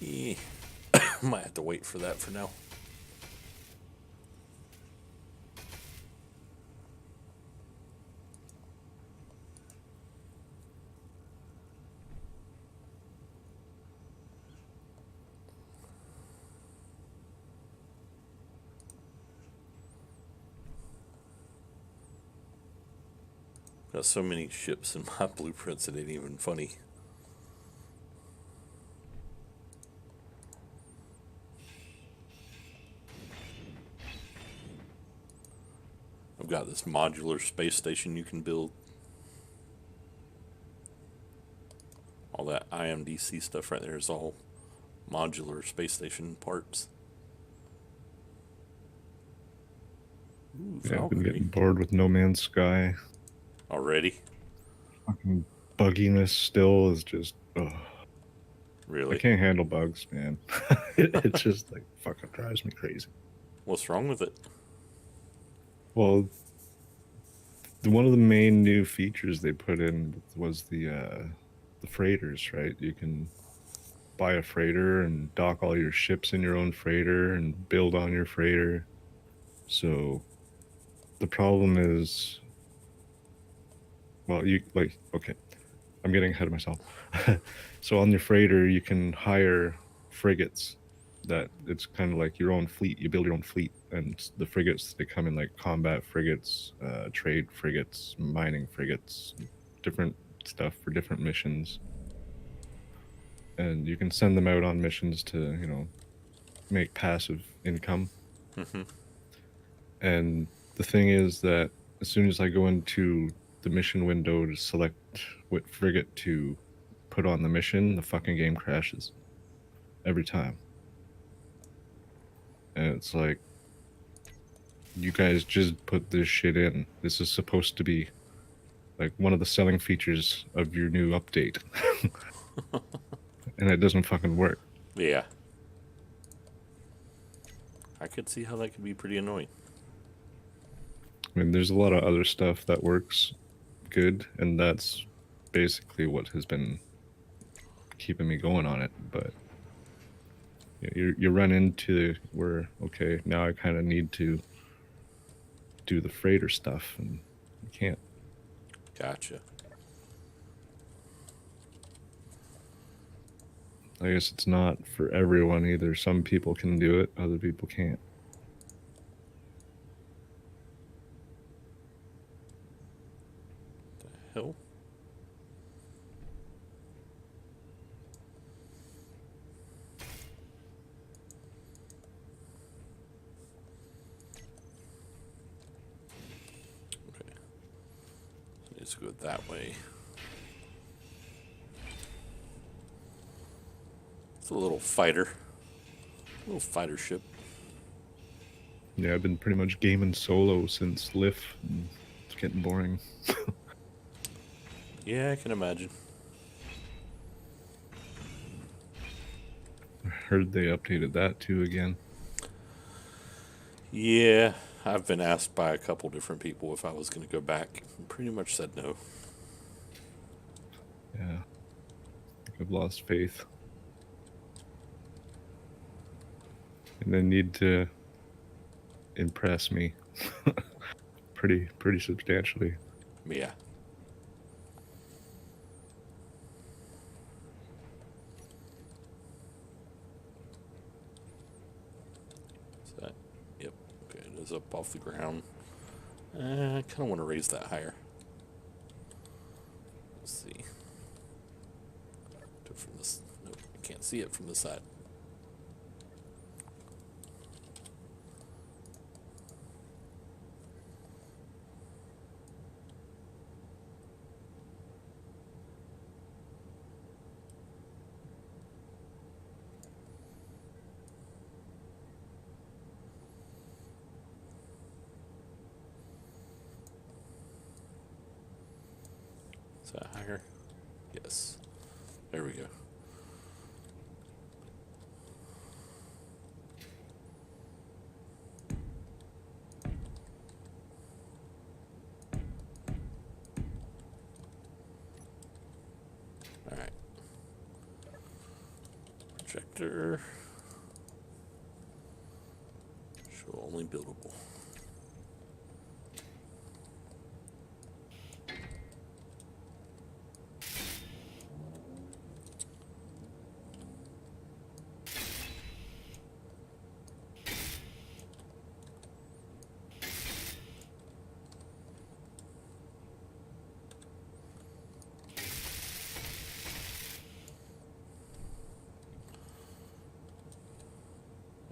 yeah, might have to wait for that for now. Got so many ships in my blueprints it ain't even funny. I've got this modular space station you can build. All that IMDC stuff right there is all modular space station parts. Ooh, Yeah, I've been Valkyrie. getting bored with No Man's Sky. Already? Fucking bugginess still is just. Ugh. I Really? can't handle bugs, man. It's just like fucking drives me crazy. What's wrong with it? Well, one of the main new features they put in was the freighters, right? You can buy a freighter and dock all your ships in your own freighter and build on your freighter. So the problem is, well, you like, okay, I'm getting ahead of myself. So on your freighter, you can hire frigates that it's kind of like your own fleet. You build your own fleet, and the frigates, they come in like combat frigates, trade frigates, mining frigates, different stuff for different missions. And you can send them out on missions to, you know, make passive income. Mm-hmm. And the thing is that as soon as I go into the mission window to select what frigate to put on the mission, the fucking game crashes every time. And it's like, you guys just put this shit in. This is supposed to be like one of the selling features of your new update. And it doesn't fucking work. Yeah. I could see how that could be pretty annoying. I mean, there's a lot of other stuff that works good, and that's basically what has been keeping me going on it. But you run into where, okay, now I kind of need to do the freighter stuff, and you can't. Gotcha. I guess it's not for everyone either. Some people can do it, other people can't. The hell? Okay. Needs to go that way. It's a little fighter. Little fighter ship. Yeah, I've been pretty much gaming solo since Lif, and it's getting boring. Yeah, I can imagine. I heard they updated that too again. Yeah, I've been asked by a couple different people if I was going to go back. Pretty much said no. Yeah. I think I've lost faith. And they need to impress me pretty substantially. Yeah. is up off the ground. I kind of want to raise that higher. Let's see. Do it from this. Nope, I can't see it from the side. Is that higher? Yes. There we go. All right. Projector. Show only buildable.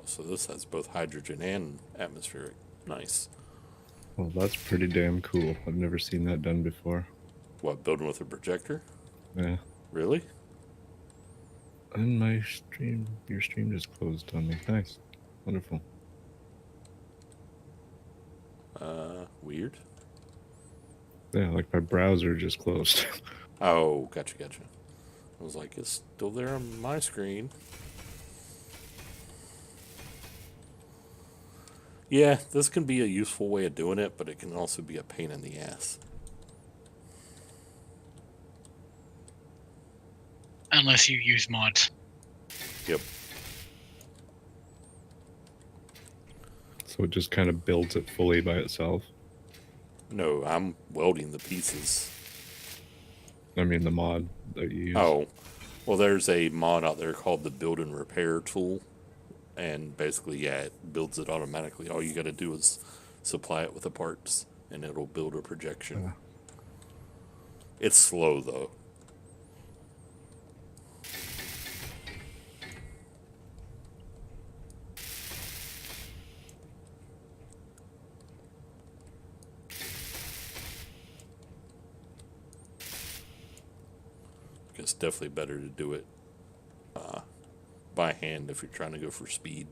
So this has both hydrogen and atmospheric. Nice. Well, that's pretty damn cool. I've never seen that done before. What, building with a projector? Yeah. Really? And my stream, your stream just closed on me. Nice. Wonderful. Weird. Yeah, like my browser just closed. Oh, gotcha. I was like, it's still there on my screen. Yeah, this can be a useful way of doing it, but it can also be a pain in the ass. Unless you use mods. Yep. So it just kind of builds it fully by itself. No, I'm welding the pieces. I mean, the mod that you use. Oh, well, there's a mod out there called the Build and Repair tool. And basically, yeah, it builds it automatically. All you got to do is supply it with the parts, and it'll build a projection. It's slow, though. It's definitely better to do it by hand if you're trying to go for speed.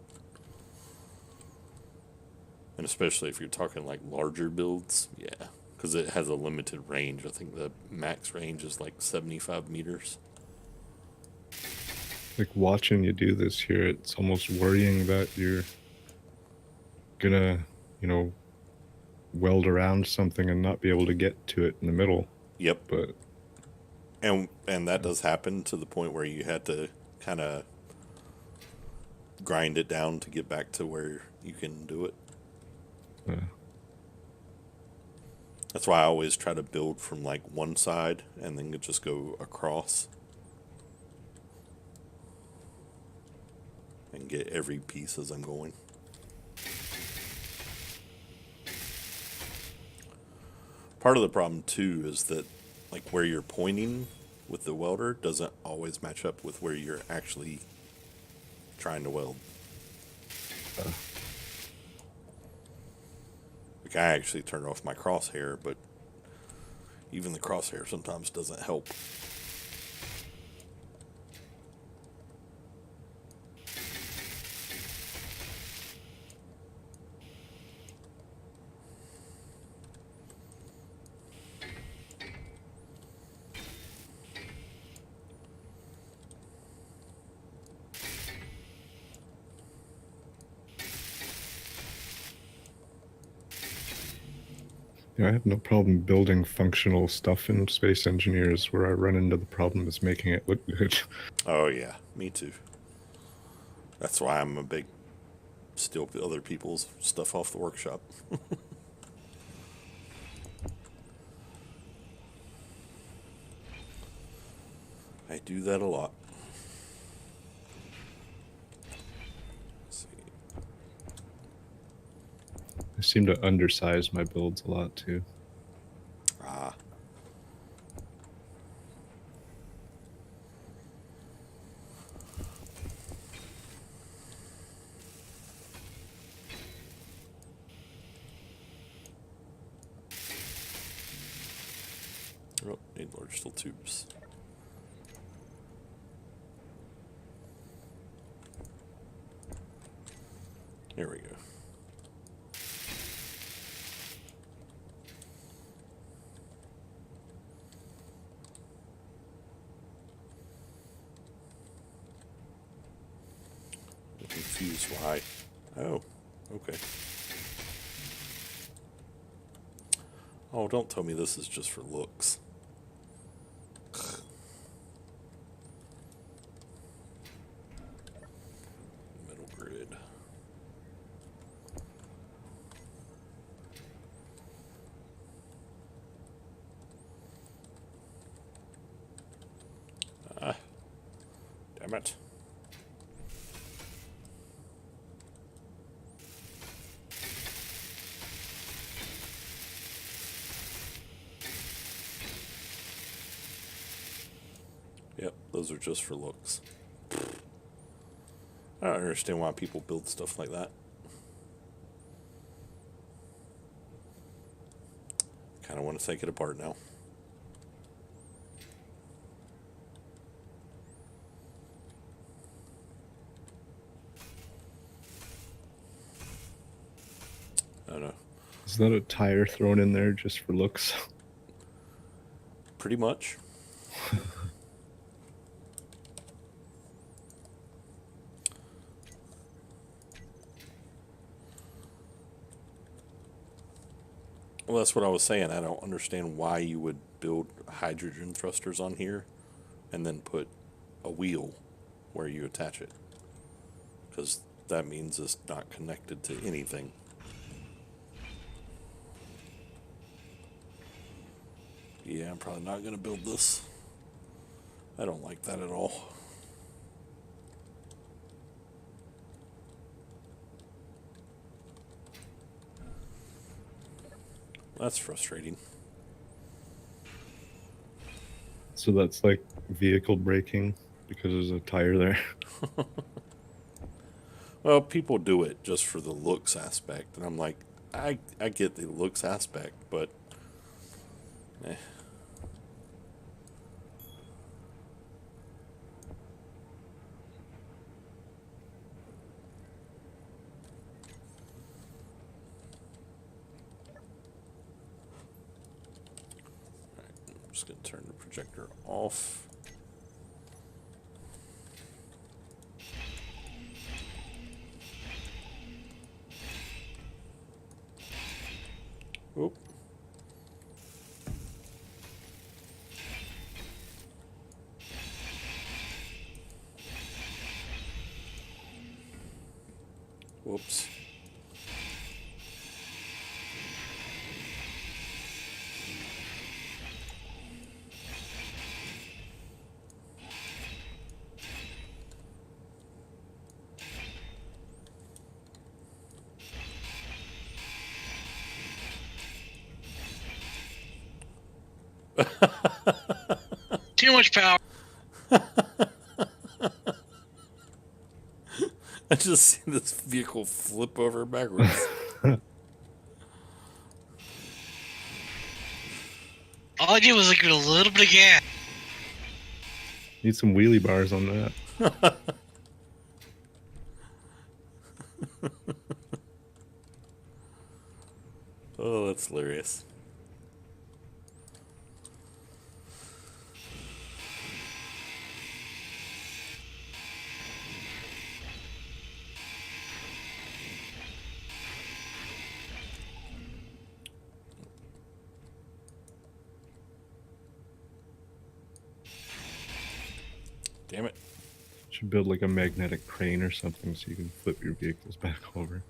And especially if you're talking like larger builds, yeah. Because it has a limited range. I think the max range is like 75 meters. Like watching you do this here, it's almost worrying that you're gonna, weld around something and not be able to get to it in the middle. Yep. But And that does happen to the point where you had to kind of grind it down to get back to where you can do it. That's why I always try to build from like one side and then just go across and get every piece as I'm going. Part of the problem too is that like where you're pointing with the welder doesn't always match up with where you're actually trying to weld. Like I actually turned off my crosshair, but even the crosshair sometimes doesn't help. I have no problem building functional stuff in Space Engineers. Where I run into the problem is making it look good. Oh yeah, me too. That's why I'm a big steal other people's stuff off the workshop. I do that a lot. Let's see. I seem to undersize my builds a lot too. Ah. Oh, need large steel tubes. There we go. I'm confused why. Oh, okay. Oh, don't tell me this is just for looks. Metal grid. Ah, damn it. Yep, those are just for looks. I don't understand why people build stuff like that. Kind of want to take it apart now. I don't know. Is that a tire thrown in there just for looks? Pretty much. Well, that's what I was saying. I don't understand why you would build hydrogen thrusters on here and then put a wheel where you attach it. Because that means it's not connected to anything. Yeah, I'm probably not going to build this. I don't like that at all. That's frustrating. So that's like vehicle braking because there's a tire there. Well, people do it just for the looks aspect, and I'm like, I get the looks aspect, but eh. Alright, I'm just gonna turn the projector off. Oop. Whoops. Too much power. I just see this vehicle flip over backwards. All I did was like a little bit of gas. Need some wheelie bars on that. Oh, that's hilarious. Damn it. Should build like a magnetic crane or something so you can flip your vehicles back over.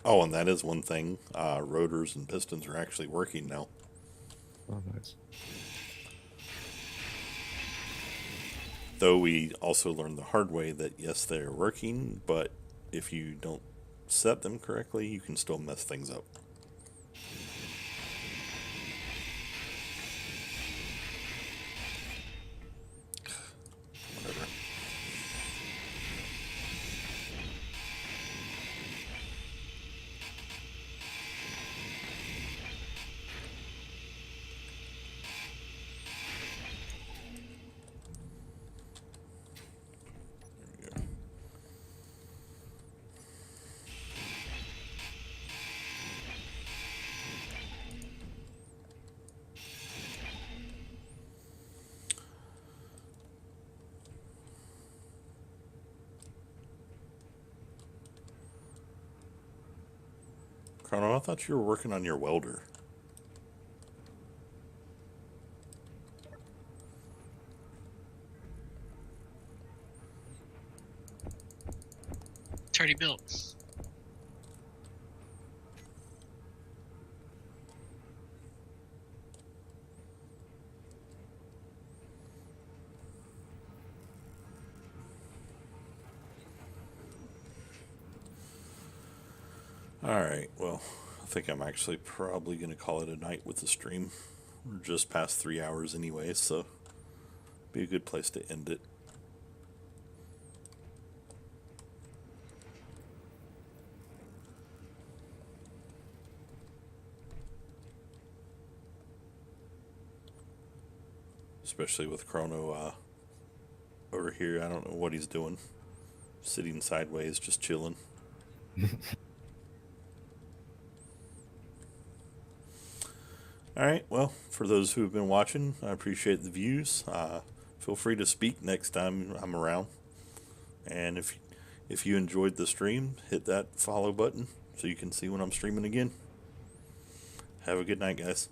Oh, and that is one thing. Rotors and pistons are actually working now. Oh, nice. Though we also learned the hard way that yes, they're working, but if you don't set them correctly, you can still mess things up. Whatever. There we go. Chrono, I thought you were working on your welder. It's already built. Alright, well, I think I'm actually probably going to call it a night with the stream. We're just past 3 hours anyway, so be a good place to end it. Especially with Chrono over here. I don't know what he's doing. Sitting sideways, just chilling. Alright, well, for those who have been watching, I appreciate the views. Feel free to speak next time I'm around. And if you enjoyed the stream, hit that follow button so you can see when I'm streaming again. Have a good night, guys.